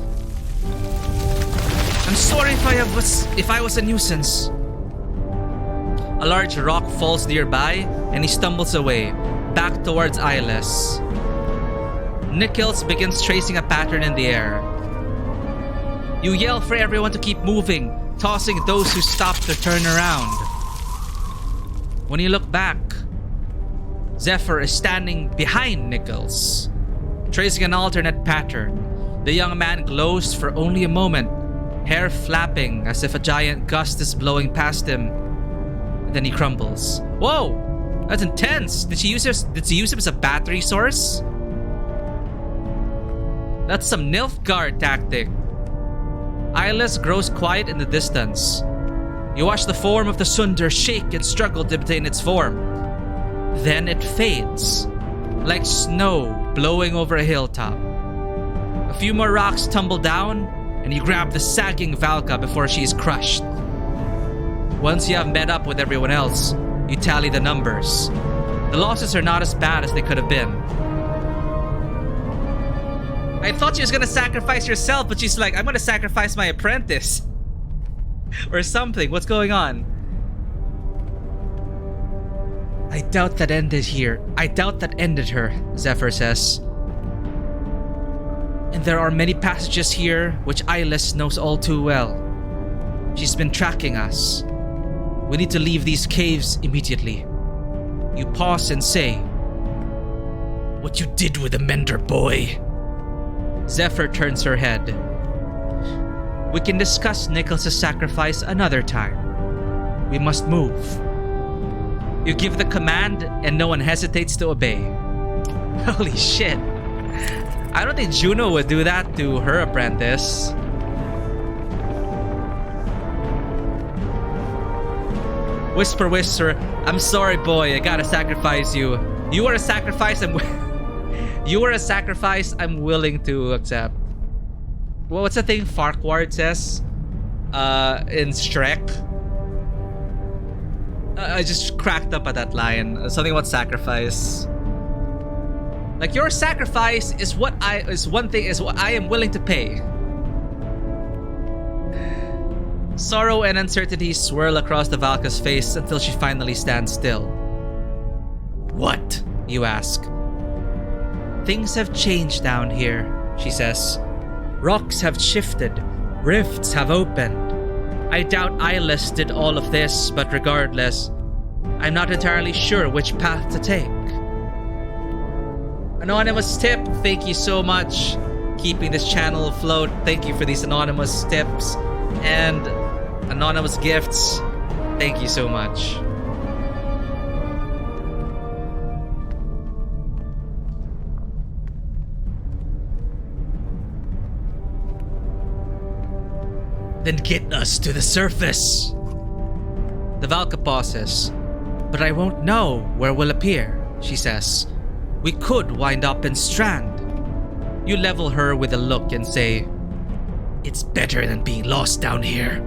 I'm sorry if I was a nuisance. A large rock falls nearby, and he stumbles away, back towards Iles. Nichols begins tracing a pattern in the air. You yell for everyone to keep moving, tossing those who stop to turn around. When you look back, Zephyr is standing behind Nichols, tracing an alternate pattern. The young man glows for only a moment, hair flapping as if a giant gust is blowing past him. Then he crumbles. Whoa! That's intense! Did she use him as a battery source? That's some Nilfgaard tactic. Iles grows quiet in the distance. You watch the form of the Sundar shake and struggle to obtain its form. Then it fades, like snow blowing over a hilltop. A few more rocks tumble down, and you grab the sagging Valka before she is crushed. Once you have met up with everyone else, you tally the numbers. The losses are not as bad as they could have been. I thought she was gonna sacrifice herself, but she's like, I'm gonna sacrifice my apprentice. Or something. What's going on? I doubt that ended here. I doubt that ended her, Zephyr says. And there are many passages here which Iles knows all too well. She's been tracking us. We need to leave these caves immediately. You pause and say, what you did with the Mender boy. Zephyr turns her head. We can discuss Nichols' sacrifice another time. We must move. You give the command and no one hesitates to obey. Holy shit. I don't think Juno would do that to her apprentice. Whisper, whisper, I'm sorry boy, I gotta sacrifice you. You are a sacrifice I'm willing to accept. Well, what's the thing Farquhar says? In Shrek? I just cracked up at that line. Something about sacrifice. Like, your sacrifice is what I am willing to pay. Sorrow and uncertainty swirl across the Valka's face until she finally stands still. What? You ask. Things have changed down here, she says. Rocks have shifted. Rifts have opened. I doubt Iles did all of this, but regardless, I'm not entirely sure which path to take. Anonymous tip, thank you so much. Keeping this channel afloat. Thank you for these anonymous tips. And Anonymous gifts. Thank you so much. Then get us to the surface. The Valka pauses. But I won't know where we'll appear, she says. We could wind up in Strand. You level her with a look and say, it's better than being lost down here.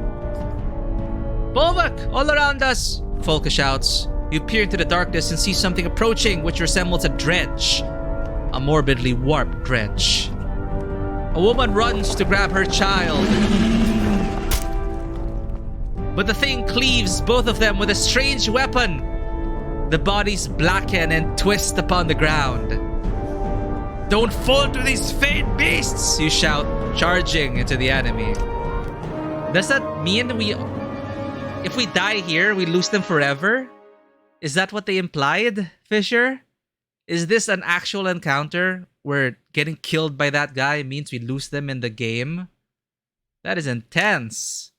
Bulwark! All around us! Folka shouts. You peer into the darkness and see something approaching which resembles a dredge. A morbidly warped dredge. A woman runs to grab her child. But the thing cleaves both of them with a strange weapon. The bodies blacken and twist upon the ground. Don't fall to these faint beasts, you shout, charging into the enemy. Does that mean if we die here, we lose them forever? Is that what they implied, Fisher? Is this an actual encounter where getting killed by that guy means we lose them in the game? That is intense.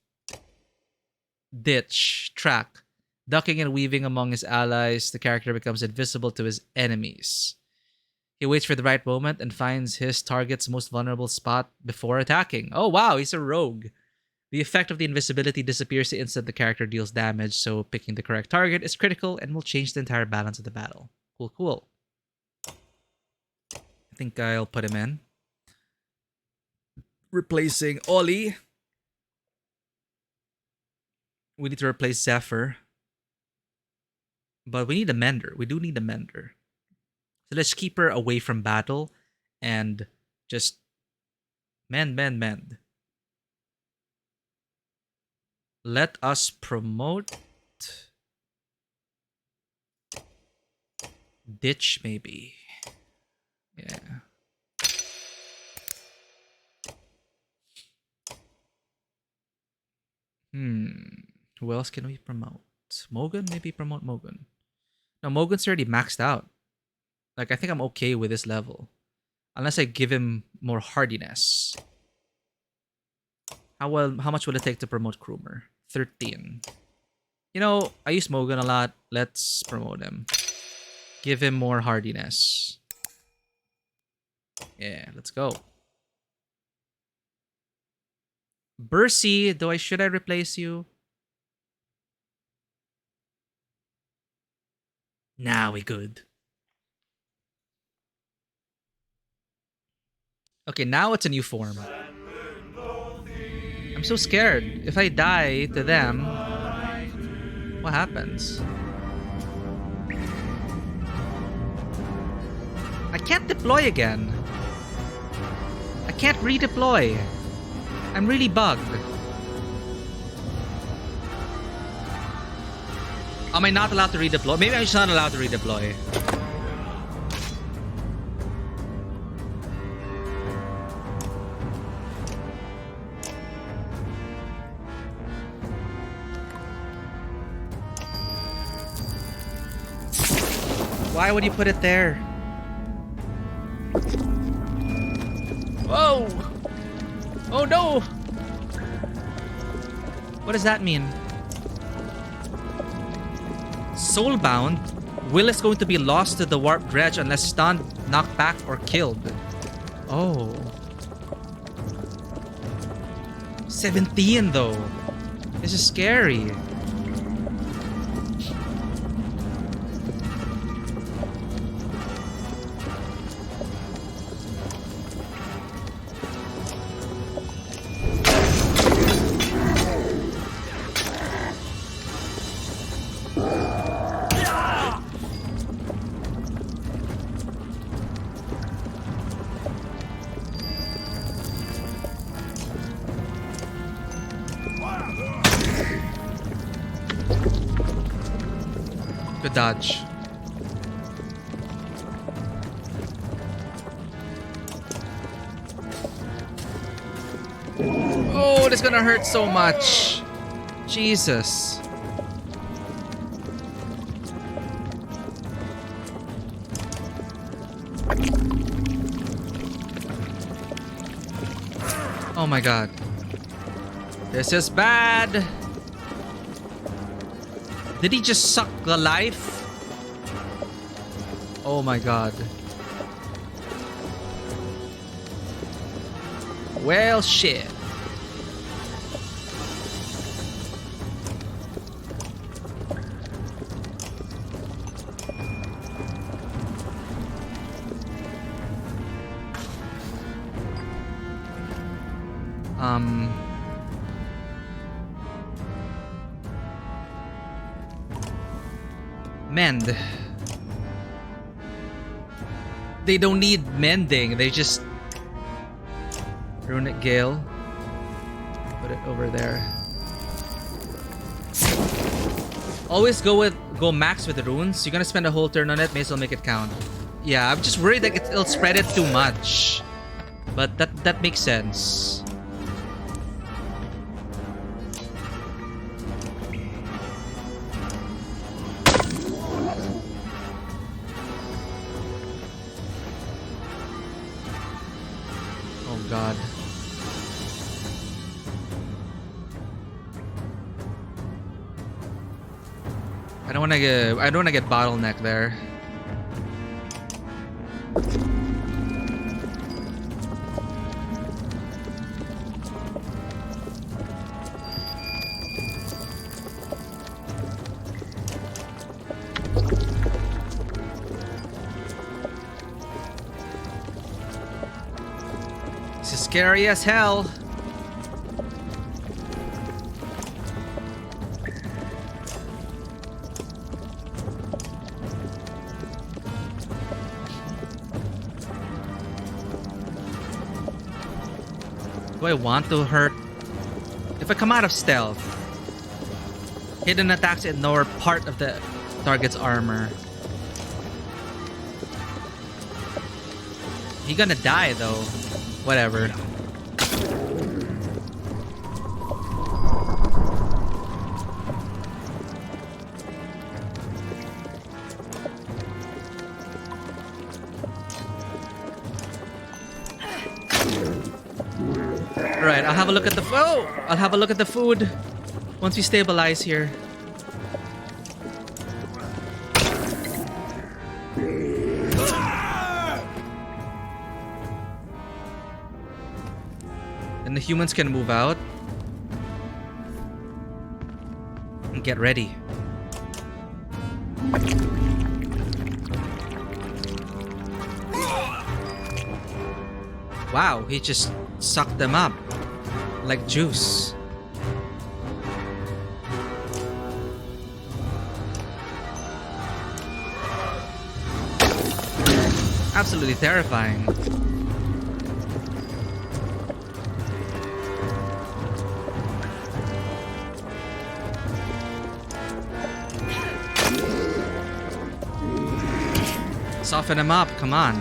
Ditch. Track. Ducking and weaving among his allies, the character becomes invisible to his enemies. He waits for the right moment and finds his target's most vulnerable spot before attacking. Oh wow, he's a rogue. The effect of the invisibility disappears the instant the character deals damage, so picking the correct target is critical and will change the entire balance of the battle. Cool, cool. I think I'll put him in. Replacing Ollie. We need to replace Zephyr. But we need a mender. We do need a mender. So let's keep her away from battle and just mend. Let us promote Ditch, maybe. Yeah. Who else can we promote? Mogan? Maybe promote Mogan. No, Mogan's already maxed out. Like, I think I'm okay with this level. Unless I give him more hardiness. How much will it take to promote Krumer? 13. You know, I use Mogan a lot. Let's promote him. Give him more hardiness. Yeah, let's go. Bercy, should I replace you? Nah, we good. Okay, now it's a new form. I'm so scared. If I die to them, what happens? I can't deploy again. I can't redeploy. I'm really bugged. Am I not allowed to redeploy? Maybe I'm just not allowed to redeploy. Why would you put it there? Whoa! Oh no! What does that mean? Soulbound? Will is going to be lost to the warp dredge unless stunned, knocked back, or killed. Oh. 17 though. This is scary. Good dodge. Oh, this is gonna hurt so much. Jesus. Oh my god. This is bad. Did he just suck the life? Oh my god. Well, shit. Mend. They don't need mending. They just Runic Gale. Put it over there. Always go max with runes. You're gonna spend a whole turn on it. May as well make it count. Yeah, I'm just worried that it'll spread it too much. But that makes sense. God. I don't want to get bottleneck there. Scary as hell. Do I want to hurt? If I come out of stealth, hidden attacks ignore part of the target's armor. He gonna die though. Whatever. Right, I'll have a look at the I'll have a look at the food once we stabilize here. And the humans can move out. And get ready. Wow, he just sucked them up like juice. Absolutely terrifying. Soften him up, come on.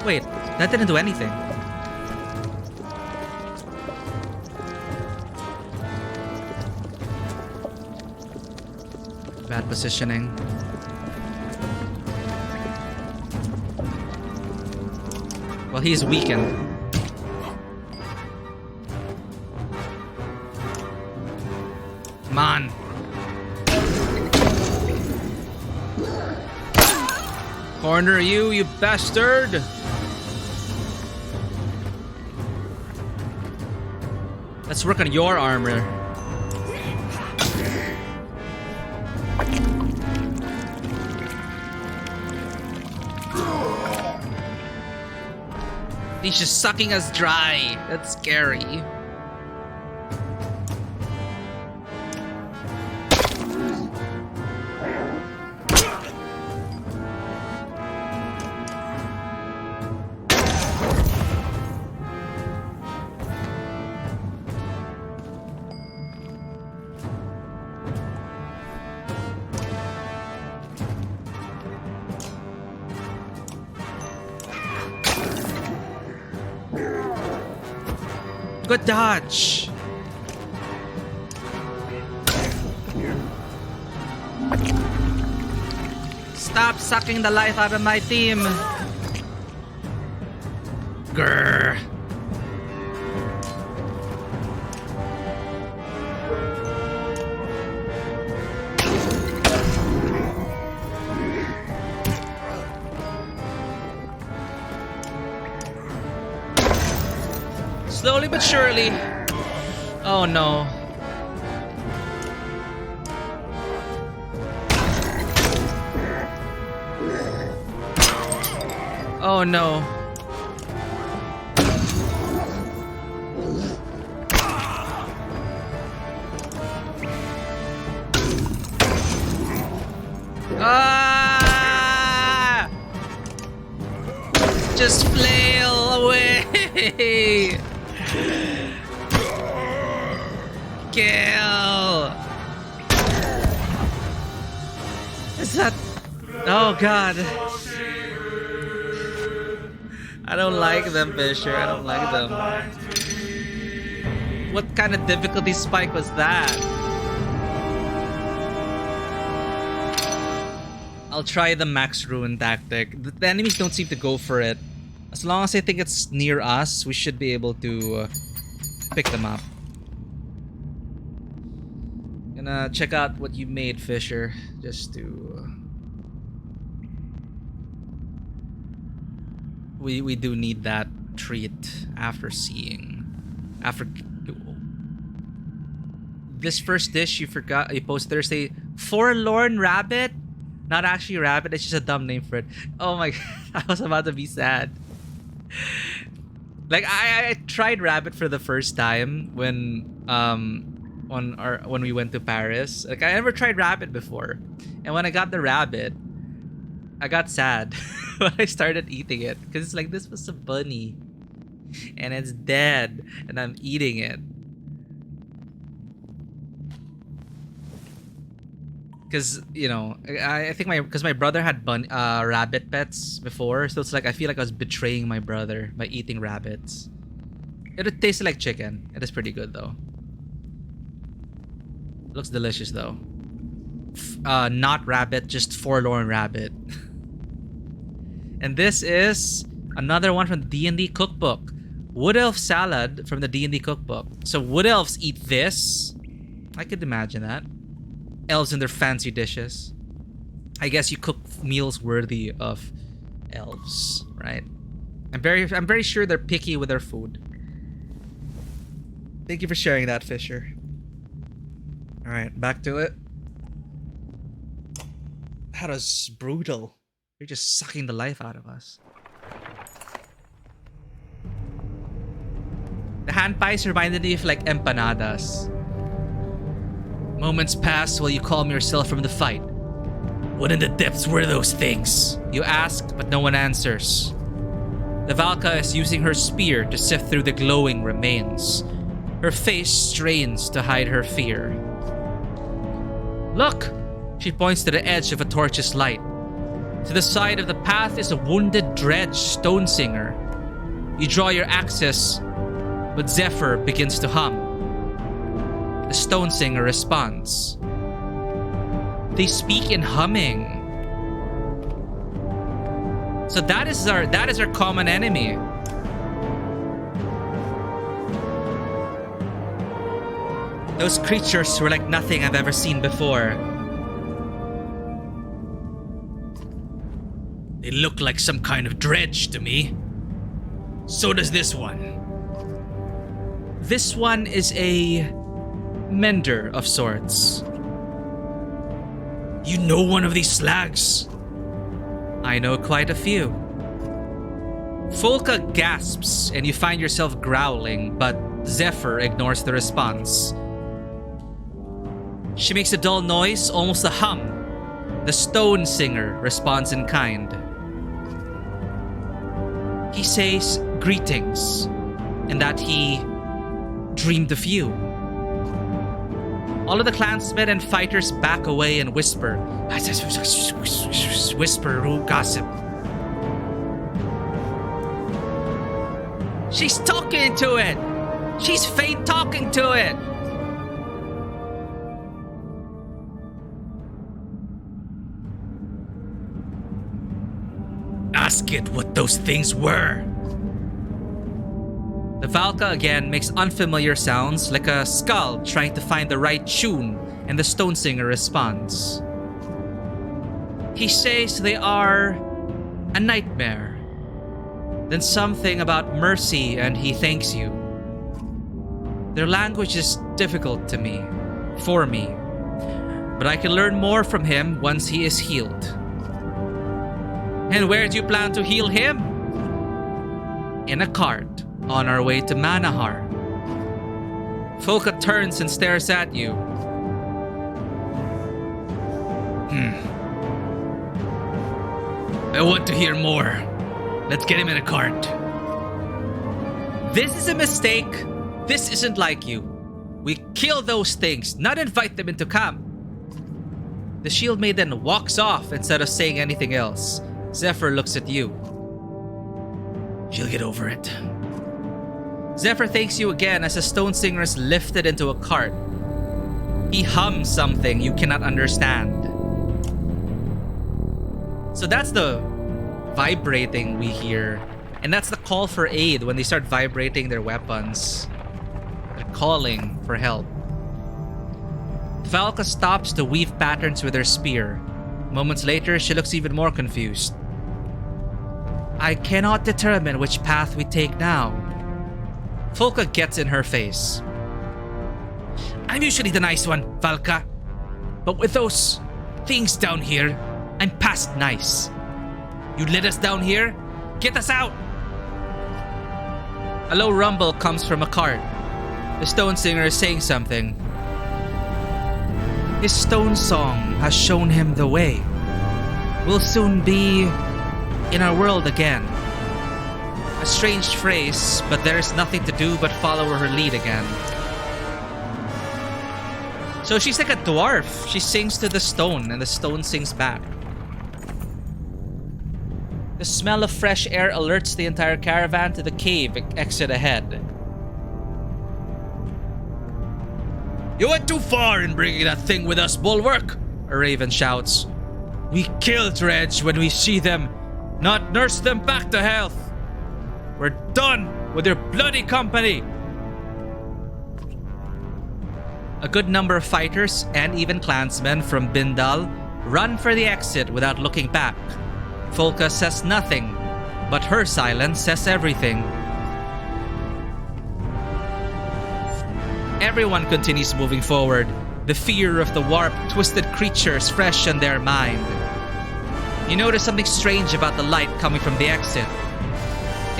Wait, that didn't do anything. Bad positioning. Well, he's weakened. Come on. Corner you bastard! Let's work on your armor. He's just sucking us dry. That's scary. Good dodge. Stop sucking the life out of my team. Grr. Slowly but surely. Oh no. Oh no. Ah! Just flail away. Kill. Is that? Oh god. I don't like them, Fisher. I don't like them. What kind of difficulty spike was that? I'll try the max ruin tactic. The enemies don't seem to go for it. As long as I think it's near us, we should be able to pick them up. Gonna check out what you made, Fisher, just to... We do need that treat after seeing... After... This first dish you forgot, you posted Thursday. Forlorn rabbit? Not actually rabbit, it's just a dumb name for it. Oh my god, I was about to be sad. Like I tried rabbit for the first time when we went to Paris. Like I never tried rabbit before. And when I got the rabbit, I got sad when I started eating it. Because it's like, this was a bunny. And it's dead. And I'm eating it. Because, you know, I think because my brother had rabbit pets before. So it's like, I feel like I was betraying my brother by eating rabbits. It tasted like chicken. It is pretty good though. Looks delicious though. Not rabbit, just forlorn rabbit. And this is another one from the D&D cookbook. Wood elf salad from the D&D cookbook. So wood elves eat this. I could imagine that. Elves and their fancy dishes. I guess you cook meals worthy of elves, right? I'm very sure they're picky with their food. Thank you for sharing that, Fisher. All right, back to it. That was brutal. You're just sucking the life out of us. The hand pies reminded me of like empanadas. Moments pass while you calm yourself from the fight. What in the depths were those things? You ask, but no one answers. The Valka is using her spear to sift through the glowing remains. Her face strains to hide her fear. Look! She points to the edge of a torch's light. To the side of the path is a wounded dredge stone singer. You draw your axis, but Zephyr begins to hum. The stone singer responds. They speak in humming. So that is our common enemy. Those creatures were like nothing I've ever seen before. They look like some kind of dredge to me. So does this one. This one is a mender of sorts. You know one of these slags? I know quite a few. Folka gasps and you find yourself growling, but Zephyr ignores the response. She makes a dull noise, almost a hum. The stone singer responds in kind. He says greetings, and that he dreamed of you. All of the clansmen and fighters back away and whisper. Whisper, gossip. She's talking to it! She's fake talking to it! ask it what those things were. The Valka again makes unfamiliar sounds like a skull trying to find the right tune, and the stone singer responds. He says they are a nightmare. Then something about mercy, and he thanks you. Their language is difficult to me, for me, but I can learn more from him once he is healed. And where do you plan to heal him? In a cart, on our way to Manahar. Folka turns and stares at you. I want to hear more. Let's get him in a cart. This is a mistake. This isn't like you. We kill those things, not invite them into camp. The shield maiden walks off instead of saying anything else. Zephyr looks at you. She'll get over it. Zephyr thanks you again as the stone singer is lifted into a cart. He hums something you cannot understand. So that's the vibrating we hear. And that's the call for aid when they start vibrating their weapons. They're calling for help. Valka stops to weave patterns with her spear. Moments later, she looks even more confused. I cannot determine which path we take now. Folka gets in her face. I'm usually the nice one, Valka. But with those things down here, I'm past nice. You led us down here? Get us out! A low rumble comes from a cart. The stone singer is saying something. His stone song has shown him the way. We'll soon be in our world again. A strange phrase, but there is nothing to do but follow her lead again. So she's like a dwarf. She sings to the stone, and the stone sings back. The smell of fresh air alerts the entire caravan to the cave exit ahead. You went too far in bringing that thing with us, Bulwark, a raven shouts. We kill Dredge when we see them, not nurse them back to health. We're done with your bloody company. A good number of fighters and even clansmen from Bindal run for the exit without looking back. Folka says nothing, but her silence says everything. Everyone continues moving forward, the fear of the warped, twisted creatures fresh in their mind. You notice something strange about the light coming from the exit.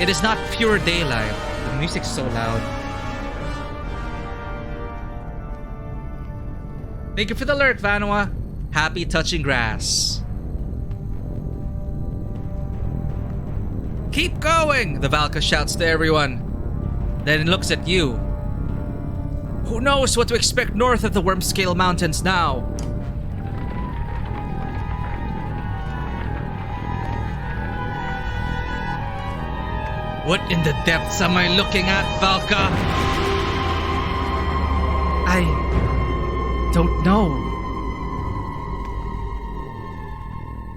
It is not pure daylight. The music's so loud. Thank you for the lurk, Vanua. Happy touching grass. Keep going, the Valka shouts to everyone. Then it looks at you. Who knows what to expect north of the Wormscale Mountains now? What in the depths am I looking at, Valka? I don't know.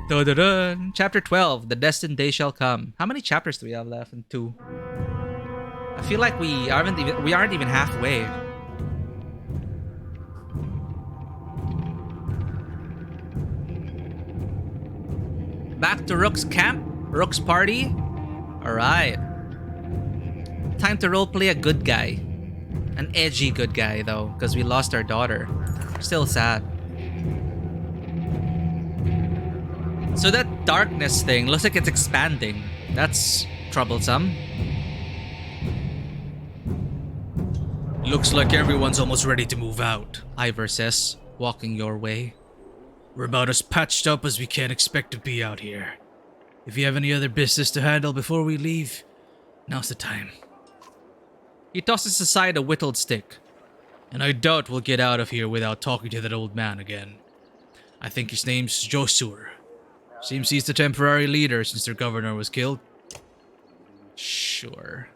Dun-dun-dun. Chapter 12, The Destined Day Shall Come. How many chapters do we have left? 2. I feel like we aren't even halfway. Back to Rook's camp? Rook's party? Alright. Time to roleplay a good guy. An edgy good guy, though, because we lost our daughter. Still sad. So that darkness thing looks like it's expanding. That's troublesome. Looks like everyone's almost ready to move out, Ivor says, walking your way. We're about as patched up as we can expect to be out here. If you have any other business to handle before we leave, now's the time. He tosses aside a whittled stick. And I doubt we'll get out of here without talking to that old man again. I think his name's Josur. Seems he's the temporary leader since their governor was killed. Sure.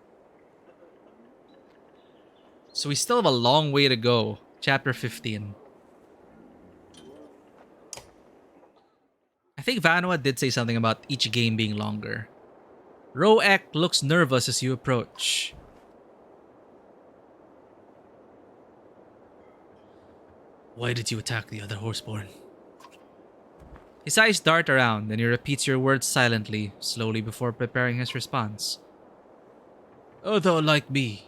So we still have a long way to go. Chapter 15. I think Vanua did say something about each game being longer. Roek looks nervous as you approach. Why did you attack the other horseborn? His eyes dart around, and he repeats your words silently, slowly before preparing his response. Other like me.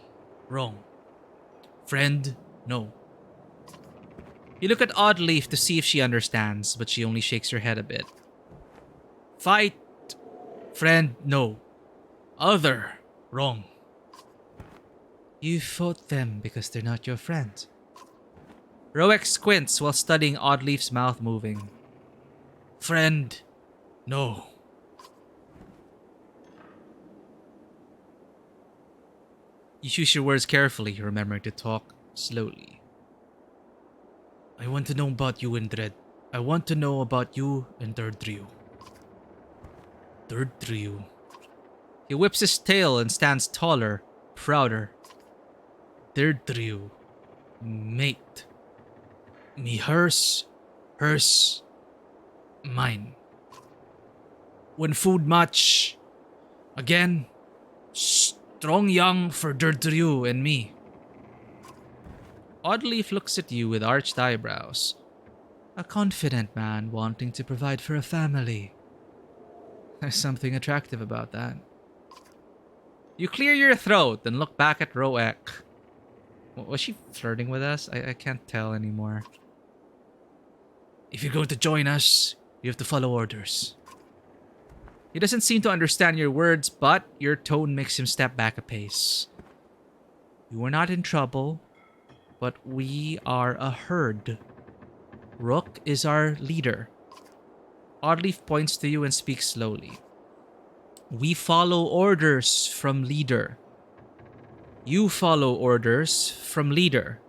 Wrong. Friend, no. You look at Oddleaf to see if she understands, but she only shakes her head a bit. Fight. Friend, no. Other, wrong. You fought them because they're not your friend. Roek squints while studying Oddleaf's mouth moving. Friend, no. You choose your words carefully, remembering to talk slowly. I want to know about you and Dread. I want to know about you and Third Trio. Third Trio. He whips his tail and stands taller, prouder. Third Trio. Mate. Me hers, mine. When food match, again, strong young for Third Trio and me. Oddleaf looks at you with arched eyebrows. A confident man wanting to provide for a family. There's something attractive about that. You clear your throat and look back at Roek. Was she flirting with us? I can't tell anymore. If you're going to join us, you have to follow orders. He doesn't seem to understand your words, but your tone makes him step back a pace. You are not in trouble, but we are a herd. Rook is our leader. Oddleaf points to you and speaks slowly. We follow orders from leader. You follow orders from leader.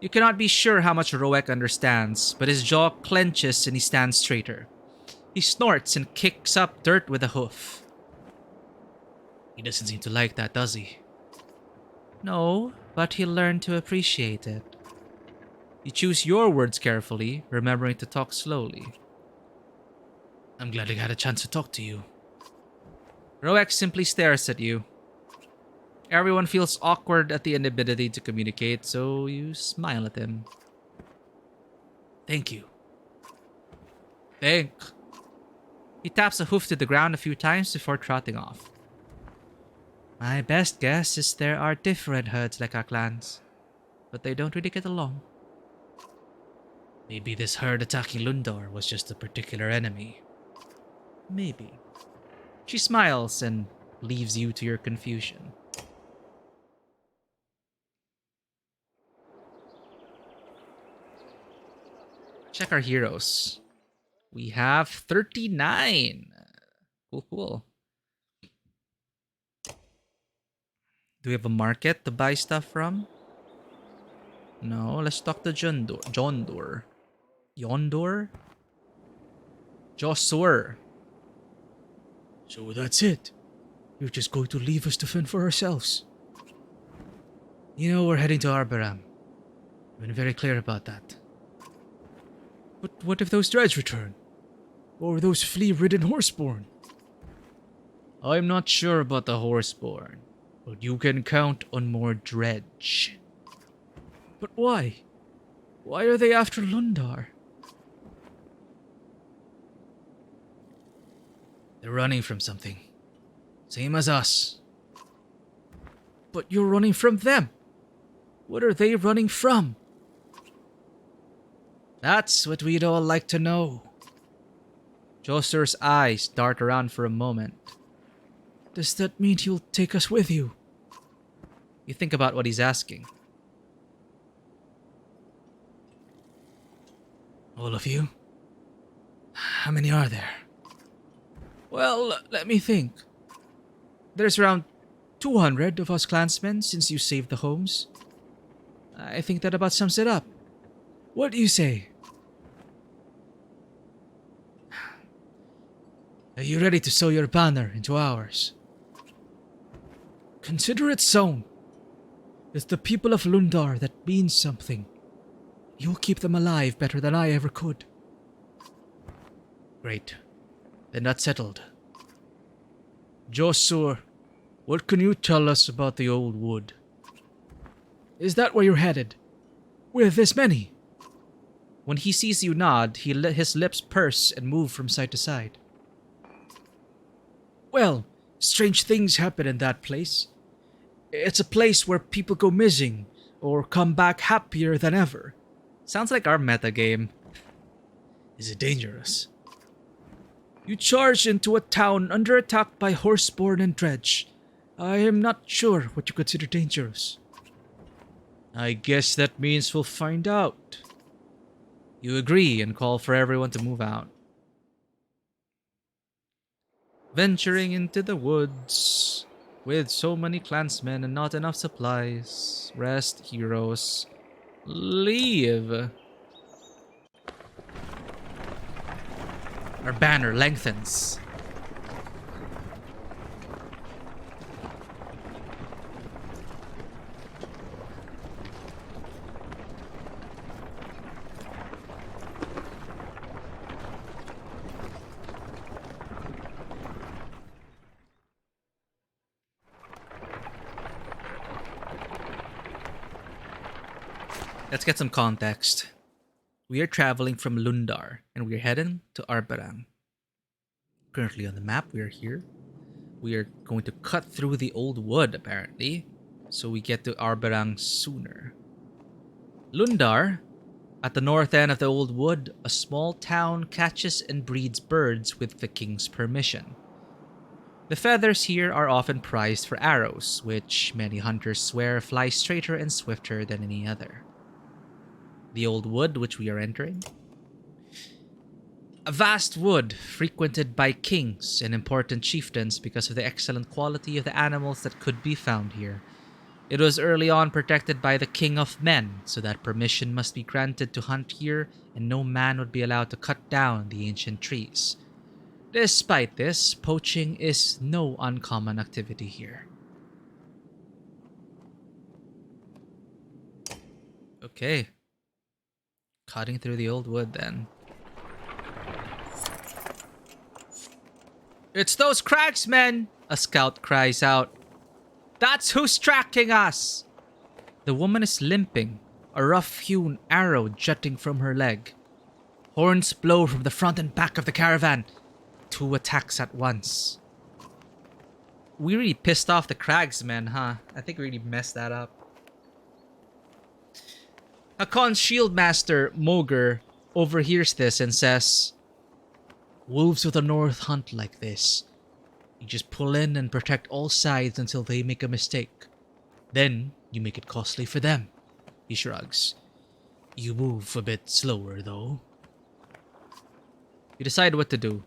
You cannot be sure how much Roek understands, but his jaw clenches and he stands straighter. He snorts and kicks up dirt with a hoof. He doesn't seem to like that, does he? No, but he'll learn to appreciate it. You choose your words carefully, remembering to talk slowly. I'm glad I got a chance to talk to you. Roek simply stares at you. Everyone feels awkward at the inability to communicate, so you smile at him. Thank you. Thank. He taps a hoof to the ground a few times before trotting off. My best guess is there are different herds like our clans, but they don't really get along. Maybe this herd attacking Lundar was just a particular enemy. Maybe. She smiles and leaves you to your confusion. Check our heroes. We have 39. Cool. Do we have a market to buy stuff from? No, let's talk to Jondor. Yondor? Josur. So that's it. You're just going to leave us to fend for ourselves. You know we're heading to Arboram. I've been very clear about that. But what if those dreads return? Or those flea-ridden horseborn? I'm not sure about the horseborn, but you can count on more dredge. But why? Why are they after Lundar? They're running from something. Same as us. But you're running from them. What are they running from? That's what we'd all like to know. Josur's eyes dart around for a moment. Does that mean you'll take us with you? You think about what he's asking. All of you? How many are there? Well, let me think. There's around 200 of us clansmen since you saved the homes. I think that about sums it up. What do you say? Are you ready to sow your banner into ours? Consider it sown. It's the people of Lundar that means something. You'll keep them alive better than I ever could. Great. Then that's settled. Josur, what can you tell us about the old wood? Is that where you're headed? With this many? When he sees you nod, his lips purse and move from side to side. Well, strange things happen in that place. It's a place where people go missing or come back happier than ever. Sounds like our meta game. Is it dangerous? You charge into a town under attack by Horseborn and Dredge. I am not sure what you consider dangerous. I guess that means we'll find out. You agree and call for everyone to move out. Venturing into the woods with so many clansmen and not enough supplies. Rest, heroes. Leave. Our banner lengthens. Let's get some context. We are traveling from Lundar, and we are heading to Arbarang. Currently on the map, we are here. We are going to cut through the old wood, apparently, so we get to Arbarang sooner. Lundar, at the north end of the old wood, a small town catches and breeds birds with the king's permission. The feathers here are often prized for arrows, which many hunters swear fly straighter and swifter than any other. The old wood which we are entering. A vast wood frequented by kings and important chieftains because of the excellent quality of the animals that could be found here. It was early on protected by the king of men, so that permission must be granted to hunt here and no man would be allowed to cut down the ancient trees. Despite this, poaching is no uncommon activity here. Okay. Cutting through the old wood then. It's those cragsmen! A scout cries out. That's who's tracking us! The woman is limping, a rough-hewn arrow jutting from her leg. Horns blow from the front and back of the caravan. 2 attacks at once. We really pissed off the cragsmen, huh? I think we really messed that up. Hakon's shieldmaster, Moger, overhears this and says, Wolves of the North hunt like this. You just pull in and protect all sides until they make a mistake. Then, you make it costly for them. He shrugs. You move a bit slower, though. You decide what to do.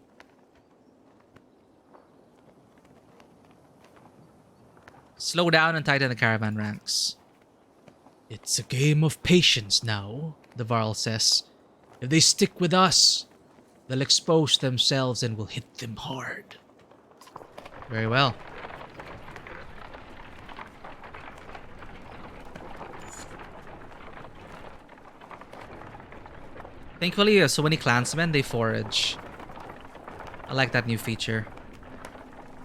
Slow down and tighten the caravan ranks. It's a game of patience now, the Varl says. If they stick with us, they'll expose themselves and we'll hit them hard. Very well. Thankfully, so many clansmen, they forage. I like that new feature.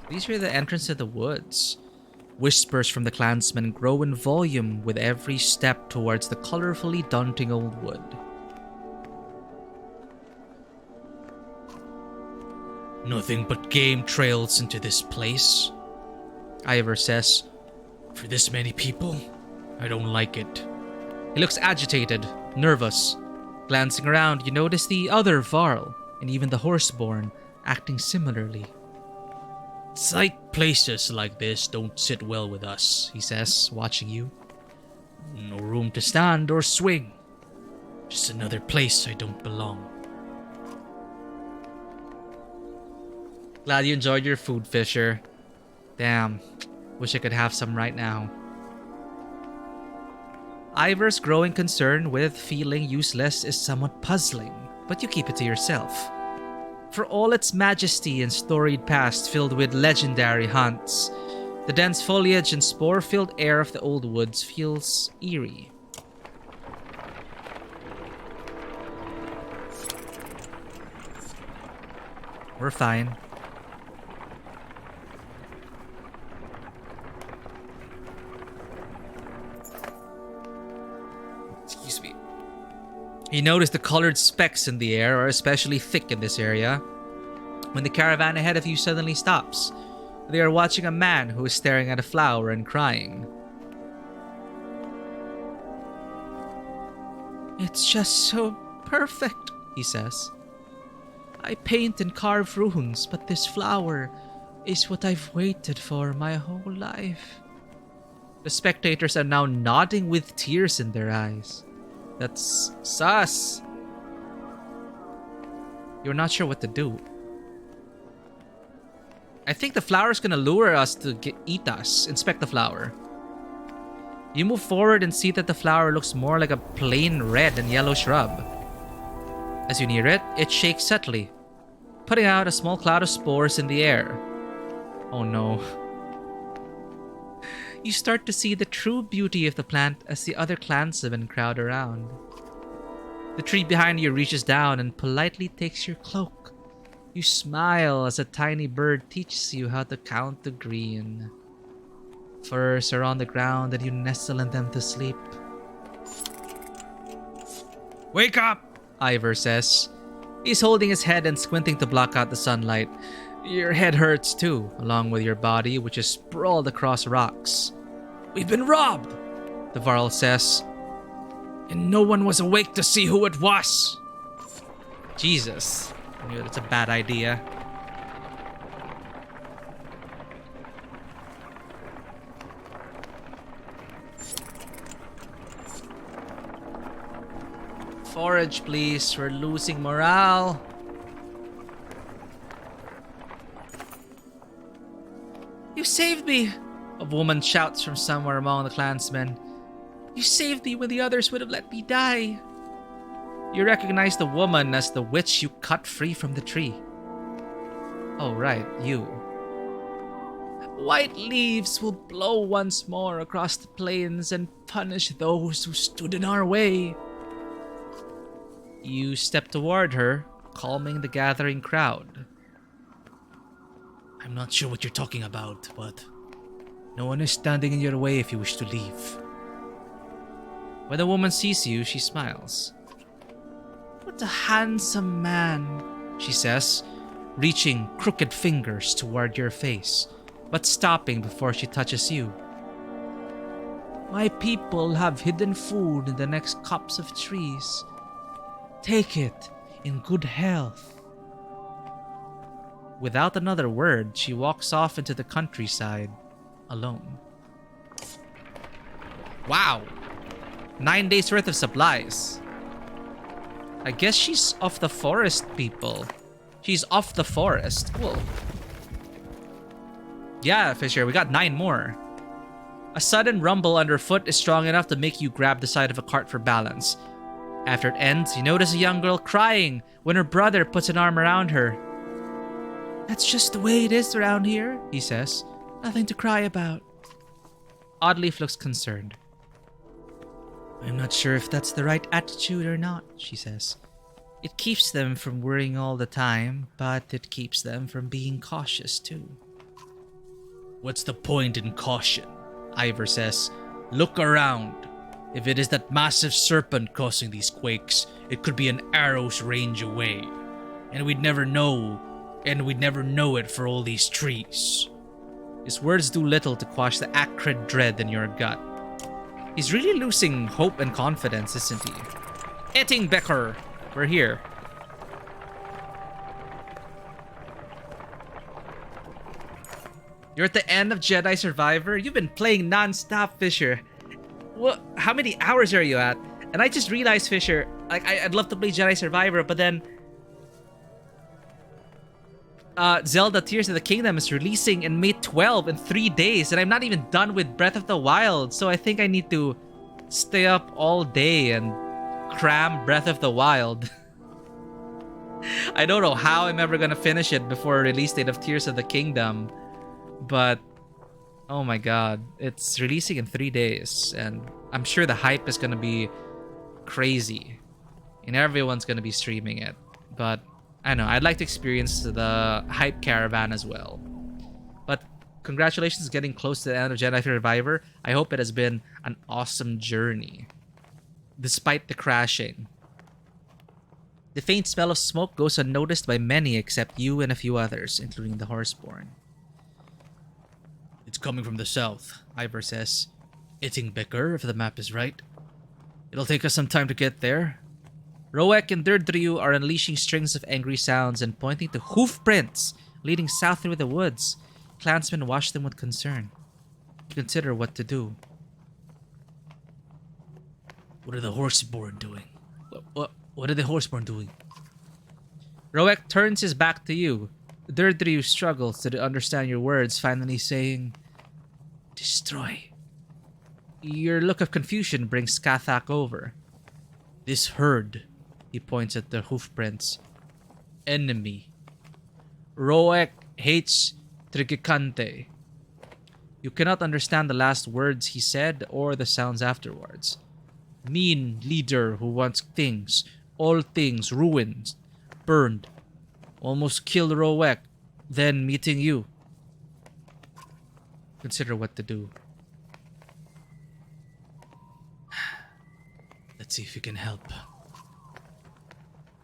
These are the entrance to the woods. Whispers from the clansmen grow in volume with every step towards the colorfully daunting old wood. Nothing but game trails into this place, Ivor says. For this many people, I don't like it. He looks agitated, nervous. Glancing around, you notice the other Varl, and even the Horseborn, acting similarly. Sight places like this don't sit well with us, he says, watching you. No room to stand or swing. Just another place I don't belong. Glad you enjoyed your food, Fisher. Damn, wish I could have some right now. Ivor's growing concern with feeling useless is somewhat puzzling, but you keep it to yourself. For all its majesty and storied past filled with legendary hunts, the dense foliage and spore-filled air of the old woods feels eerie. We're fine. Excuse me. You notice the colored specks in the air are especially thick in this area. When the caravan ahead of you suddenly stops, they are watching a man who is staring at a flower and crying. It's just so perfect, he says. I paint and carve runes, but this flower is what I've waited for my whole life. The spectators are now nodding with tears in their eyes. That's sus. You're not sure what to do. I think the flower's gonna lure us to eat us. Inspect the flower. You move forward and see that the flower looks more like a plain red and yellow shrub. As you near it, it shakes subtly, putting out a small cloud of spores in the air. Oh no. You start to see the true beauty of the plant as the other clansmen crowd around. The tree behind you reaches down and politely takes your cloak. You smile as a tiny bird teaches you how to count to green. Furs are on the ground and you nestle in them to sleep. Wake up, Ivor says. He's holding his head and squinting to block out the sunlight. Your head hurts too, along with your body, which is sprawled across rocks. We've been robbed, the Varl says. And no one was awake to see who it was. Jesus. I knew that's a bad idea. Forage, please. We're losing morale. You saved me! A woman shouts from somewhere among the clansmen. You saved me when the others would have let me die. You recognize the woman as the witch you cut free from the tree. Oh, right, you. White leaves will blow once more across the plains and punish those who stood in our way. You step toward her, calming the gathering crowd. I'm not sure what you're talking about, but no one is standing in your way if you wish to leave. When the woman sees you, she smiles. What a handsome man, she says, reaching crooked fingers toward your face, but stopping before she touches you. My people have hidden food in the next cups of trees. Take it in good health. Without another word, she walks off into the countryside, alone. Wow! 9 days worth of supplies. I guess she's of the forest people. She's off the forest. Cool. Yeah, Fisher, we got 9 more. A sudden rumble underfoot is strong enough to make you grab the side of a cart for balance. After it ends, you notice a young girl crying when her brother puts an arm around her. That's just the way it is around here, he says. Nothing to cry about. Oddleaf looks concerned. I'm not sure if that's the right attitude or not, she says. It keeps them from worrying all the time, but it keeps them from being cautious too. What's the point in caution? Ivor says. Look around. If it is that massive serpent causing these quakes, it could be an arrow's range away. And we'd never know it for all these trees. His words do little to quash the acrid dread in your gut. He's really losing hope and confidence, isn't he? Ettingbecker, we're here. You're at the end of Jedi Survivor? You've been playing non-stop, Fisher. What? How many hours are you at? And I just realized, Fisher, like I'd love to play Jedi Survivor, but then Zelda Tears of the Kingdom is releasing in May 12 in 3 days, and I'm not even done with Breath of the Wild, so I think I need to stay up all day and cram Breath of the Wild. I don't know how I'm ever gonna finish it before release date of Tears of the Kingdom, but oh my god, it's releasing in 3 days, and I'm sure the hype is gonna be crazy, and everyone's gonna be streaming it, but I know, I'd like to experience the hype caravan as well. But congratulations getting close to the end of Jedi Survivor. I hope it has been an awesome journey. Despite the crashing. The faint smell of smoke goes unnoticed by many except you and a few others, including the Horseborn. It's coming from the south, Ivor says. Itting Becker, if the map is right. It'll take us some time to get there. Roek and Durdryu are unleashing strings of angry sounds and pointing to hoof prints leading south through the woods. Clansmen watch them with concern. Consider what to do. What are the Horseborn doing? What are the Horseborn doing? Roek turns his back to you. Durdryu struggles to understand your words, finally saying, Destroy. Your look of confusion brings Kathak over. This herd, he points at the hoofprints. Enemy. Roek hates Trigicante. You cannot understand the last words he said or the sounds afterwards. Mean leader who wants things, all things ruined, burned. Almost killed Roek, then meeting you. Consider what to do. Let's see if you can help.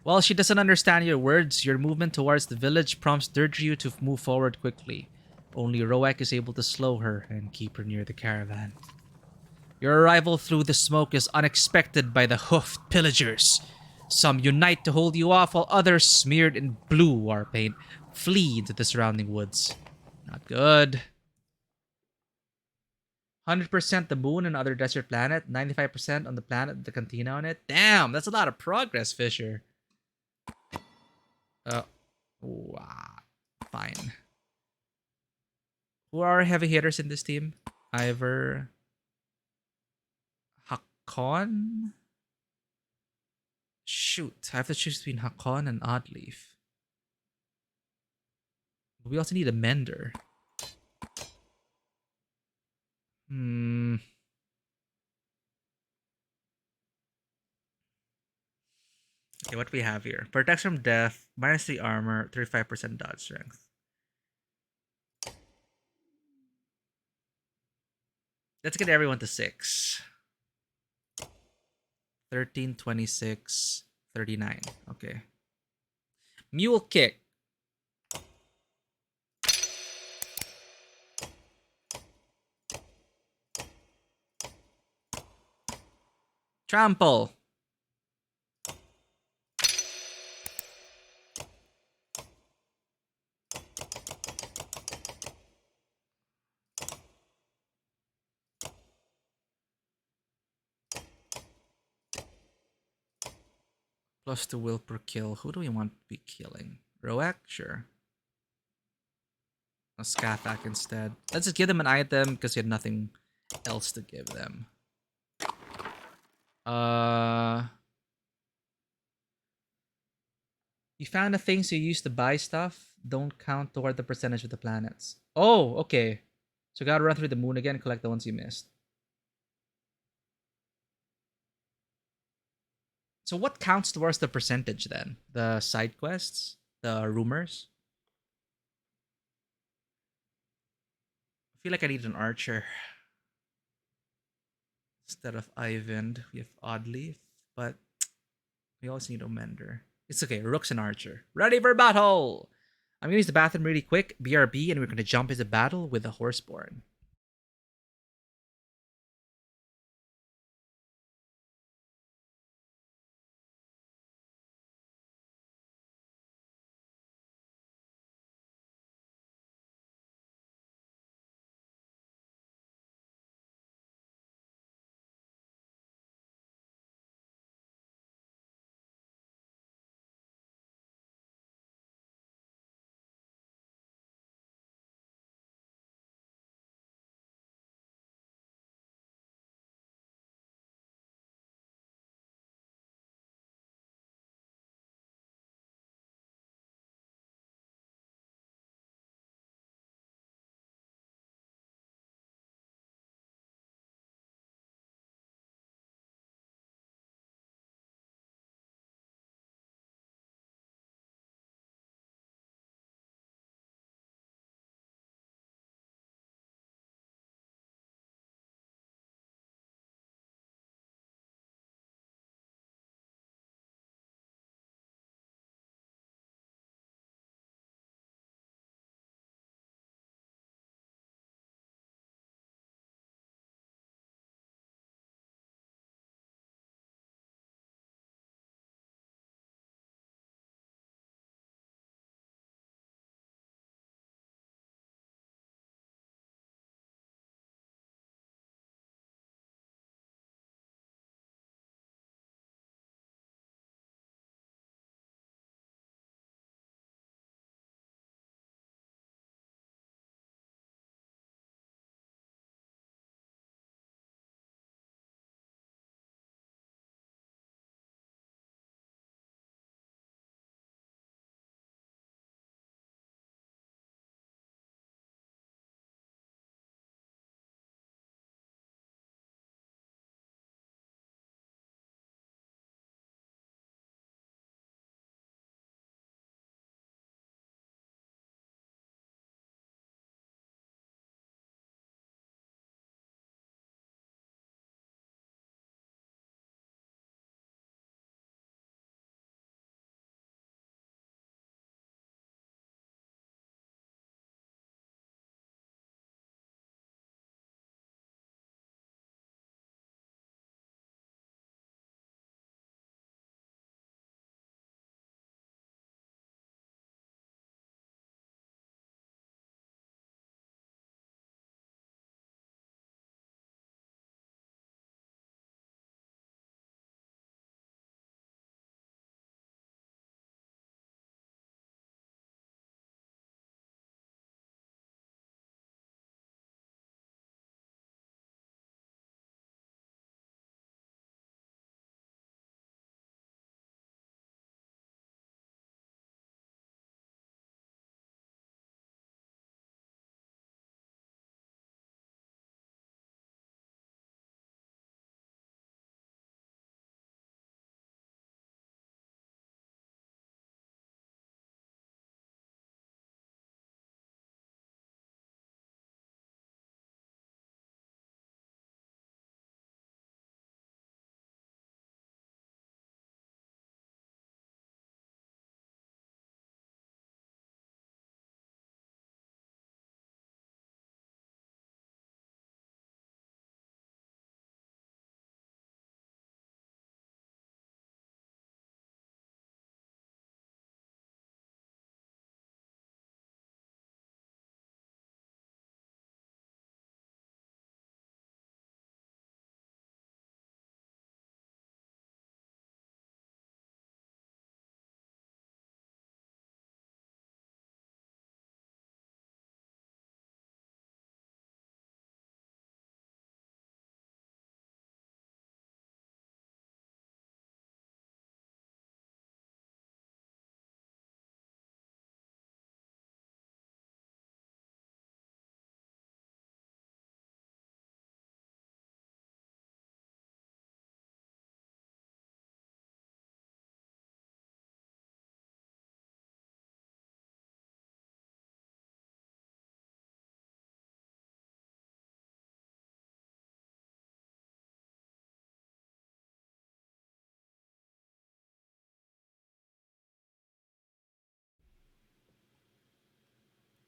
While she doesn't understand your words, your movement towards the village prompts Durdryu to move forward quickly. Only Roek is able to slow her and keep her near the caravan. Your arrival through the smoke is unexpected by the hoofed pillagers. Some unite to hold you off, while others, smeared in blue war paint, flee into the surrounding woods. Not good. 100% the moon and other desert planet, 95% on the planet with the cantina on it. Damn, that's a lot of progress, Fisher. Wow. Fine. Who are heavy hitters in this team? Ivor. Hakon? Shoot, I have to choose between Hakon and Oddleaf. We also need a mender. Okay, what do we have here? Protection from death, -3 armor, 35% dodge strength. Let's get everyone to 6. 13, 26, 39. Okay. Mule kick. Trample. +2 will per kill. Who do we want to be killing? Roek? Sure. A Skathak instead. Let's just give them an item because you had nothing else to give them. You found the things you used to buy stuff don't count toward the percentage of the planets. Oh, okay. So you gotta run through the moon again and collect the ones you missed. So what counts towards the percentage then? The side quests? The rumors? I feel like I need an archer. Instead of Ivan, we have Oddleaf, but we also need a mender. It's okay, Rook's an archer. Ready for battle! I'm gonna use the bathroom really quick, BRB, and we're gonna jump into battle with the Horseborn.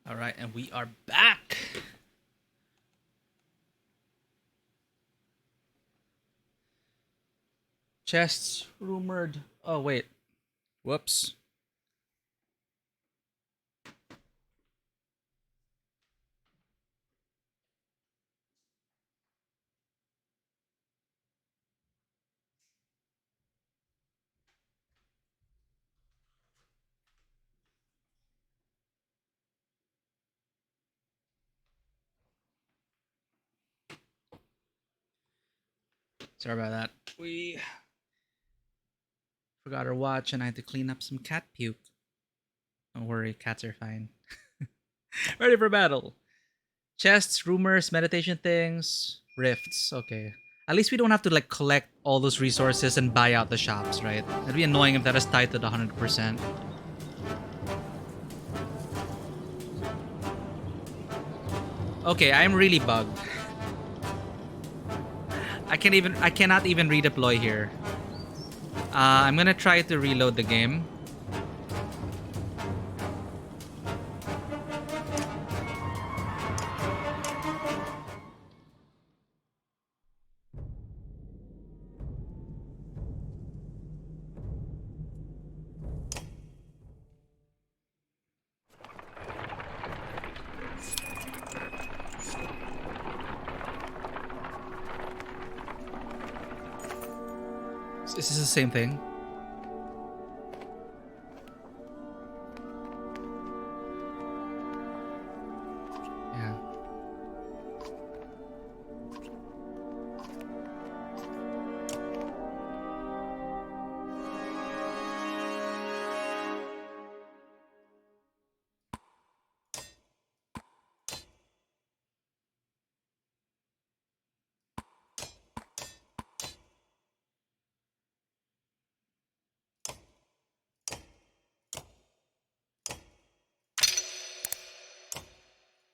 All right, and we are back. Chests rumored. Oh wait. Whoops. Sorry about that. We forgot our watch and I had to clean up some cat puke. Don't worry, cats are fine. Ready for battle. Chests, rumors, meditation things, rifts. Okay. At least we don't have to like collect all those resources and buy out the shops, right? It'd be annoying if that is tied to the 100%. Okay, I'm really bugged. I cannot even redeploy here. I'm gonna try to reload the game. This is the same thing. Yeah.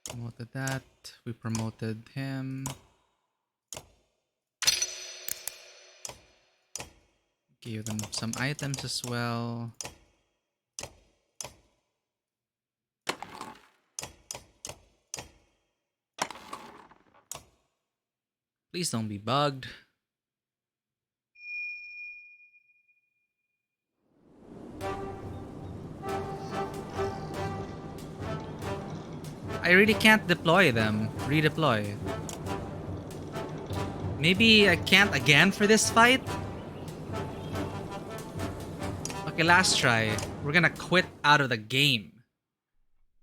Promoted that. We promoted him. Gave them some items as well. Please don't be bugged. I really can't deploy them. Redeploy. Maybe I can't again for this fight? Okay, last try. We're gonna quit out of the game.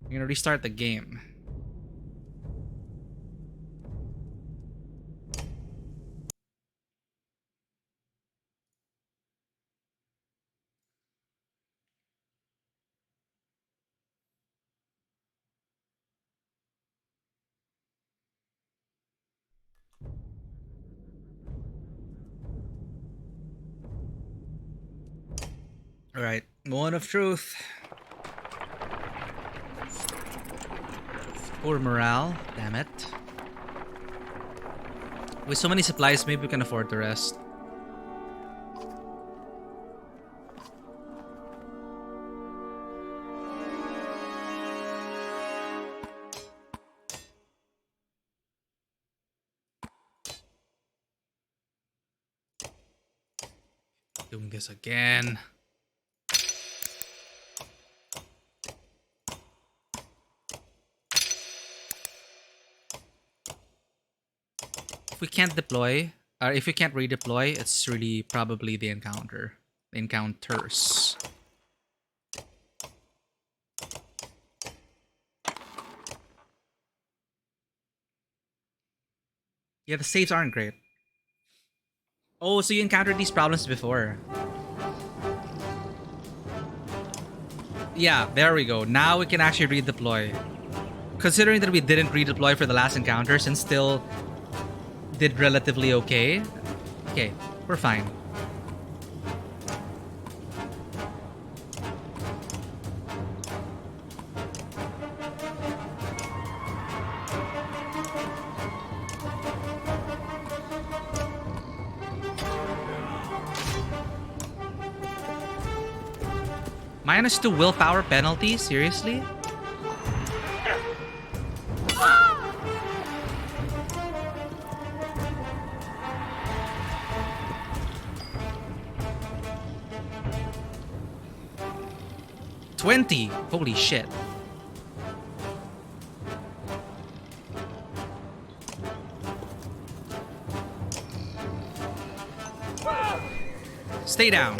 We're gonna restart the game. Alright, moment of truth. Poor morale, damn it. With so many supplies, maybe we can afford to rest. Doing this again. If we can't deploy, or if we can't redeploy, it's really probably the encounter. The encounters. Yeah, the saves aren't great. Oh, so you encountered these problems before. Yeah, there we go. Now we can actually redeploy. Considering that we didn't redeploy for the last encounters and still did relatively okay. Okay, we're fine. -2 willpower penalty? Seriously? 20! Holy shit. Stay down.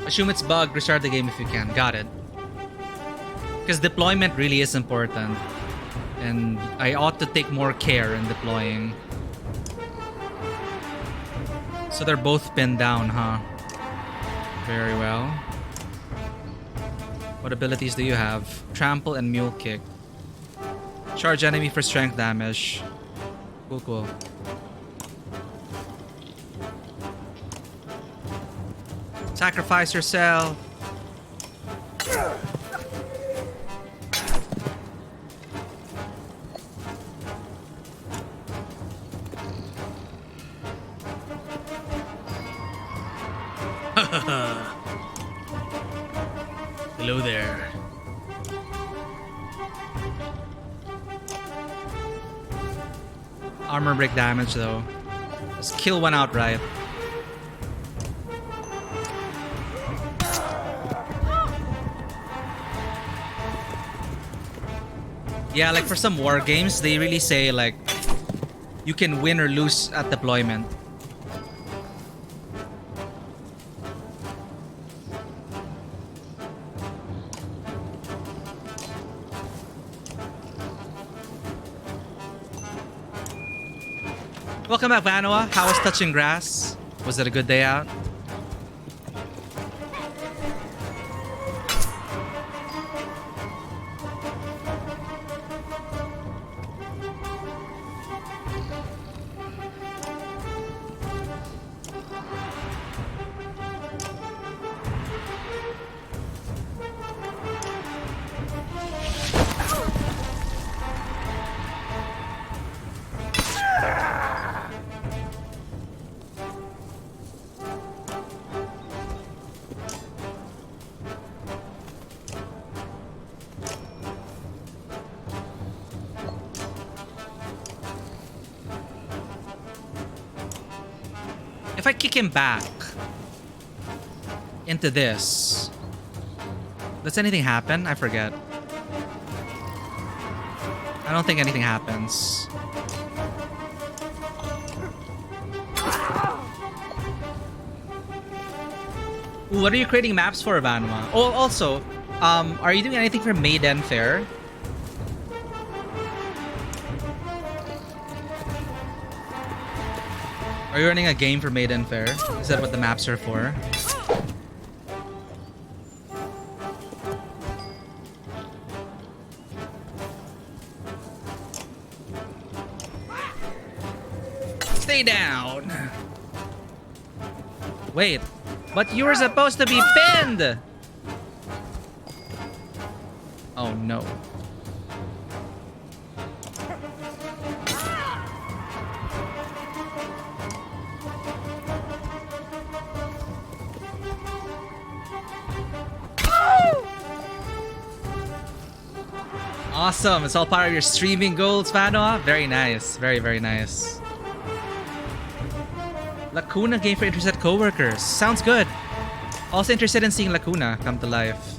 Assume it's bugged, restart the game if you can. Got it. Because deployment really is important. And I ought to take more care in deploying. So they're both pinned down, huh? Very well. What abilities do you have? Trample and Mule Kick. Charge enemy for strength damage. Cool, cool. Sacrifice yourself. Hello there. Armor break damage though. Let's kill one outright. Yeah, like for some war games, they really say like you can win or lose at deployment. Welcome back, Vanoa. How was touching grass? Was it a good day out? If I kick him back into this, does anything happen? I forget. I don't think anything happens. Ooh, what are you creating maps for, Vanwa? Oh, also, are you doing anything for Maiden Fair? Are you running a game for Maiden Fair? Is that what the maps are for? Stay down! Wait, but you were supposed to be pinned! Oh no. Awesome. It's all part of your streaming goals, Vanoa. Very nice. Very, very nice. Lacuna game for interested coworkers. Sounds good. Also interested in seeing Lacuna come to life.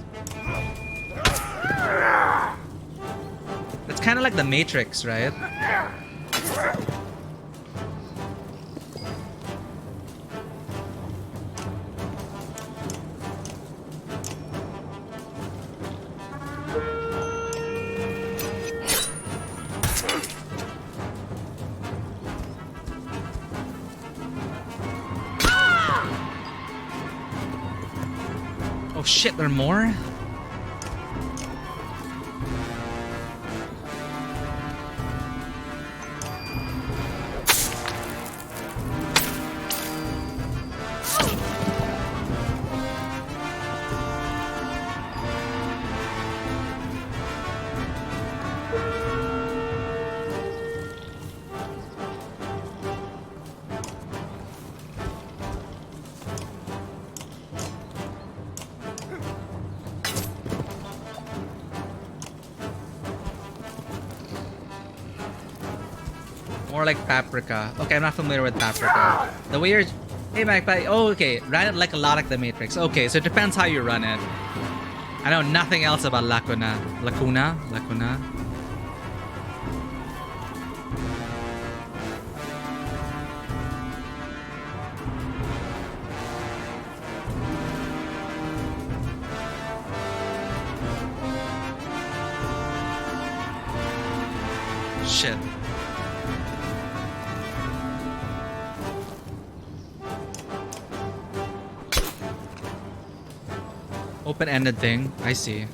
It's kind of like the Matrix, right? Oh shit, there are more? More like Paprika. Okay, I'm not familiar with Paprika. The way you're... Hey, Magpie. Oh, okay. Ran it like a lot like the Matrix. Okay, so it depends how you run it. I know nothing else about Lacuna. Lacuna? Lacuna? Shit. Open-ended thing. I see.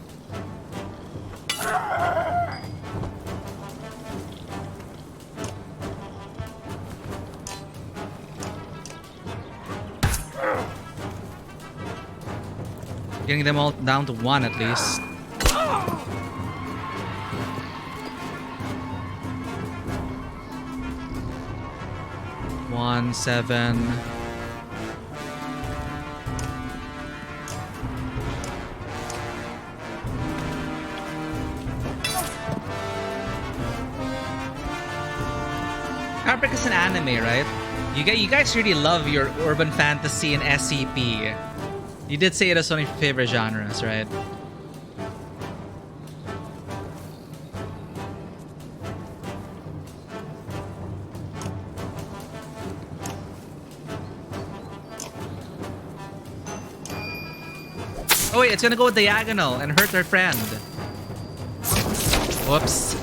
Getting them all down to 1 at least. 1, 7. Paprika's an anime, right? You guys really love your urban fantasy and SCP. You did say it is one of your favorite genres, right? Oh wait, it's gonna go diagonal and hurt their friend. Whoops.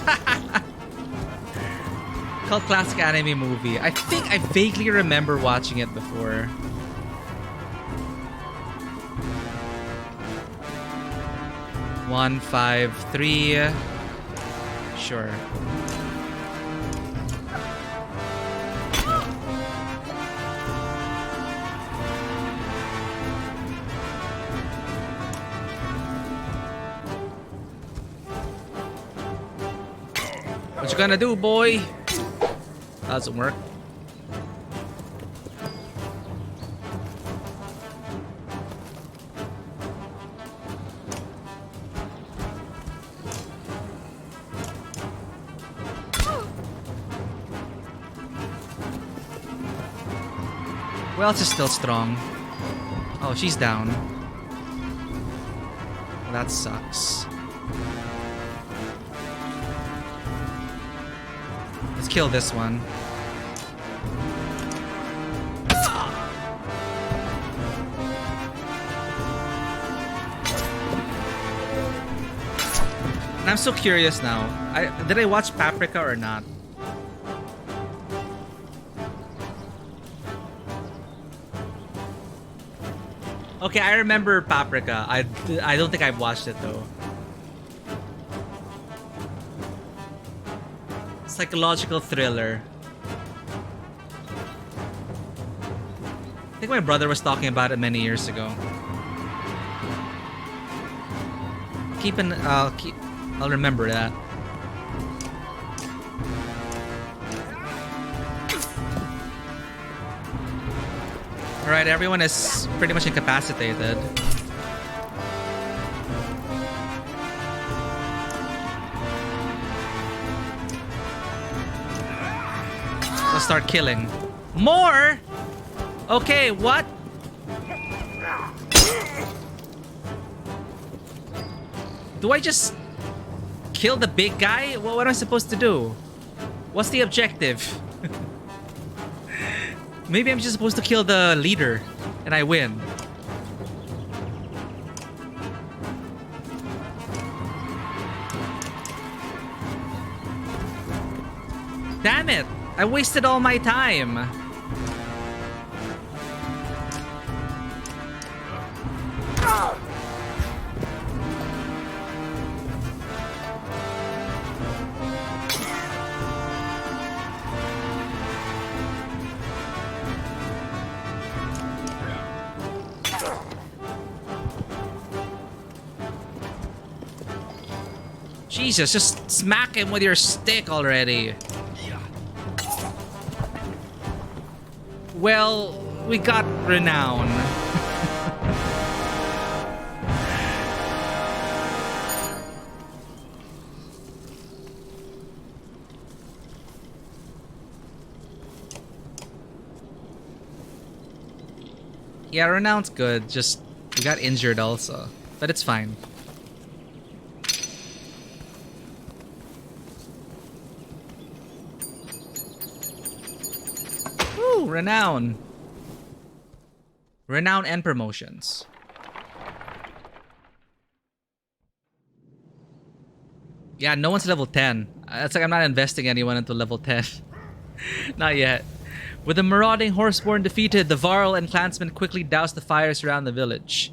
Called classic anime movie. I think I vaguely remember watching it before. One, 5, 3. Sure. What you gonna do, boy? Doesn't work. Who else is still strong? Oh, she's down. That sucks. Let's kill this one. And I'm so curious now. Did I watch Paprika or not? Okay, I remember Paprika. I don't think I've watched it though. Psychological thriller. I think my brother was talking about it many years ago. I'll remember that. Alright, everyone is pretty much incapacitated. Let's start killing. More? Okay, what? Do I just kill the big guy? What am I supposed to do? What's the objective? Maybe I'm just supposed to kill the leader and I win. Damn it! I wasted all my time. Jesus, just smack him with your stick already. Well, we got renown. Yeah, Renown's good. Just we got injured also, but it's fine. Woo, Renown. Renown and promotions. Yeah, no one's level 10. That's like I'm not investing anyone into level 10. Not yet. With the marauding horseborn defeated, the Varl and clansmen quickly doused the fires around the village.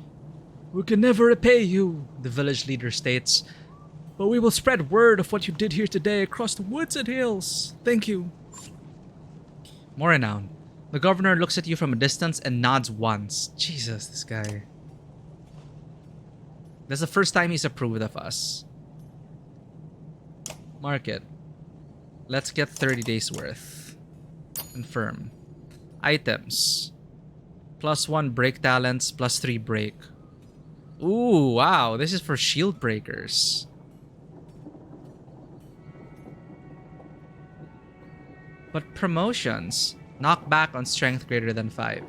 We can never repay you, the village leader states, but we will spread word of what you did here today across the woods and hills. Thank you. More renown. The governor looks at you from a distance and nods once. Jesus, this guy. That's the first time he's approved of us. Market. Let's get 30 days worth. Confirm. Items. +1 break talents, +3 break. Ooh, wow. This is for shield breakers. But promotions. Knockback on strength greater than 5.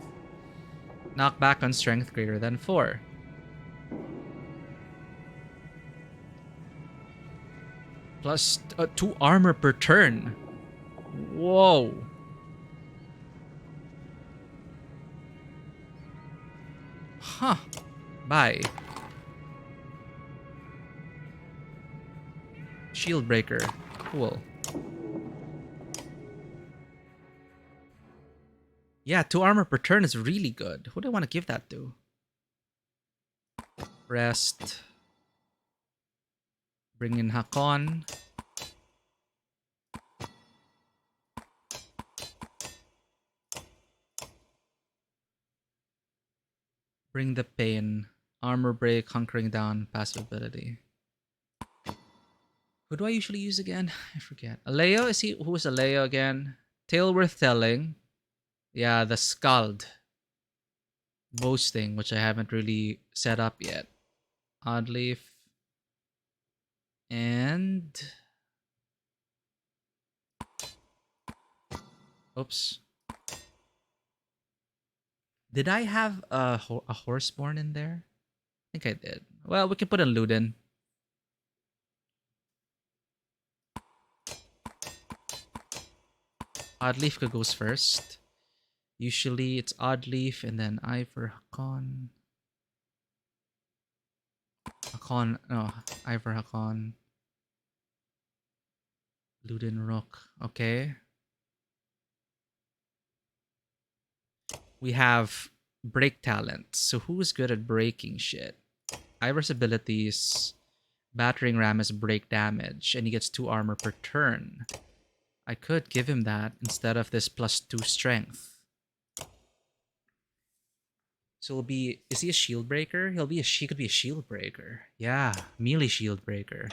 Knockback on strength greater than 4. Plus 2 armor per turn. Whoa. Huh. Bye. Shield breaker. Cool. Yeah, 2 armor per turn is really good. Who do I want to give that to? Rest. Bring in Hakon. Bring the pain. Armor break, hunkering down, passive ability. Who do I usually use again? I forget. Aleo? Is he? Who is Aleo again? Tale worth telling. Yeah, the Scald. Boasting, which I haven't really set up yet. Oddleaf. And... Oops. Did I have a horseborn in there? I think I did. Well, we can put in Luden. Oddleaf goes first. Usually it's Oddleaf and then Ivor Hakon. Ivor Hakon. Luden Rook. Okay. We have break talent. So who's good at breaking shit? Ivor's abilities. Battering ram is break damage, and he gets 2 armor per turn. I could give him that instead of this +2 strength. So he'll be... Is he a shield breaker? He could be a shield breaker. Yeah, melee shield breaker.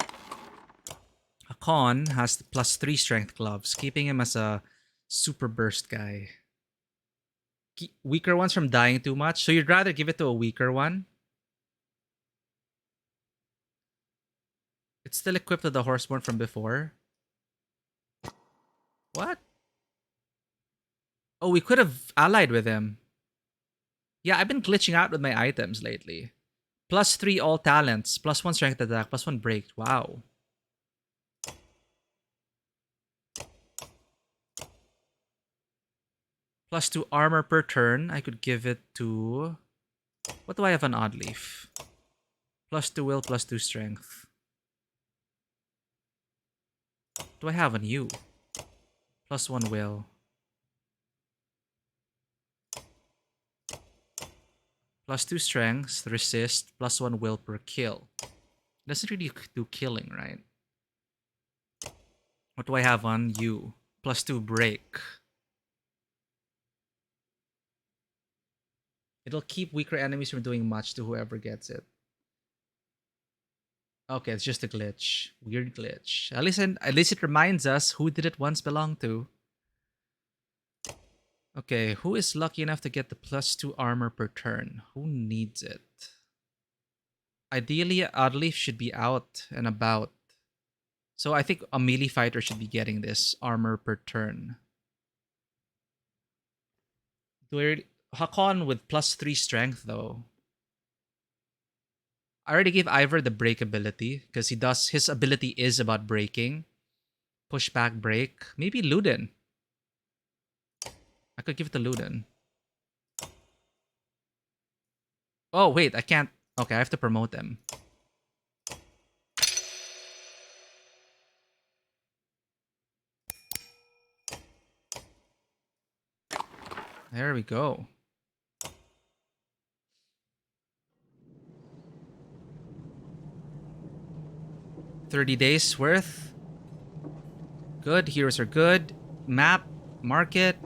Hakon has the +3 strength gloves, keeping him as a super burst guy. Weaker ones from dying too much. So you'd rather give it to a weaker one? It's still equipped with the horseborn from before. What? Oh, we could have allied with him. Yeah, I've been glitching out with my items lately. +3 all talents, +1 strength attack, +1 break. Wow. +2 armor per turn. I could give it to... What do I have on Oddleaf? +2 will, +2 strength. What do I have on you? +1 will. +2 strength, resist, +1 will per kill. Doesn't really do killing, right? What do I have on you? +2 break. It'll keep weaker enemies from doing much to whoever gets it. Okay, it's just a glitch. Weird glitch. At least it reminds us who did it once belong to. Okay, who is lucky enough to get the +2 armor per turn? Who needs it? Ideally, Oddleaf should be out and about. So I think a melee fighter should be getting this armor per turn. Hakon with +3 strength though. I already gave Ivor the break ability because his ability is about breaking. Push back, break. Maybe Luden. I could give it to Luden. Oh wait, I can't. Okay, I have to promote them. There we go. $30 days worth. Good. Heroes are good. Map. Market.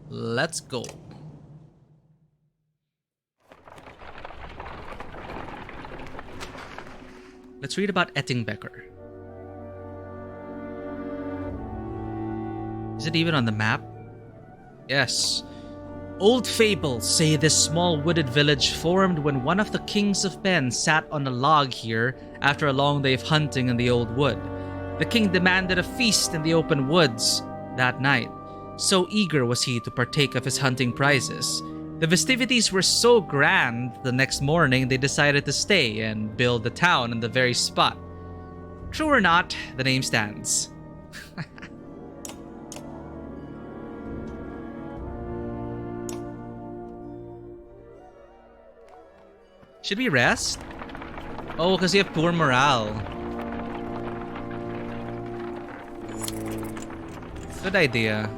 Let's go. Let's read about Ettingbecker. Is it even on the map? Yes. Old fables say this small wooded village formed when one of the kings of men sat on a log here after a long day of hunting in the old wood. The king demanded a feast in the open woods that night. So eager was he to partake of his hunting prizes. The festivities were so grand, the next morning they decided to stay and build a town on the very spot. True or not, the name stands. Should we rest? Oh, because we have poor morale. Good idea.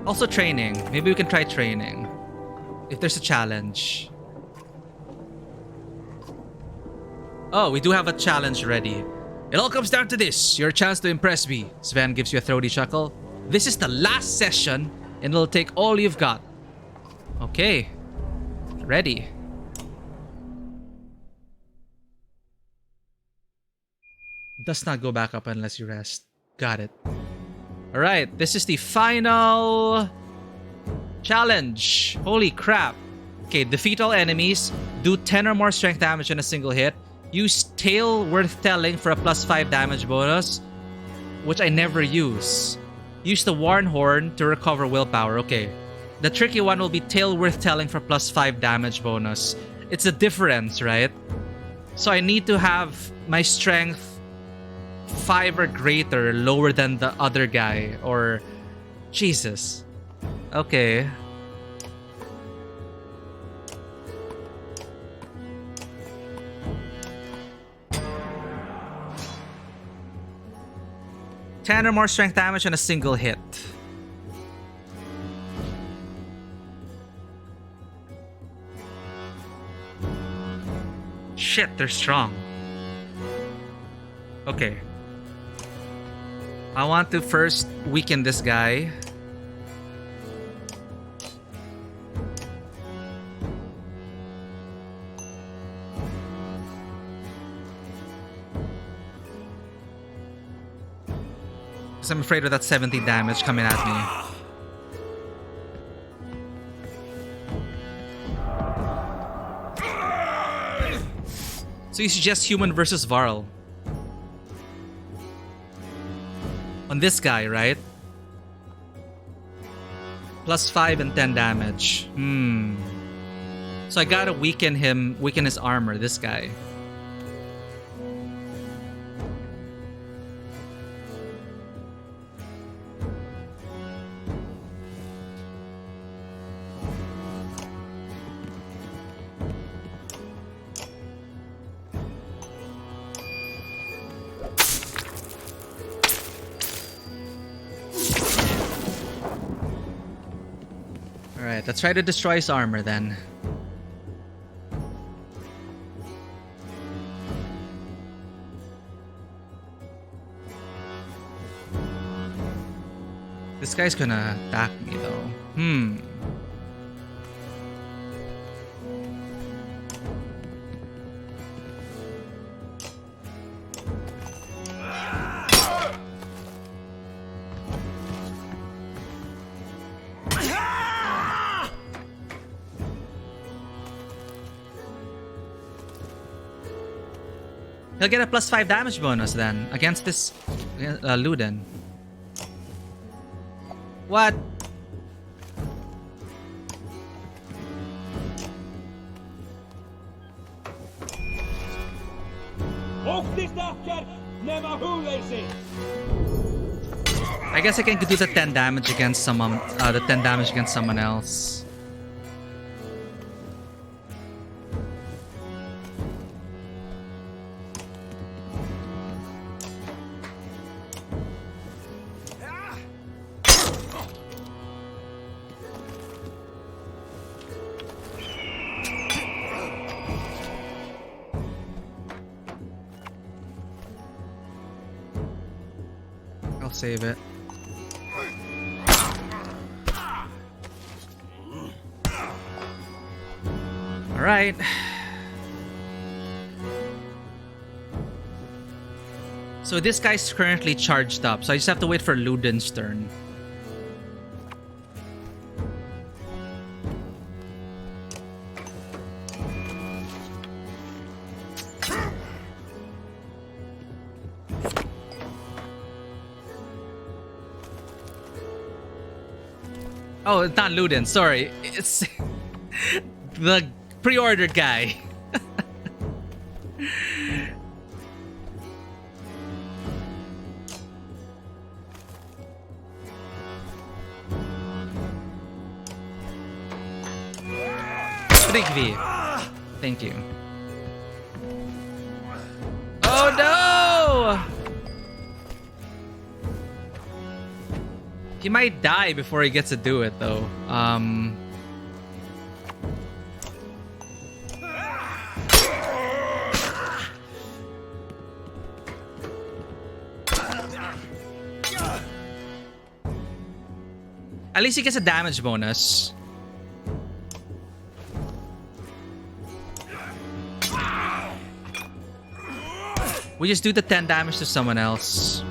Also training. Maybe we can try training. If there's a challenge. Oh, we do have a challenge ready. It all comes down to this. Your chance to impress me. Sven gives you a throaty chuckle. This is the last session, and it'll take all you've got. Okay. Ready. Does not go back up unless you rest. Got it. Alright, this is the final challenge. Holy crap. Okay, defeat all enemies. Do 10 or more strength damage in a single hit. Use Tale Worth Telling for a +5 damage bonus, which I never use. Use the Warn Horn to recover willpower. Okay. The tricky one will be Tale Worth Telling for +5 damage bonus. It's a difference, right? So I need to have my strength 5 or greater, lower than the other guy. Or... Jesus. Okay. Ten or more strength damage on a single hit. Shit, they're strong. Okay. I want to first weaken this guy. Because I'm afraid of that 70 damage coming at me. So you suggest human versus Varl. On this guy, right? +5 and 10 damage. So I gotta weaken him, weaken his armor, this guy. Alright, let's try to destroy his armor then. This guy's gonna attack me though. He'll get a +5 damage bonus then against this Luden. What? I guess I can do the 10 damage against someone. The 10 damage against someone else. I'll save it. Alright. So this guy's currently charged up, so I just have to wait for Luden's turn. Oh, it's not Luden, sorry. It's the pre-ordered guy. Trigvi. Thank you. Oh no! He might die before he gets to do it though. At least he gets a damage bonus. We just do the 10 damage to someone else.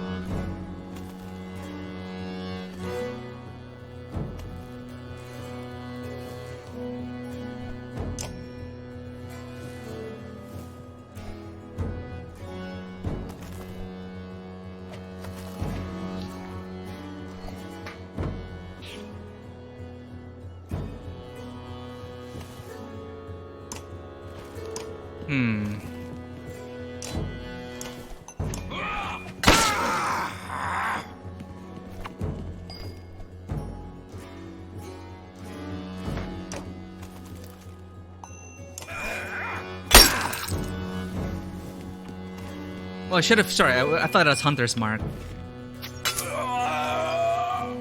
Oh, I should have. Sorry, I thought it was Hunter's Mark.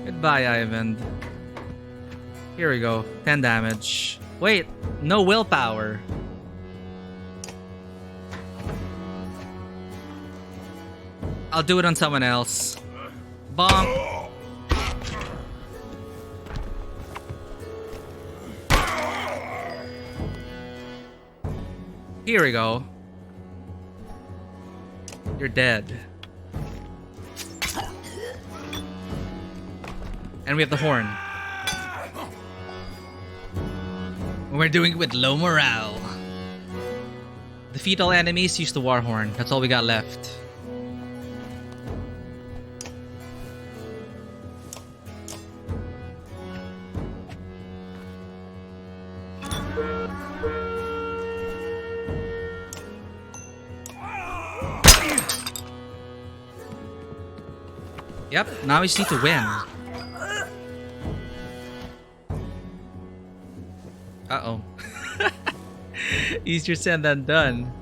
Goodbye, Ivan. Here we go. 10 damage. Wait, no willpower. I'll do it on someone else. Bonk. Here we go. You're dead. And we have the horn. We're doing it with low morale. Defeat all enemies, use the war horn. That's all we got left. Yep, now we just need to win. Uh-oh. Easier said than done.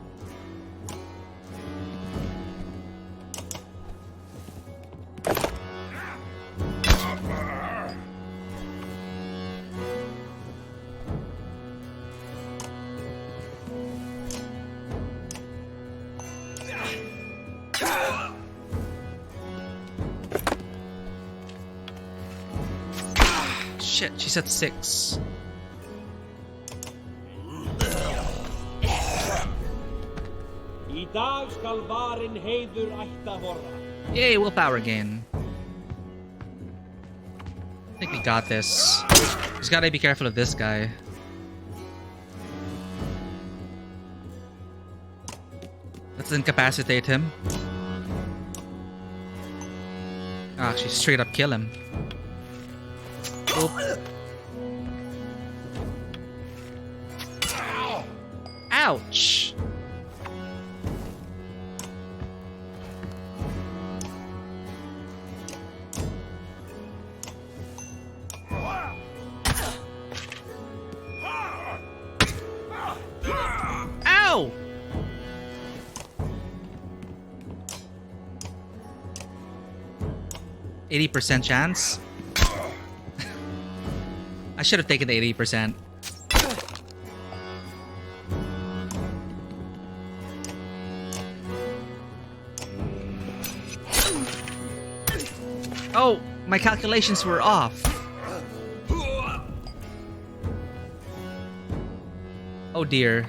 Shit, she's at 6. Yay, willpower again. I think we got this. Just gotta be careful of this guy. Let's Let's incapacitate him. Actually, straight up kill him. Oop. Ouch! Ow! %80 chance. I should have taken the 80%. Oh, my calculations were off. Oh dear.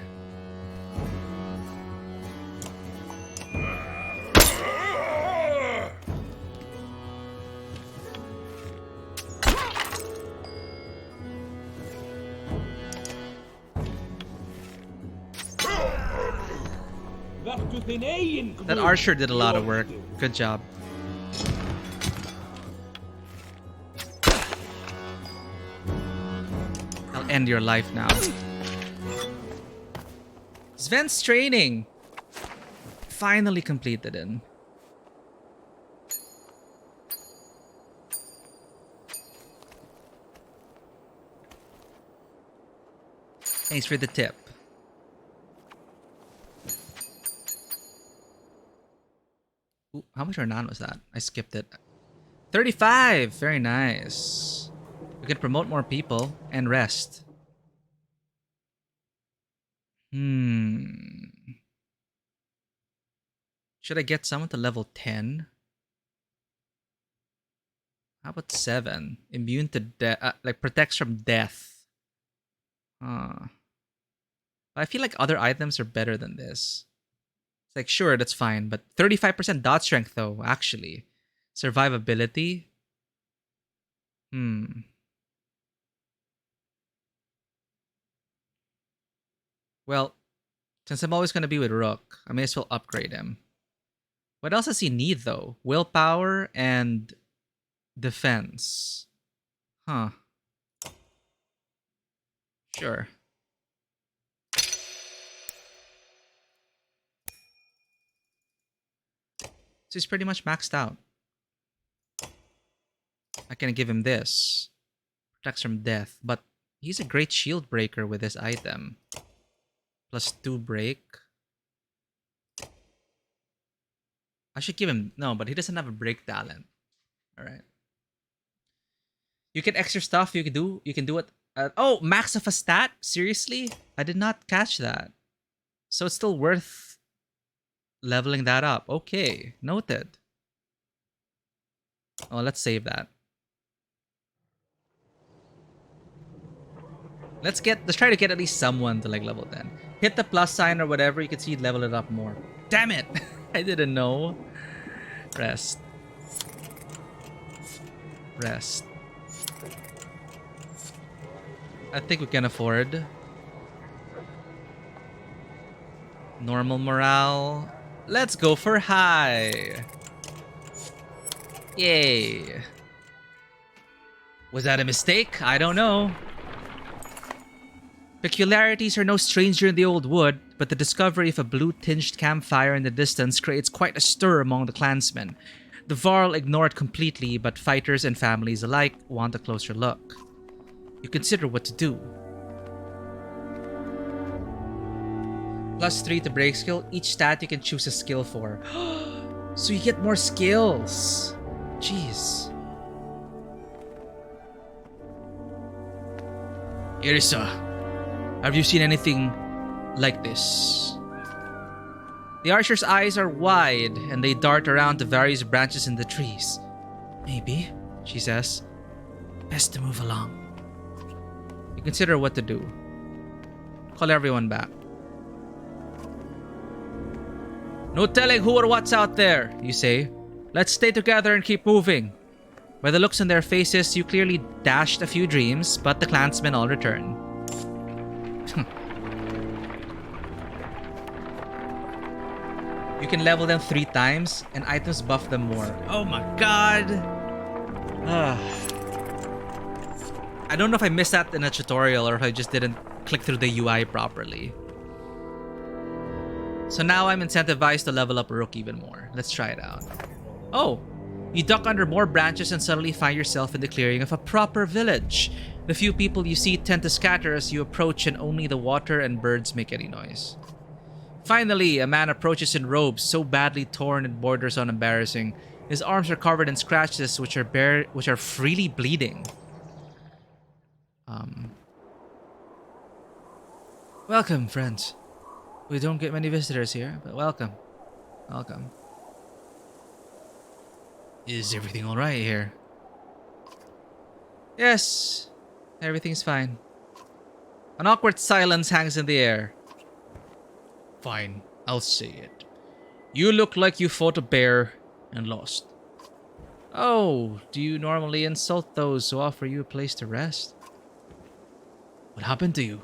That archer did a lot of work. Good job. I'll end your life now. Sven's training! Finally completed it. Thanks for the tip. Ooh, how much Hernan was that? I skipped it. 35! Very nice. We can promote more people and rest. Should I get someone to level 10? How about 7? Immune to death, like protects from death. I feel like other items are better than this. It's like, sure, that's fine, but 35% dot strength though, actually. Survivability? Well, since I'm always going to be with Rook, I may as well upgrade him. What else does he need though? Willpower and defense. Huh. Sure. So he's pretty much maxed out. I can give him this. Protects from death. But he's a great shield breaker with this item. +2 break. I should give him... No, but he doesn't have a break talent. Alright. You can extra stuff you can do. You can do it... oh! Max of a stat? Seriously? I did not catch that. So it's still worth... leveling that up. Okay. Noted. Oh, let's save that. Let's try to get at least someone to like level 10. Hit the plus sign or whatever, you can see level it up more. Damn it! I didn't know. Rest. Rest. I think we can afford. Normal morale. Let's go for high. Yay. Was that a mistake? I don't know. Peculiarities are no stranger in the old wood, but the discovery of a blue-tinged campfire in the distance creates quite a stir among the clansmen. The Varl ignore it completely, but fighters and families alike want a closer look. You consider what to do. +3 to break skill. Each stat you can choose a skill for. So you get more skills. Jeez. Irisa, have you seen anything like this? The archer's eyes are wide and they dart around the various branches in the trees. Maybe, she says. Best to move along. You consider what to do. Call everyone back. No telling who or what's out there, you say. Let's stay together and keep moving. By the looks on their faces, you clearly dashed a few dreams, but the clansmen all return. You can level them 3 times, and items buff them more. Oh my god! I don't know if I missed that in a tutorial or if I just didn't click through the UI properly. So now I'm incentivized to level up Rook even more. Let's try it out. Oh! You duck under more branches and suddenly find yourself in the clearing of a proper village. The few people you see tend to scatter as you approach, and only the water and birds make any noise. Finally, a man approaches in robes so badly torn it borders on embarrassing. His arms are covered in scratches which are freely bleeding. Welcome, friends. We don't get many visitors here, but welcome. Welcome. Is everything alright here? Yes, everything's fine. An awkward silence hangs in the air. Fine, I'll say it. You look like you fought a bear and lost. Oh, do you normally insult those who offer you a place to rest? What happened to you?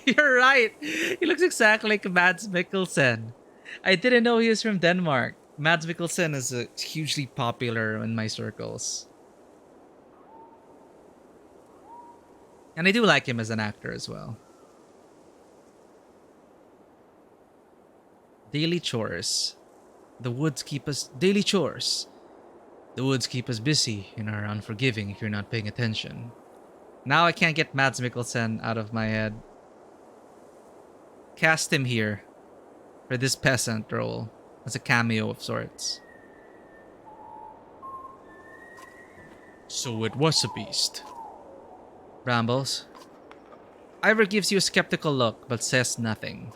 You're right. He looks exactly like Mads Mikkelsen. I didn't know he was from Denmark. Mads Mikkelsen is hugely popular in my circles. And I do like him as an actor as well. Daily chores. The woods keep us... Daily chores. The woods keep us busy and are unforgiving if you're not paying attention. Now I can't get Mads Mikkelsen out of my head. Cast him here for this peasant role as a cameo of sorts. So it was a beast. Brambles. Ivor gives you a skeptical look but says nothing.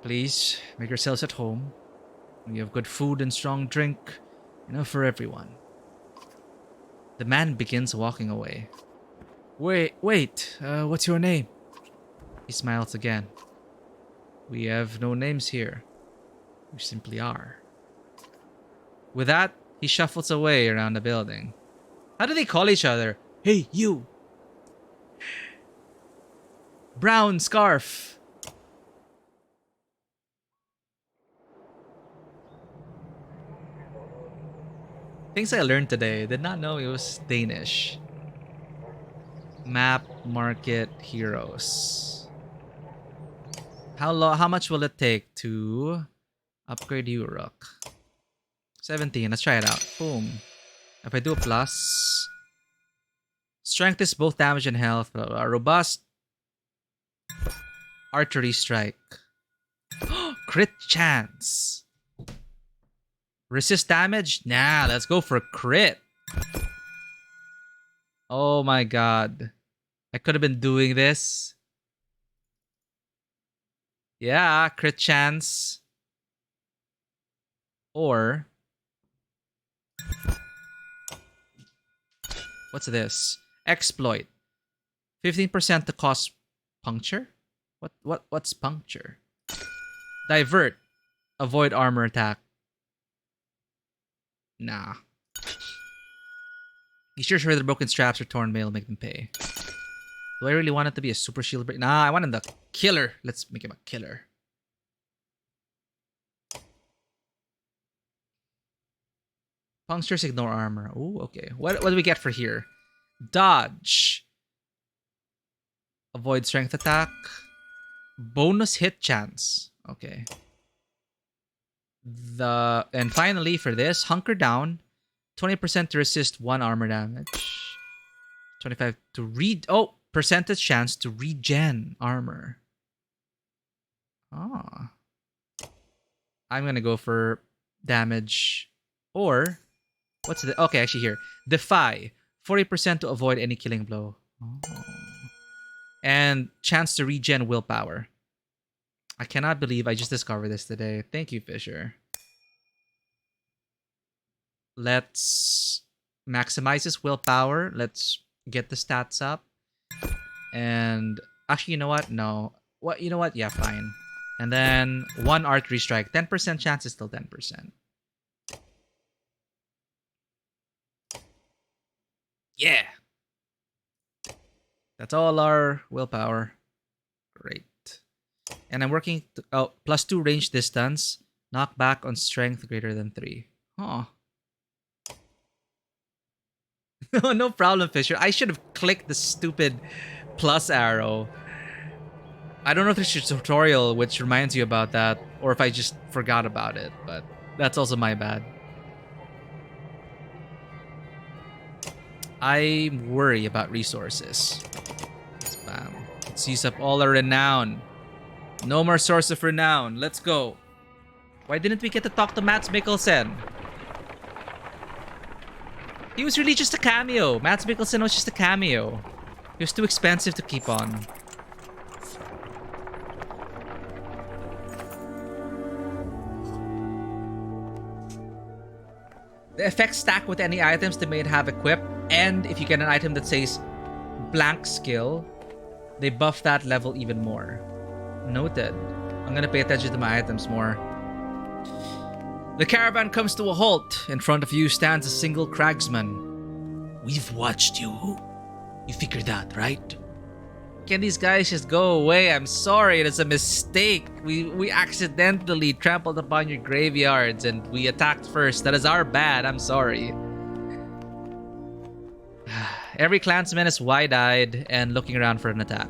Please make yourselves at home. We have good food and strong drink, enough for everyone. The man begins walking away. Wait, what's your name? He smiles again. We have no names here. We simply are. With that, he shuffles away around the building. How do they call each other? Hey, you! Brown scarf! Things I learned today. Did not know it was Danish. Map, market, heroes. How much will it take to upgrade you, Rook? 17. Let's try it out. Boom. If I do a plus, strength is both damage and health. Robust. Archery strike. Crit chance. Resist damage? Nah, let's go for crit. Oh my god. I could have been doing this. Yeah, crit chance. Or... what's this? Exploit. 15% to cause puncture? What's puncture? Divert. Avoid armor attack. Nah. You sure the broken straps or torn mail make them pay. Do I really want it to be a super shield break? Nah, I wanted the killer. Let's make him a killer. Punctures ignore armor. Ooh, okay. What do we get for here? Dodge. Avoid strength attack. Bonus hit chance. Okay. And finally for this, hunker down. 20% to resist 1 armor damage. 25 to percentage chance to regen armor. Ah. I'm gonna go for damage or what's the okay, actually here. Defy. 40% to avoid any killing blow. Oh. And chance to regen willpower. I cannot believe I just discovered this today. Thank you, Fisher. Let's maximize his willpower. Let's get the stats up. And actually, you know what? No. What? You know what? Yeah, fine. And then 1 archery strike. 10% chance is still 10%. Yeah. That's all our willpower. Great. And I'm working +2 range distance. Knockback on strength greater than 3. Huh. No problem, Fisher. I should have clicked the stupid plus arrow. I don't know if there's a tutorial which reminds you about that, or if I just forgot about it, but that's also my bad. I worry about resources. Spam. Let's use up all our renown. No more source of renown. Let's go. Why didn't we get to talk to Mads Mikkelsen? He was really just a cameo. Mads Mikkelsen was just a cameo. He was too expensive to keep on. The effects stack with any items they may have equipped, and if you get an item that says blank skill, they buff that level even more. Noted. I'm gonna pay attention to my items more. The caravan comes to a halt. In front of you stands a single cragsman. We've watched you. You figured that, right? Can these guys just go away? I'm sorry, it's a mistake. We accidentally trampled upon your graveyards and we attacked first. That is our bad. I'm sorry. Every clansman is wide-eyed and looking around for an attack.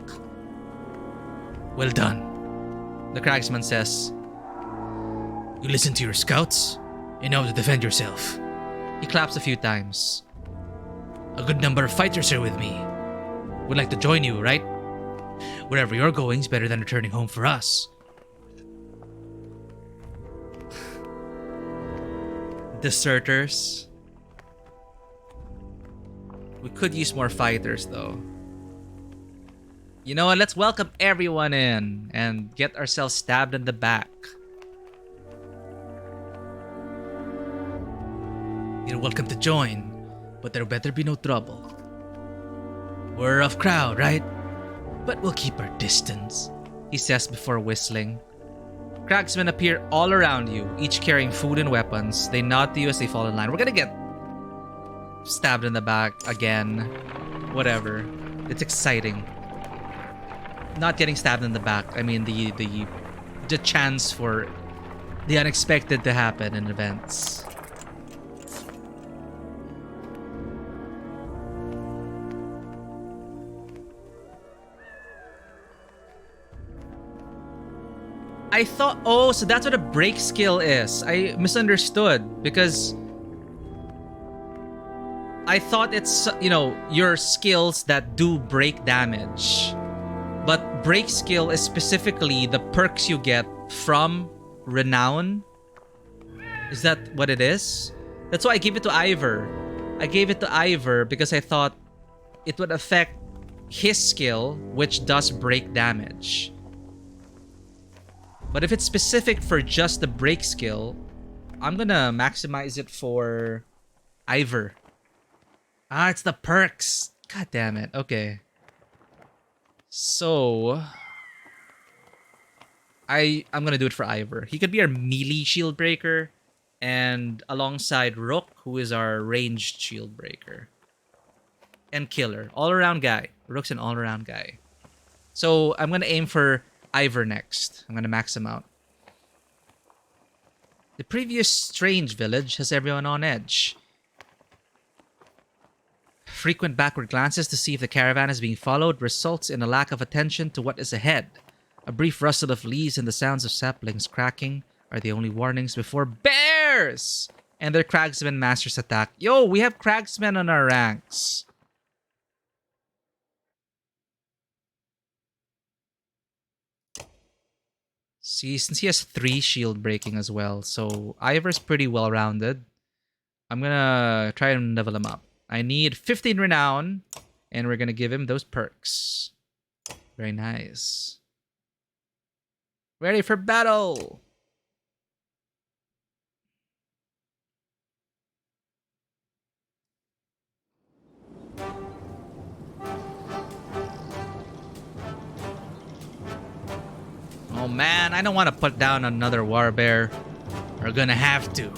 Well done. The cragsman says. You listen to your scouts? You know how to defend yourself. He claps a few times. A good number of fighters are with me. Would like to join you, right? Wherever you're going is better than returning home for us. Deserters. We could use more fighters, though. You know what? Let's welcome everyone in and get ourselves stabbed in the back. You're welcome to join, but there better be no trouble. We're a rough crowd, right? But we'll keep our distance, he says before whistling. Cragsmen appear all around you, each carrying food and weapons. They nod to you as they fall in line. We're gonna get stabbed in the back again. Whatever. It's exciting. Not getting stabbed in the back. I mean the chance for the unexpected to happen in events. I thought, oh, so that's what a break skill is. I misunderstood because I thought it's, you know, your skills that do break damage. But break skill is specifically the perks you get from renown. Is that what it is? That's why I gave it to Ivor. I gave it to Ivor because I thought it would affect his skill, which does break damage. But if it's specific for just the break skill, I'm gonna maximize it for Ivor. Ah, it's the perks. God damn it. Okay. So I'm gonna do it for Ivor. He could be our melee shield breaker, and alongside Rook, who is our ranged shield breaker. And killer. All-around guy. Rook's an all-around guy. So I'm gonna aim for Ivor next. I'm gonna max him out. The previous strange village has everyone on edge. Frequent backward glances to see if the caravan is being followed results in a lack of attention to what is ahead. A brief rustle of leaves and the sounds of saplings cracking are the only warnings before bears and their cragsmen masters attack. Yo, we have cragsmen on our ranks. See, since he has 3 shield breaking as well, so Ivor's pretty well rounded. I'm gonna try and level him up. I need 15 renown, and we're gonna give him those perks. Very nice. Ready for battle! Oh man, I don't want to put down another warbear. We're gonna have to.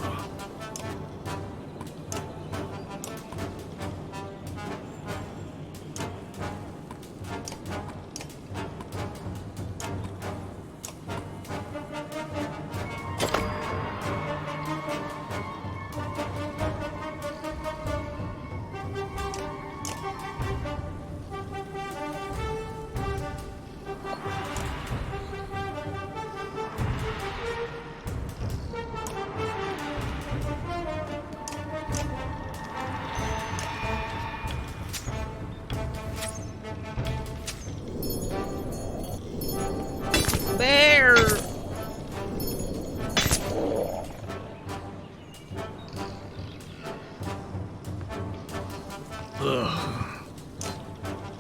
Ugh.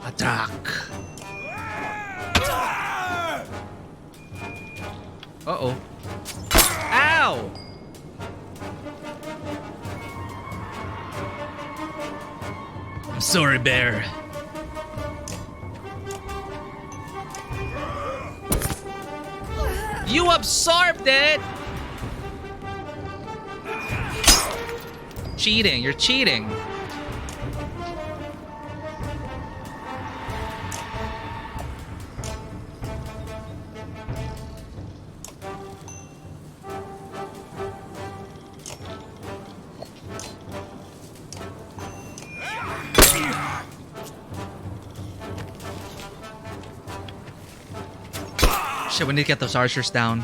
Attack. Uh-oh. Ow! I'm sorry, bear. You absorbed it! Cheating, you're cheating. Shit, we need to get those archers down.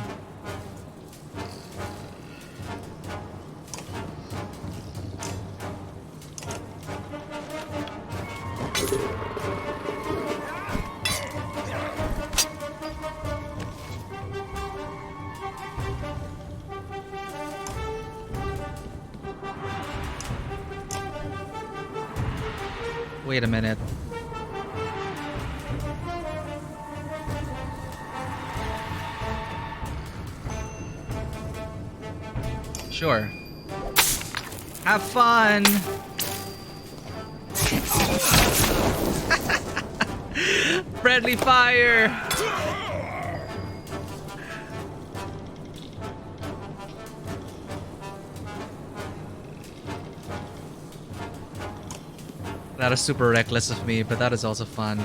Wait a minute. Sure. Have fun! Friendly fire! That is super reckless of me, but that is also fun.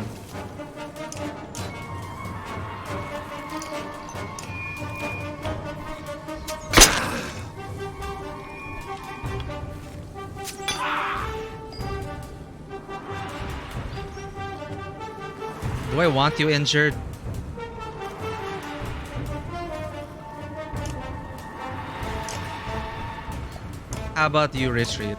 Do I want you injured? How about you retreat?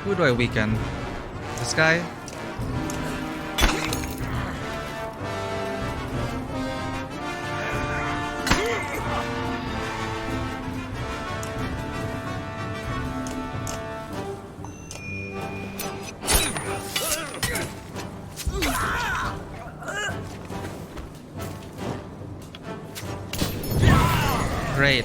Who do I weaken? This guy? Great.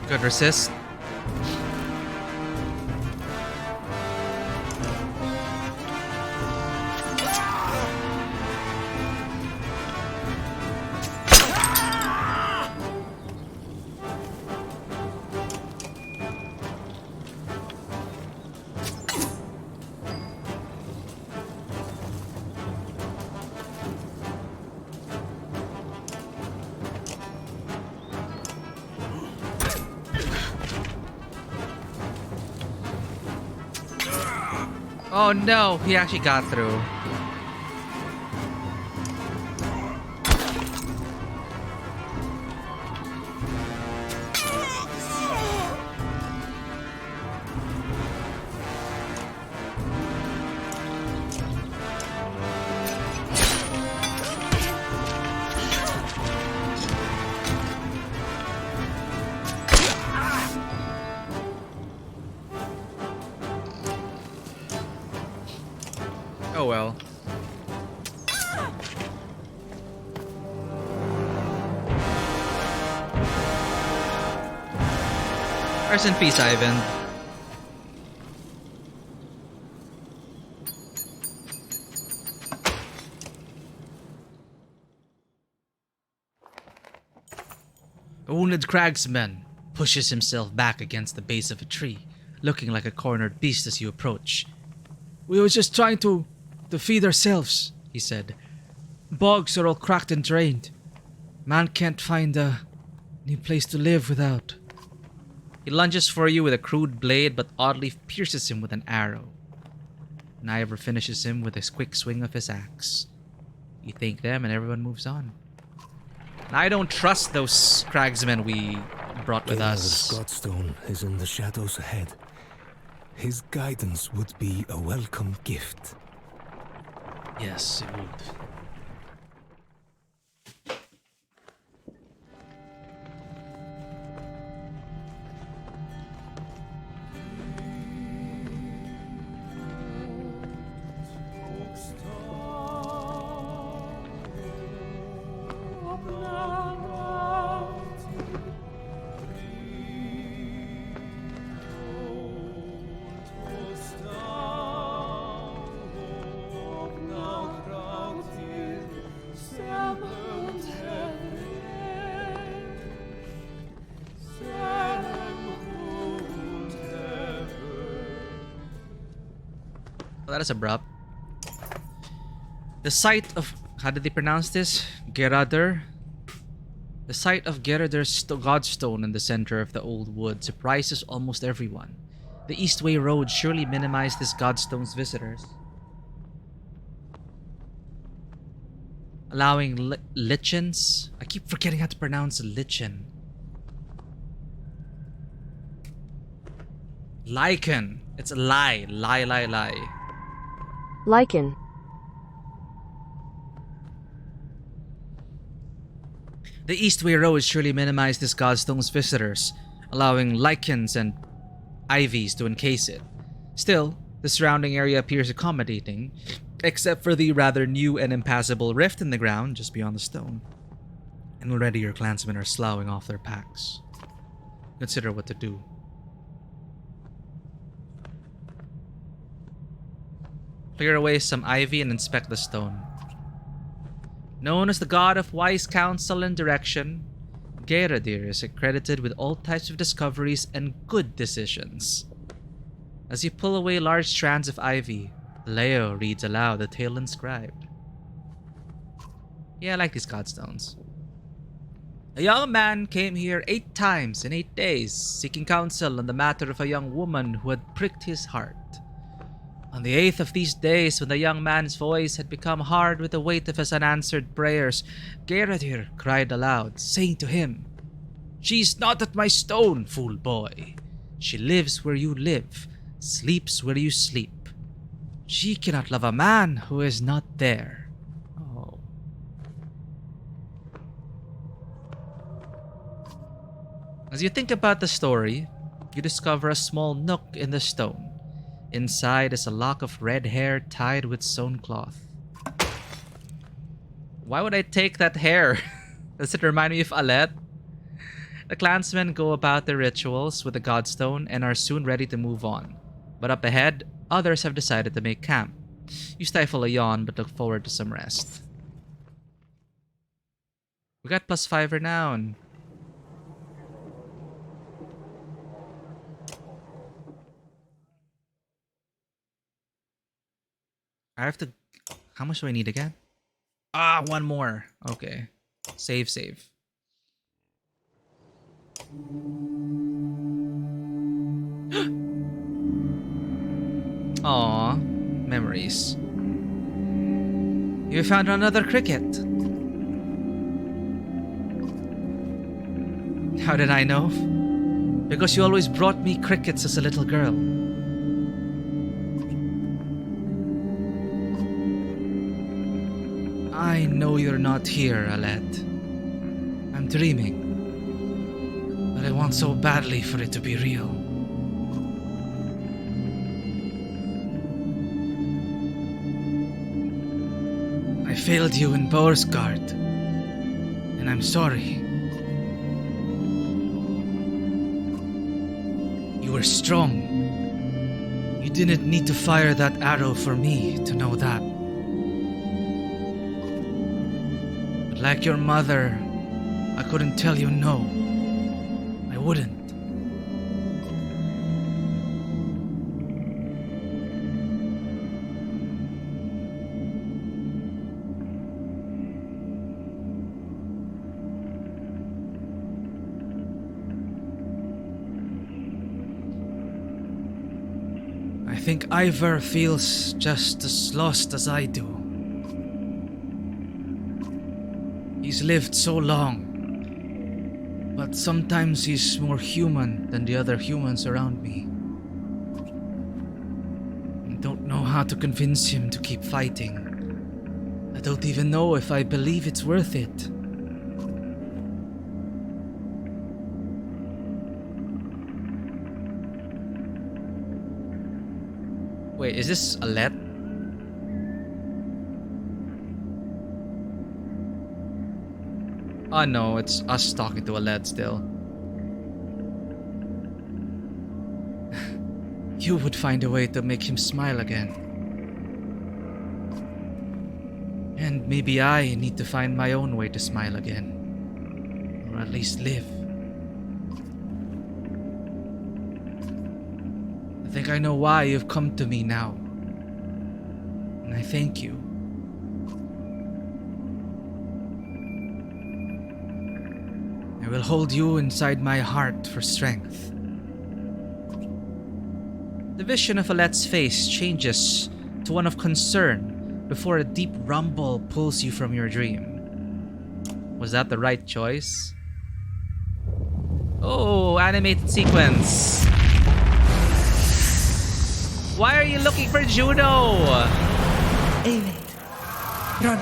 Good resist. Oh no, he actually got through. Oh well. Rest in peace, Ivan. A wounded cragsman pushes himself back against the base of a tree, looking like a cornered beast as you approach. "We were just trying to feed ourselves," he said. "Bogs are all cracked and drained. Man can't find a new place to live without." He lunges for you with a crude blade, but oddly pierces him with an arrow. Ivor finishes him with a quick swing of his axe. You thank them and everyone moves on. I don't trust those cragsmen we brought with us. Godstone is in the shadows ahead. His guidance would be a welcome gift. Yes, it would. Well, that is abrupt. The site of... How did they pronounce this? Geradr? The site of Geradr's godstone in the center of the old wood surprises almost everyone. The Eastway Road surely minimized this godstone's visitors, allowing lichens... I keep forgetting how to pronounce lichen. Lichen. It's a lie. Lie. Lichen. The Eastway Road surely minimized this godstone's visitors, allowing lichens and ivies to encase it. Still, the surrounding area appears accommodating, except for the rather new and impassable rift in the ground just beyond the stone. And already your clansmen are sloughing off their packs. Consider what to do. Clear away some ivy and inspect the stone. Known as the god of wise counsel and direction, Geradr is accredited with all types of discoveries and good decisions. As you pull away large strands of ivy, Leo reads aloud the tale inscribed. Yeah, I like these godstones. A young man came here 8 times in 8 days, seeking counsel on the matter of a young woman who had pricked his heart. On the 8th of these days, when the young man's voice had become hard with the weight of his unanswered prayers, Geradr cried aloud, saying to him, "She's not at my stone, fool boy. She lives where you live, sleeps where you sleep. She cannot love a man who is not there." Oh. As you think about the story, you discover a small nook in the stone. Inside is a lock of red hair tied with sewn cloth. Why would I take that hair? Does it remind me of Alet? The clansmen go about their rituals with the godstone and are soon ready to move on. But up ahead, others have decided to make camp. You stifle a yawn but look forward to some rest. We got +5 renown. I have to... How much do I need again? Ah, 1 more. Okay. Save. Aww. Memories. You found another cricket. How did I know? Because you always brought me crickets as a little girl. I know you're not here, Alet. I'm dreaming. But I want so badly for it to be real. I failed you in Boersgard, and I'm sorry. You were strong. You didn't need to fire that arrow for me to know that. Like your mother, I couldn't tell you no I wouldn't. I think Ivor feels just as lost as I do. He's lived so long, but sometimes he's more human than the other humans around me. I don't know how to convince him to keep fighting. I don't even know if I believe it's worth it. Wait, is this Alette? Oh no, it's us talking to Alette still. You would find a way to make him smile again. And maybe I need to find my own way to smile again. Or at least live. I think I know why you've come to me now. And I thank you. I will hold you inside my heart for strength. The vision of Alette's face changes to one of concern before a deep rumble pulls you from your dream. Was that the right choice? Oh, animated sequence. Why are you looking for Juno? Aelid, run.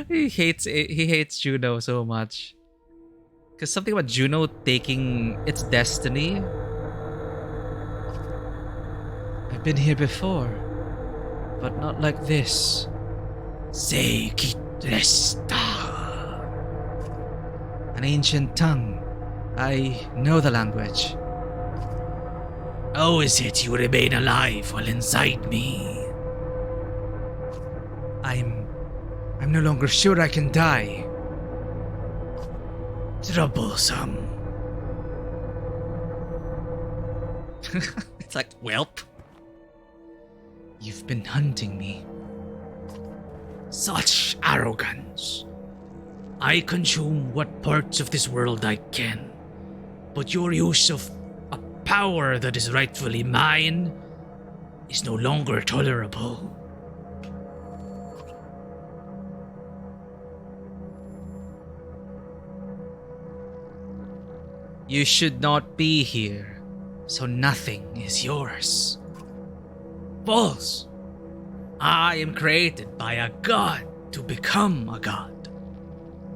He hates Juno so much. Cause something about Juno taking its destiny. I've been here before, but not like this. Se resta. An ancient tongue. I know the language. How is it you remain alive while inside me? I'm no longer sure I can die. Troublesome. It's like, welp. You've been hunting me. Such arrogance. I consume what parts of this world I can, but your use of a power that is rightfully mine is no longer tolerable. You should not be here, so nothing is yours. False! I am created by a god to become a god.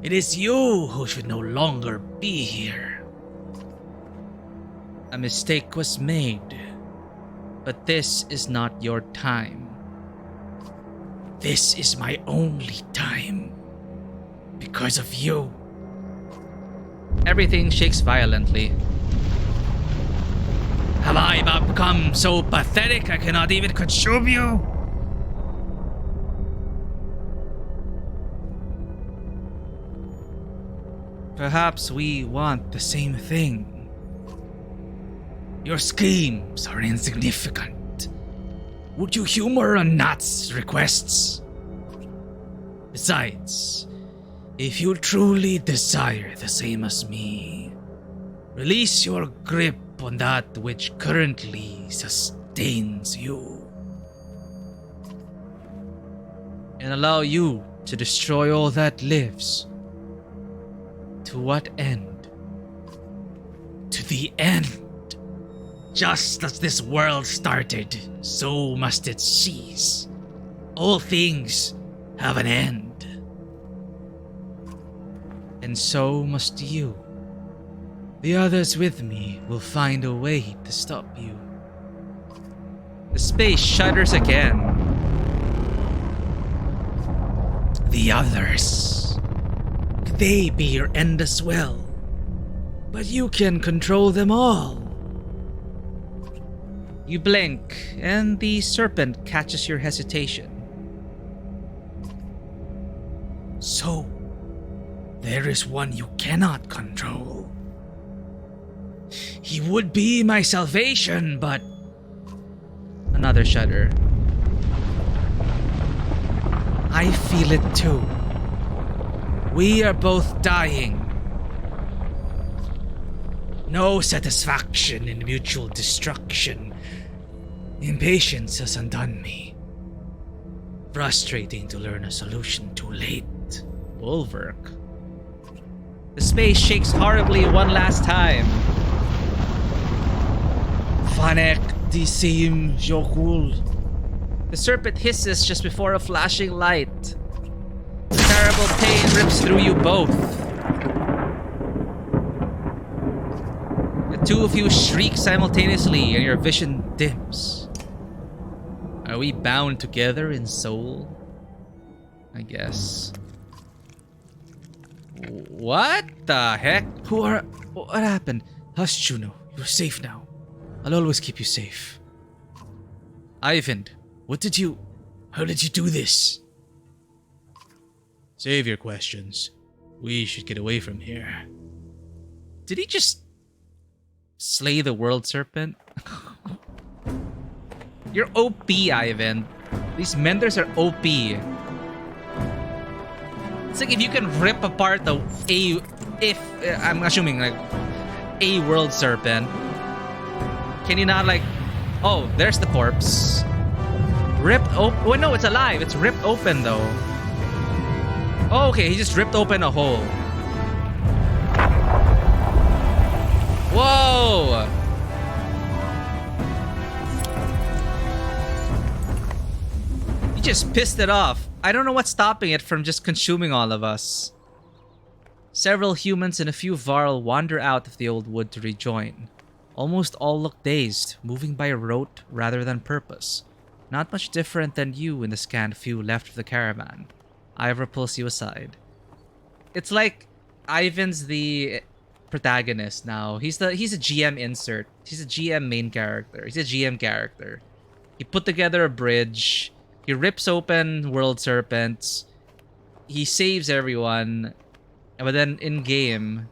It is you who should no longer be here. A mistake was made, but this is not your time. This is my only time. Because of you. Everything shakes violently. Have I become so pathetic I cannot even consume you? Perhaps we want the same thing. Your schemes are insignificant. Would you humor a gnat's requests? Besides, if you truly desire the same as me, release your grip on that which currently sustains you, and allow you to destroy all that lives. To what end? To the end. Just as this world started, so must it cease. All things have an end. And so must you. The others with me will find a way to stop you. The space shudders again. The others. They be your end as well. But you can control them all. You blink, and the serpent catches your hesitation. So, There is one you cannot control. He would be my salvation, but... Another shudder. I feel it too. We are both dying. No satisfaction in mutual destruction. Impatience has undone me. Frustrating to learn a solution too late. Bulwark. The space shakes horribly one last time. Fanek disim jokul. The serpent hisses just before a flashing light. Terrible pain rips through you both. The two of you shriek simultaneously and your vision dims. Are we bound together in soul? I guess. What the heck? What happened? Hush, Juno. You're safe now. I'll always keep you safe. Ivan, how did you do this? Save your questions. We should get away from here. Did he just slay the world serpent? You're OP, Ivan. These menders are OP. It's like if you can rip apart I'm assuming like a world serpent, can you not like, oh, there's the corpse. Ripped open. Wait, no, it's alive. It's ripped open though. Oh, okay, he just ripped open a hole. Whoa! He just pissed it off. I don't know what's stopping it from just consuming all of us. Several humans and a few Varl wander out of the old wood to rejoin. Almost all look dazed, moving by rote rather than purpose. Not much different than you in the scant few left of the caravan. Ivor pulls you aside. It's like Ivan's the protagonist now. He's a GM insert. He's a GM main character. He's a GM character. He put together a bridge. He rips open world serpents. He saves everyone. But then in game,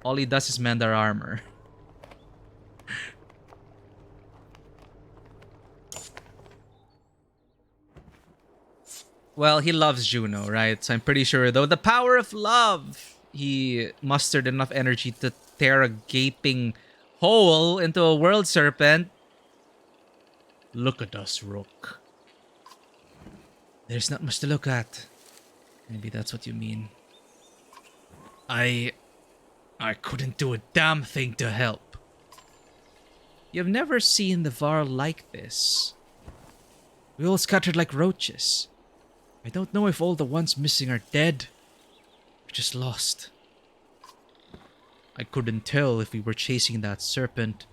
all he does is mend their armor. Well, he loves Juno, right? So I'm pretty sure, though, the power of love, he mustered enough energy to tear a gaping hole into a world serpent. Look at us, Rook. There's not much to look at. Maybe that's what you mean. I couldn't do a damn thing to help. You've never seen the Var like this. We all scattered like roaches. I don't know if all the ones missing are dead or just lost. I couldn't tell if we were chasing that serpent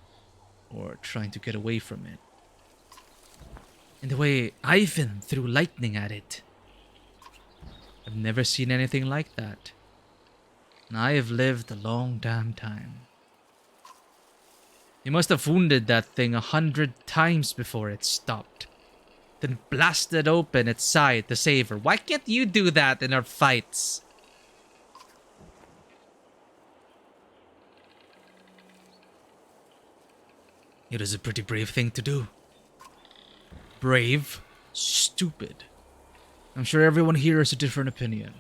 or trying to get away from it. And the way Ivan threw lightning at it. I've never seen anything like that. And I have lived a long damn time. You must have wounded that thing 100 times before it stopped. Then blasted open its side to save her. Why can't you do that in our fights? It is a pretty brave thing to do. Brave? Stupid. I'm sure everyone here has a different opinion.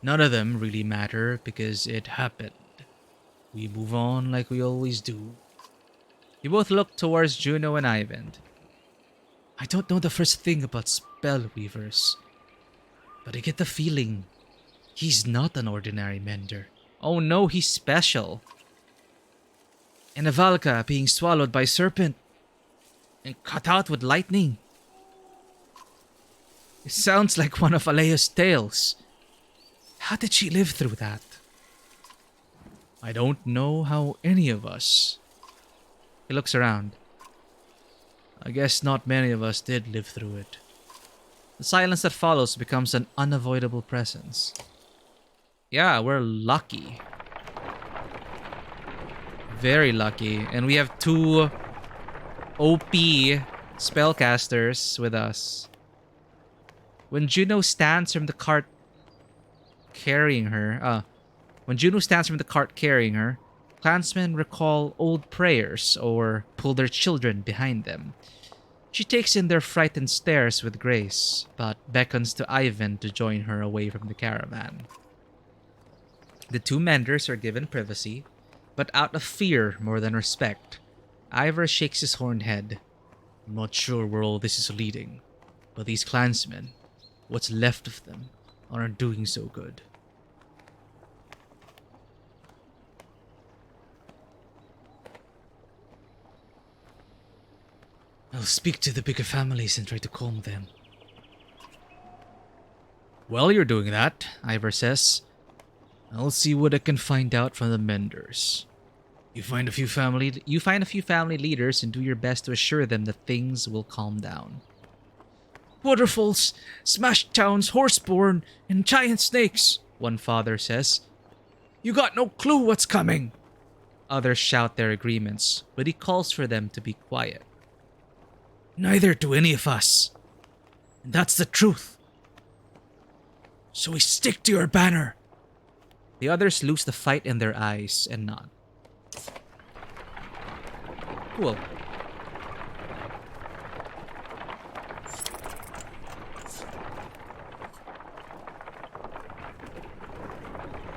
None of them really matter because it happened. We move on like we always do. You both look towards Juno and Ivan. I don't know the first thing about spell weavers, but I get the feeling he's not an ordinary mender. Oh no, he's special. And a Valka being swallowed by serpent and cut out with lightning. It sounds like one of Alea's tales. How did she live through that? I don't know how any of us. He looks around. I guess not many of us did live through it. The silence that follows becomes an unavoidable presence. Yeah, we're lucky. Very lucky. And we have two OP spellcasters with us. When Juno stands from the cart carrying her, when Juno stands from the cart carrying her, clansmen recall old prayers or pull their children behind them. She takes in their frightened stares with grace, but beckons to Ivan to join her away from the caravan. The two menders are given privacy, but out of fear more than respect. Ivor shakes his horned head. I'm not sure where all this is leading, but these clansmen, what's left of them, aren't doing so good. I'll speak to the bigger families and try to calm them. While you're doing that, Ivor says, I'll see what I can find out from the menders. You find a few family leaders and do your best to assure them that things will calm down. Waterfalls, smashed towns, horseborn, and giant snakes, one father says. You got no clue what's coming. Others shout their agreements, but he calls for them to be quiet. Neither do any of us. And that's the truth. So we stick to your banner. The others lose the fight in their eyes and nod. Cool.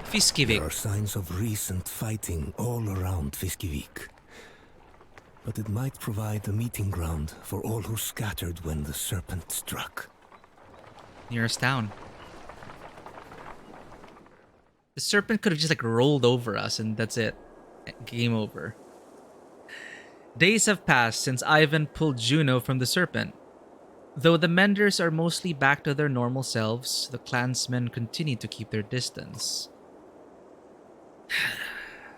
Fiskivik. There are signs of recent fighting all around Fiskivik. But it might provide a meeting ground for all who scattered when the serpent struck. Nearest town. The serpent could have just rolled over us and that's it. Game over. Days have passed since Ivan pulled Juno from the serpent. Though the menders are mostly back to their normal selves, the clansmen continue to keep their distance.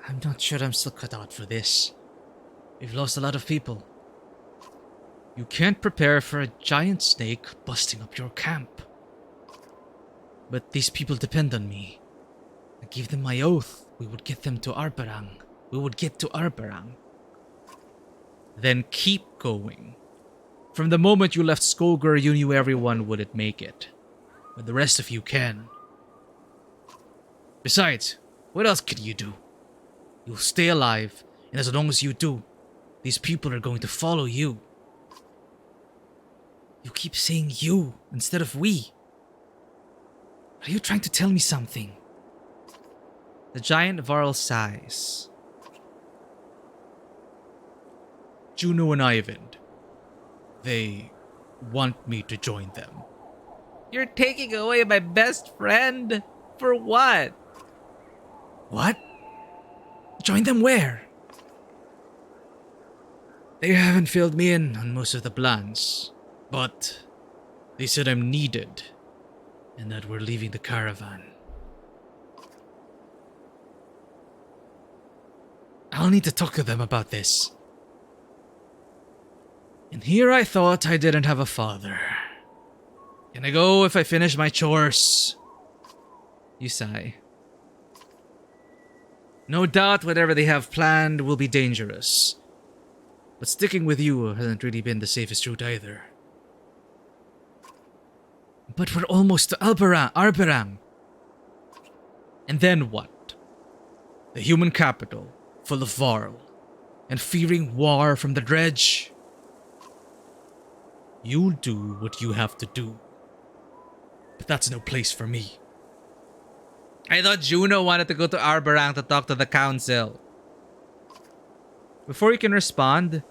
I'm not sure I'm still cut out for this. We've lost a lot of people. You can't prepare for a giant snake busting up your camp. But these people depend on me. I gave them my oath we would get them to Arberang. We would get to Arberang. Then keep going. From the moment you left Skoger, you knew everyone wouldn't make it. But the rest of you can. Besides, what else could you do? You'll stay alive, and as long as you do, these people are going to follow you. You keep saying you instead of we. Are you trying to tell me something? The giant Varl sighs. Juno and Ivan. They want me to join them. You're taking away my best friend? For what? What? Join them where? They haven't filled me in on most of the plans, but they said I'm needed and that we're leaving the caravan. I'll need to talk to them about this. And here I thought I didn't have a father. Can I go if I finish my chores? You sigh. No doubt whatever they have planned will be dangerous. But sticking with you hasn't really been the safest route either. But we're almost to Arberang. And then what? The human capital, full of Varl, and fearing war from the dredge. You'll do what you have to do. But that's no place for me. I thought Juno wanted to go to Arberang to talk to the council. Before you can respond,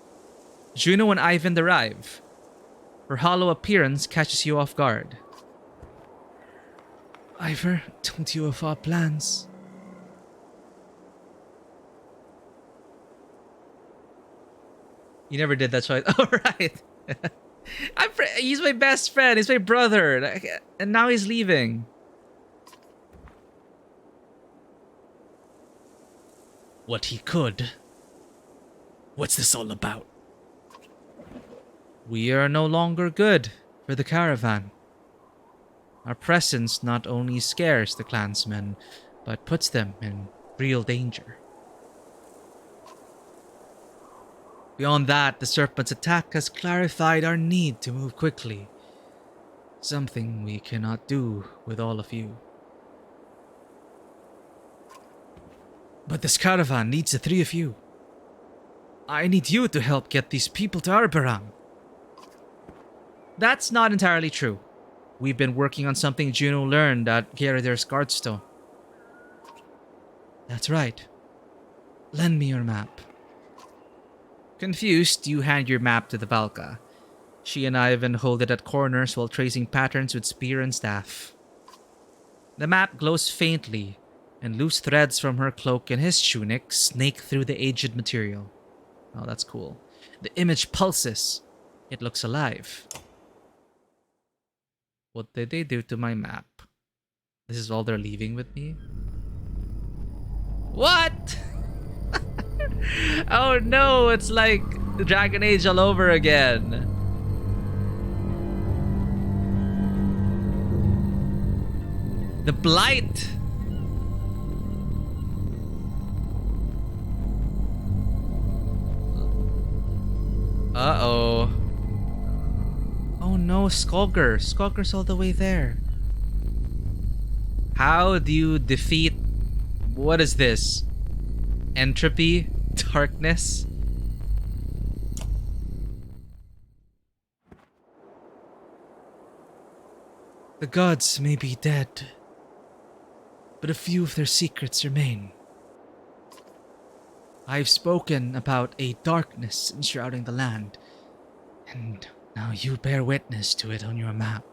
Juno and Ivan arrive. Her hollow appearance catches you off guard. Ivor told you of our plans. You never did that, so alright. He's my best friend, he's my brother, and now he's leaving. What he could. What's this all about? We are no longer good for the caravan. Our presence not only scares the clansmen, but puts them in real danger. Beyond that, the serpent's attack has clarified our need to move quickly. Something we cannot do with all of you. But this caravan needs the three of you. I need you to help get these people to Arbarang. That's not entirely true. We've been working on something Juno learned at Geradir's Guardstone. That's right. Lend me your map. Confused, you hand your map to the Valka. She and Ivan hold it at corners while tracing patterns with spear and staff. The map glows faintly, and loose threads from her cloak and his tunic snake through the aged material. Oh, that's cool. The image pulses. It looks alive. What did they do to my map? This is all they're leaving with me? What? Oh no, it's like the Dragon Age all over again. The Blight! Uh-oh. Oh no, Skulker. Skulker's all the way there. How do you defeat... What is this? Entropy? Darkness? The gods may be dead, but a few of their secrets remain. I've spoken about a darkness enshrouding the land, and now you bear witness to it on your map.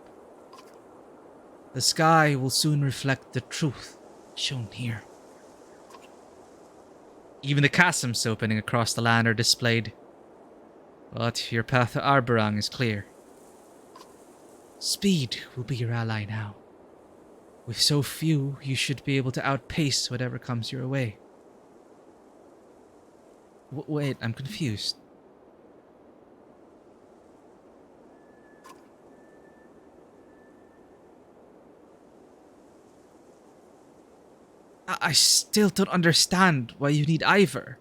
The sky will soon reflect the truth shown here. Even the chasms opening across the land are displayed. But your path to Arbarang is clear. Speed will be your ally now. With so few, you should be able to outpace whatever comes your way. Wait, I'm confused. I still don't understand why you need Ivor.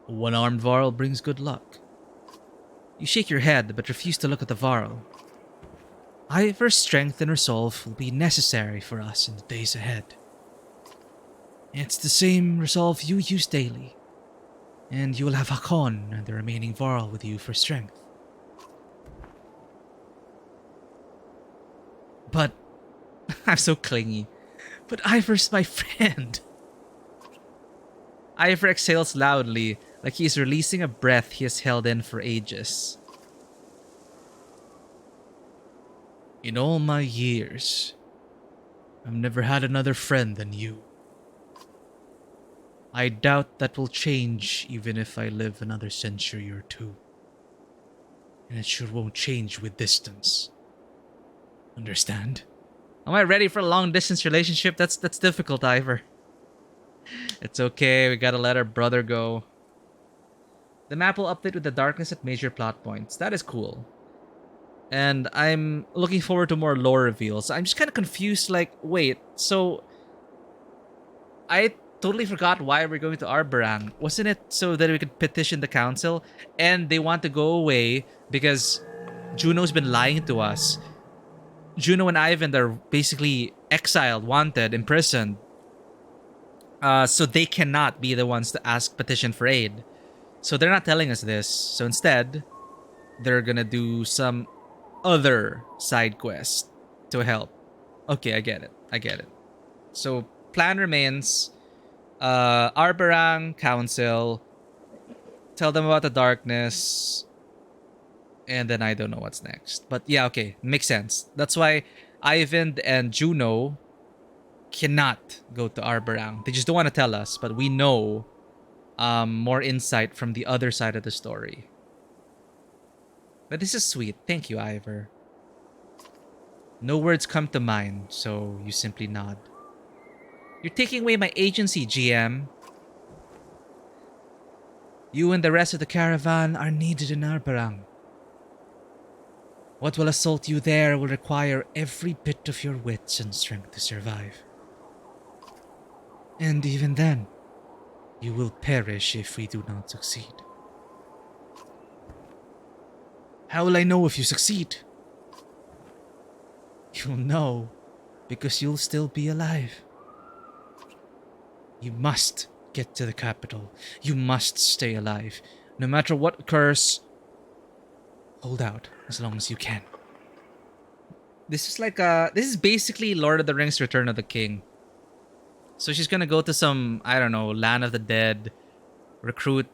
A one-armed Varl brings good luck. You shake your head, but refuse to look at the Varl. Ivor's strength and resolve will be necessary for us in the days ahead. It's the same resolve you use daily, and you will have Hakon and the remaining Varl with you for strength. But I'm so clingy. But Ivor's my friend. Ivor exhales loudly, like he is releasing a breath he has held in for ages. In all my years, I've never had another friend than you. I doubt that will change even if I live another century or two. And it sure won't change with distance. Understand? Am I ready for a long-distance relationship? That's difficult, Ivor. It's okay, we gotta let our brother go. The map will update with the darkness at major plot points. That is cool. And I'm looking forward to more lore reveals. I'm just kind of confused, like, wait, so... I totally forgot why we're going to Arbarang. Wasn't it so that we could petition the council? And they want to go away because Juno's been lying to us. Juno and Ivan are basically exiled, wanted, imprisoned. So they cannot be the ones to ask petition for aid. So they're not telling us this. So instead, they're gonna do some other side quest to help. Okay, I get it. So plan remains, Arbarang Council, tell them about the darkness, and then I don't know what's next. But yeah, okay, makes sense. That's why Ivan and Juno cannot go to Arbarang. They just don't want to tell us, but we know more insight from the other side of the story. But this is sweet. Thank you, Ivor. No words come to mind, so you simply nod. You're taking away my agency, GM. You and the rest of the caravan are needed in Arbarang. What will assault you there will require every bit of your wits and strength to survive. And even then, you will perish if we do not succeed. How will I know if you succeed? You'll know because you'll still be alive. You must get to the capital. You must stay alive. No matter what occurs, hold out as long as you can. This is basically Lord of the Rings Return of the King. So she's gonna go to some, I don't know, land of the dead, recruit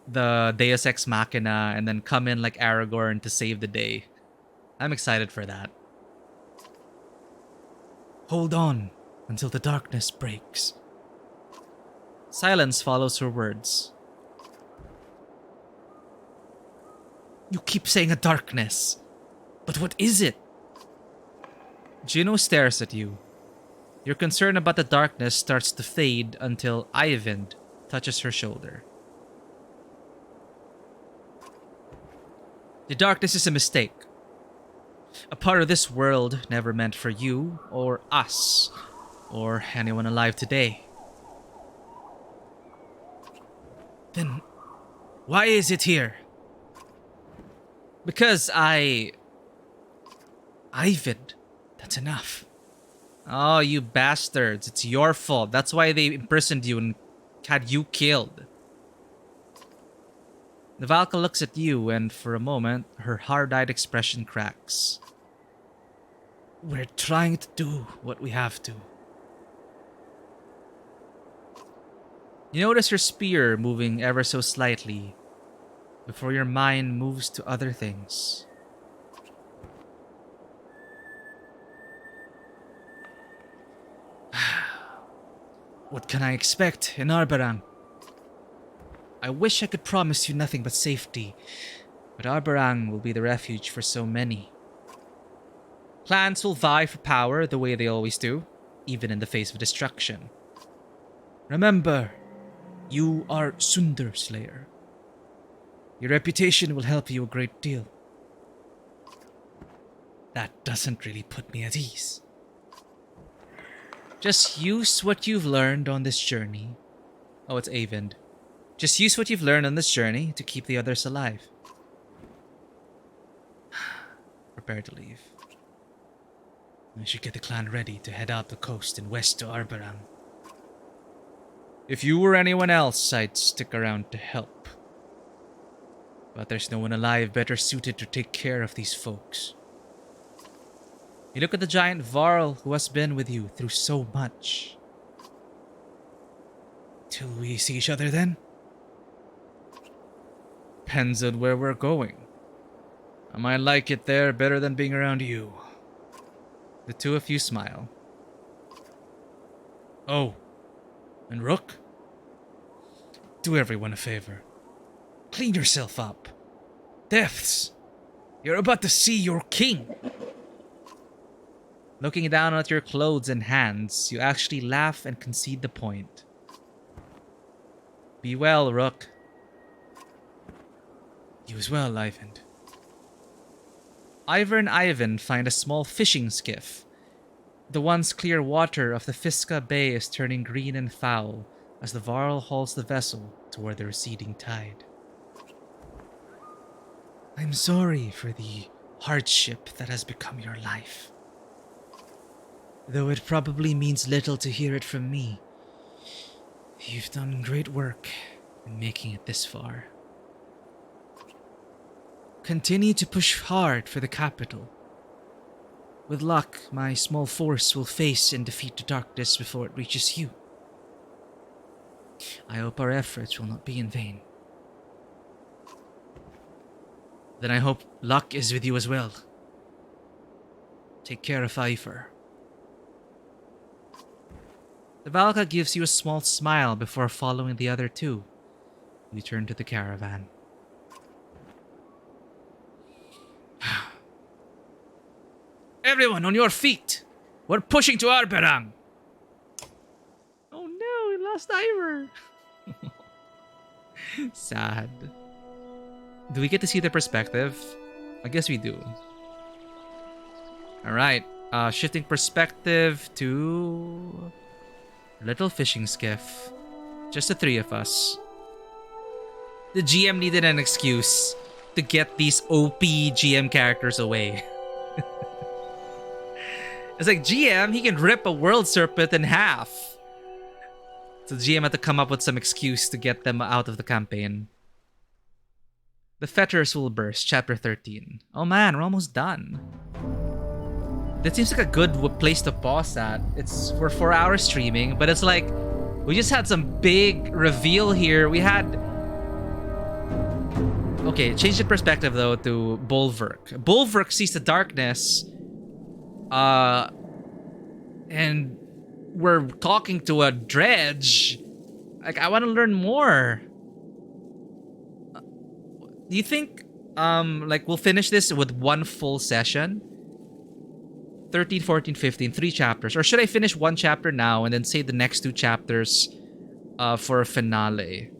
the Deus Ex Machina, and then come in like Aragorn to save the day. I'm excited for that. Hold on until the darkness breaks. Silence follows her words. You keep saying a darkness, but what is it? Juno stares at you. Your concern about the darkness starts to fade until Eyvind touches her shoulder. The darkness is a mistake. A part of this world never meant for you, or us, or anyone alive today. Then, why is it here? Because Eyvind, that's enough. Oh, you bastards. It's your fault. That's why they imprisoned you and had you killed. The Valka looks at you, and for a moment, her hard-eyed expression cracks. We're trying to do what we have to. You notice your spear moving ever so slightly before your mind moves to other things. What can I expect in Arberang? I wish I could promise you nothing but safety, but Arberang will be the refuge for so many. Clans will vie for power the way they always do, even in the face of destruction. Remember, you are Sundar Slayer. Your reputation will help you a great deal. That doesn't really put me at ease. Just use what you've learned on this journey. Oh, it's Eyvind. Just use what you've learned on this journey to keep the others alive. Prepare to leave. I should get the clan ready to head out the coast and west to Arberang. If you were anyone else, I'd stick around to help. But there's no one alive better suited to take care of these folks. You look at the giant Varl who has been with you through so much. Till we see each other then? Depends on where we're going. I might like it there better than being around you. The two of you smile. Oh, and Rook? Do everyone a favor. Clean yourself up. Deaths! You're about to see your king! Looking down at your clothes and hands, you actually laugh and concede the point. Be well, Rook. You as well, Eyvind. Ivor and Eyvind find a small fishing skiff. The once clear water of the Fiska Bay is turning green and foul as the Varl hauls the vessel toward the receding tide. I'm sorry for the hardship that has become your life. Though it probably means little to hear it from me, you've done great work in making it this far. Continue to push hard for the capital. With luck, my small force will face and defeat the darkness before it reaches you. I hope our efforts will not be in vain. Then I hope luck is with you as well. Take care of Ivor. The Valka gives you a small smile before following the other two. You turn to the caravan. Everyone on your feet! We're pushing to Arberang! Oh no, we lost Ivor! Sad. Do we get to see the perspective? I guess we do. Alright, shifting perspective to... little fishing skiff. Just the three of us. The GM needed an excuse to get these OP GM characters away. It's like, GM, he can rip a world serpent in half. So the GM had to come up with some excuse to get them out of the campaign. The fetters will burst, chapter 13. Oh man, we're almost done. That seems like a good place to pause at. We're 4 hours streaming, but it's like we just had some big reveal here. We had... Okay, change the perspective though to Bulwark. Bulwark sees the darkness. And we're talking to a dredge. Like, I want to learn more. Do you think, like, we'll finish this with one full session? 13, 14, 15, 3 chapters. Or should I finish 1 chapter now and then save the next 2 chapters for a finale?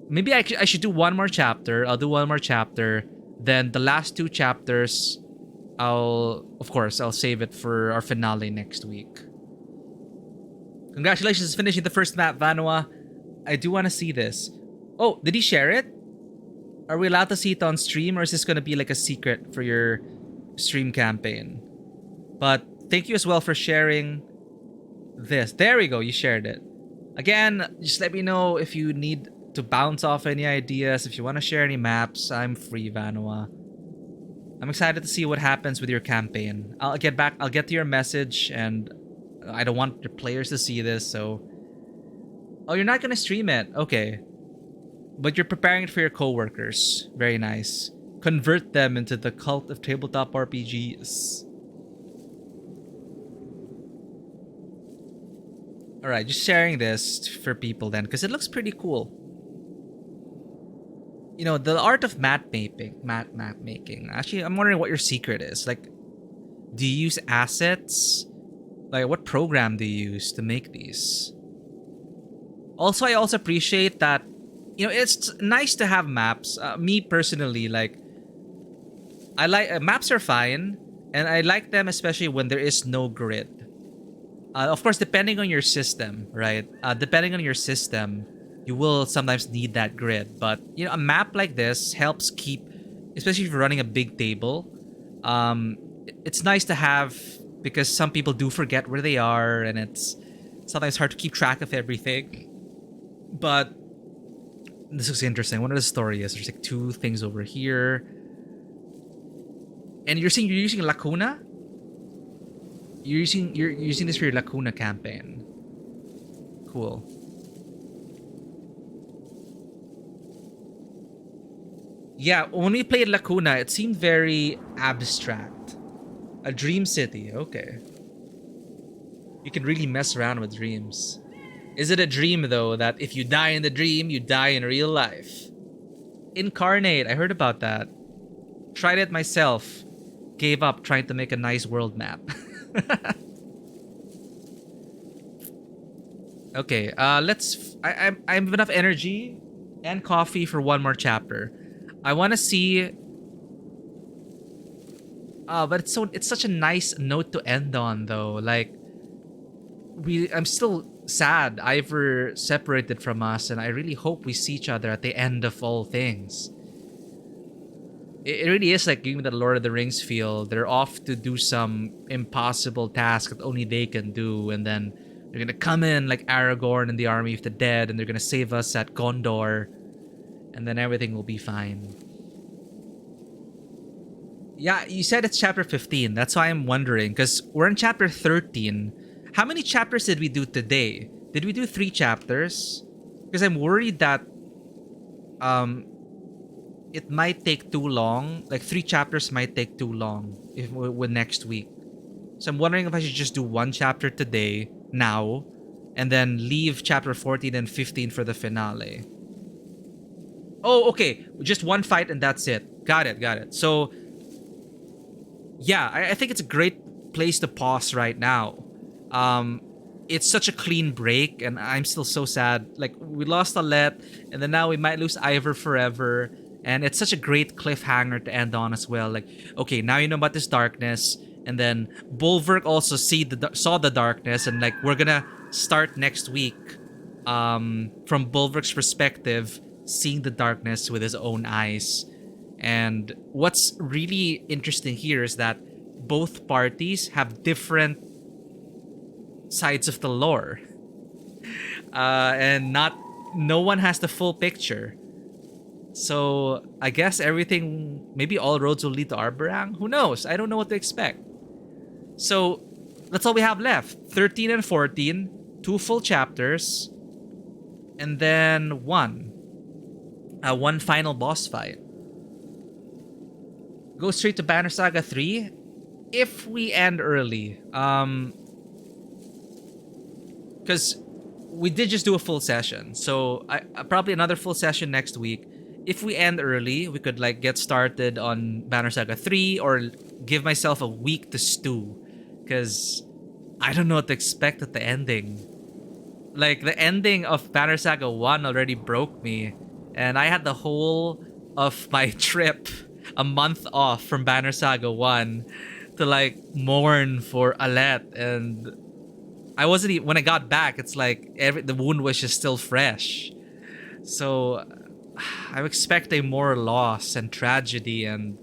Maybe I should do 1 more chapter. I'll do 1 more chapter. Then the last 2 chapters, I'll save it for our finale next week. Congratulations on finishing the first map, Vanua. I do want to see this. Oh, did he share it? Are we allowed to see it on stream, or is this going to be like a secret for your stream campaign? But thank you as well for sharing this. There we go, you shared it. Again, just let me know if you need to bounce off any ideas, if you want to share any maps. I'm free, Vanua. I'm excited to see what happens with your campaign. I'll get to your message, and I don't want your players to see this, so... Oh, you're not gonna stream it? Okay. But you're preparing it for your coworkers. Very nice. Convert them into the cult of tabletop RPGs. Alright, just sharing this for people then, because it looks pretty cool. You know, the art of map making. Actually, I'm wondering what your secret is. Like, do you use assets? Like, what program do you use to make these? Also, I also appreciate that, you know, it's nice to have maps. Me personally, like, I like maps are fine, and I like them especially when there is no grid. Of course, depending on your system, right? Depending on your system, you will sometimes need that grid. But, you know, a map like this helps keep, especially if you're running a big table, it's nice to have, because some people do forget where they are, and it's sometimes hard to keep track of everything. But this looks interesting. I wonder what the story is. There's like 2 things over here. And you're saying you're using Lacuna? You're using this for your Lacuna campaign. Cool. Yeah, when we played Lacuna, it seemed very abstract. A dream city, okay. You can really mess around with dreams. Is it a dream, though, that if you die in the dream, you die in real life? Incarnate, I heard about that. Tried it myself. Gave up trying to make a nice world map. Okay, let's... I have enough energy and coffee for 1 more chapter. I want to see... but it's such a nice note to end on, though. Like, I'm still sad Ivor separated from us, and I really hope we see each other at the end of all things. It really is like giving the Lord of the Rings feel. They're off to do some impossible task that only they can do, and then they're gonna come in like Aragorn and the army of the dead, and they're gonna save us at Gondor, and then everything will be fine. Yeah, you said it's chapter 15. That's why I'm wondering, because we're in chapter 13. How many chapters did we do today? Did we do 3 chapters? Because I'm worried that it might take too long. Like 3 chapters might take too long with next week. So I'm wondering if I should just do 1 chapter today, now, and then leave chapter 14 and 15 for the finale. Oh, okay. Just 1 fight and that's it. Got it. So, yeah, I think it's a great place to pause right now. It's such a clean break, and I'm still so sad. Like, we lost Alette, and then now we might lose Ivor forever. And it's such a great cliffhanger to end on as well. Like, okay, now you know about this darkness, and then Bulwark also saw the darkness, and like we're gonna start next week, from Bulwark's perspective, seeing the darkness with his own eyes. And what's really interesting here is that both parties have different sides of the lore. and no one has the full picture. So I guess everything, maybe all roads will lead to Arborang. Who knows? I don't know what to expect. So that's all we have left. 13 and 14, 2 full chapters, and then one final boss fight. Go straight to Banner Saga 3 if we end early. Because we did just do a full session, so probably another full session next week. If we end early, we could like get started on Banner Saga 3 or give myself a week to stew, because I don't know what to expect at the ending. Like, the ending of Banner Saga 1 already broke me, and I had the whole of my trip, a month off from Banner Saga 1, to like mourn for Alette, and I wasn't even, when I got back, it's like the wound was just still fresh. So I expect a more loss and tragedy, and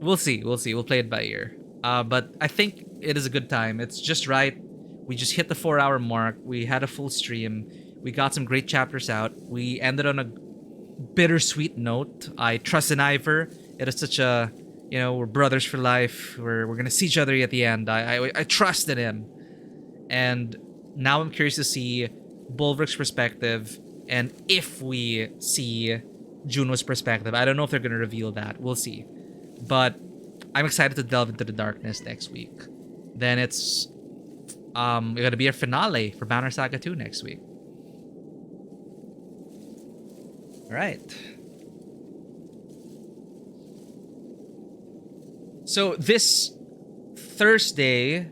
we'll see. We'll play it by ear. But I think it is a good time. It's just right. We just hit the 4-hour mark. We had a full stream. We got some great chapters out. We ended on a bittersweet note. I trust in Ivor. It is such a, we're brothers for life. We're gonna see each other at the end. I trust in him. And now I'm curious to see Bulwark's perspective, and if we see Juno's perspective. I don't know if they're gonna reveal that. We'll see. But I'm excited to delve into the darkness next week. Then it's gonna be a finale for Banner Saga 2 next week. Alright. So this Thursday,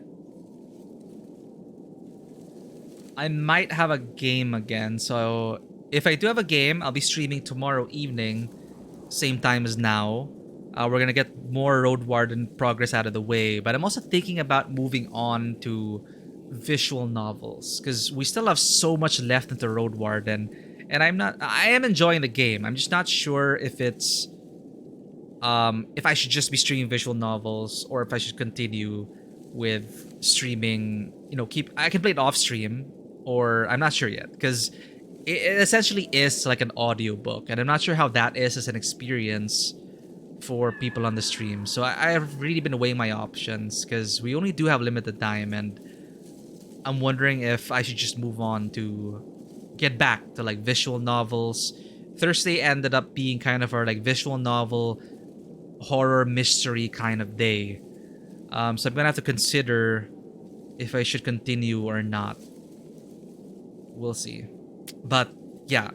I might have a game again. So if I do have a game, I'll be streaming tomorrow evening, same time as now. We're gonna get more Road Warden progress out of the way, but I'm also thinking about moving on to visual novels, because we still have so much left into Road Warden, and I am enjoying the game. I'm just not sure if it's if I should just be streaming visual novels, or if I should continue with streaming, I can play it off stream, or I'm not sure yet, because it essentially is like an audiobook, and I'm not sure how that is as an experience for people on the stream. So I've really been weighing my options, because we only do have limited time, and I'm wondering if I should just move on to get back to like visual novels. Thursday ended up being kind of our like visual novel horror mystery kind of day. So I'm gonna have to consider if I should continue or not. We'll see. But yeah,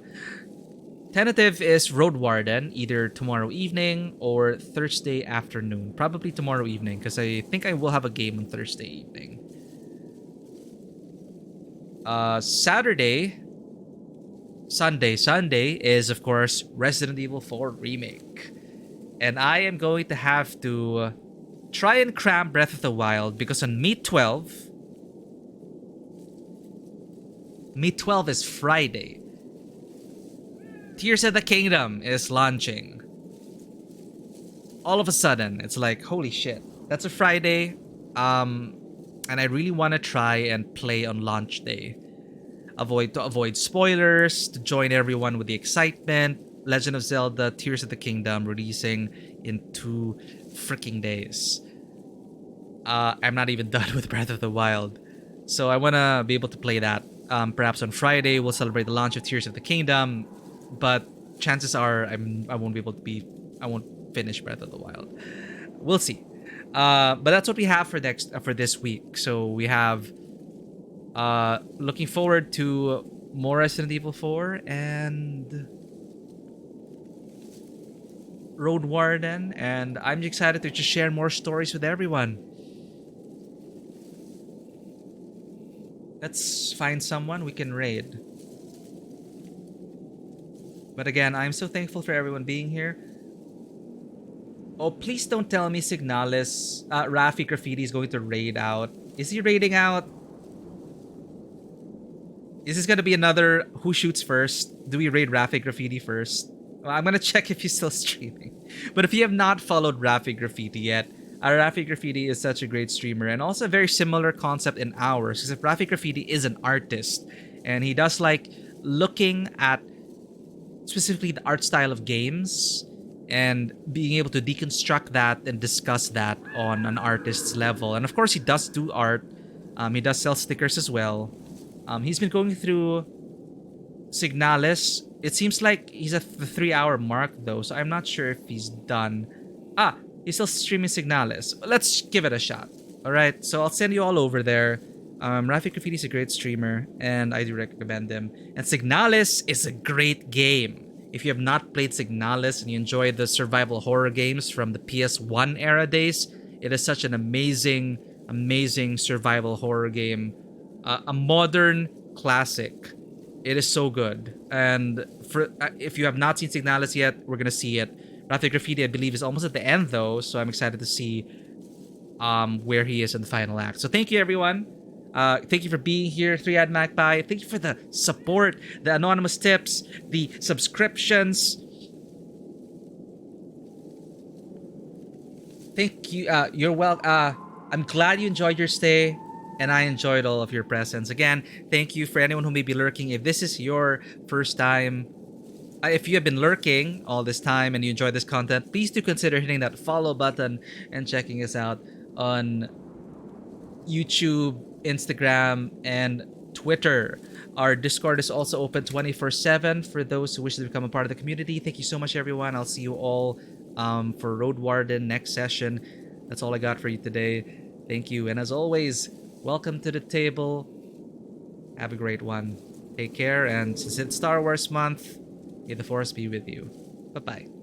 tentative is Road Warden, either tomorrow evening or Thursday afternoon. Probably tomorrow evening, because I think I will have a game on Thursday evening. Sunday is, of course, Resident Evil 4 Remake. And I am going to have to try and cram Breath of the Wild, because on Meet 12 is Friday. Tears of the Kingdom is launching. All of a sudden, it's like, holy shit. That's a Friday. And I really want to try and play on launch day. To avoid spoilers, to join everyone with the excitement. Legend of Zelda Tears of the Kingdom releasing in 2 freaking days. I'm not even done with Breath of the Wild. So I want to be able to play that. Perhaps on Friday, we'll celebrate the launch of Tears of the Kingdom. But chances are I won't finish Breath of the Wild. We'll see. But that's what we have for this week. So we have looking forward to more Resident Evil 4 and Road Warden, and I'm excited to just share more stories with everyone. Let's find someone we can raid. But again, I'm so thankful for everyone being here. Oh, please don't tell me Signalis, Rafi Graffiti is going to raid out. Is he raiding out? Is this going to be another who shoots first? Do we raid Rafi Graffiti first? Well, I'm going to check if he's still streaming. But if you have not followed Rafi Graffiti yet, Rafi Graffiti is such a great streamer, and also a very similar concept in ours. Because if Rafi Graffiti is an artist, and he does like looking at specifically the art style of games and being able to deconstruct that and discuss that on an artist's level. And of course, he does do art. He does sell stickers as well. He's been going through Signalis. It seems like he's at the 3-hour mark though, so I'm not sure if he's done. He's still streaming Signalis. Let's give it a shot. All right, so I'll send you all over there. Rafi Graffiti is a great streamer, and I do recommend him. And Signalis is a great game. If you have not played Signalis and you enjoy the survival horror games from the PS1 era days, it is such an amazing, amazing survival horror game. A modern classic. It is so good. And if you have not seen Signalis yet, we're going to see it. Rafi Graffiti, I believe, is almost at the end, though, so I'm excited to see where he is in the final act. So thank you, everyone. Thank you for being here, 3-Eyed Magpie. Thank you for the support, the anonymous tips, the subscriptions. Thank you. You're well. I'm glad you enjoyed your stay, and I enjoyed all of your presence. Again, thank you for anyone who may be lurking. If this is your first time, if you have been lurking all this time and you enjoy this content, please do consider hitting that follow button and checking us out on YouTube, Instagram, and Twitter. Our Discord is also open 24/7 for those who wish to become a part of the community. Thank you so much, everyone. I'll see you all for Road Warden next session. That's all I got for you today. Thank you. And as always, welcome to the table. Have a great one. Take care. And since it's Star Wars month, may the Force be with you. Bye-bye.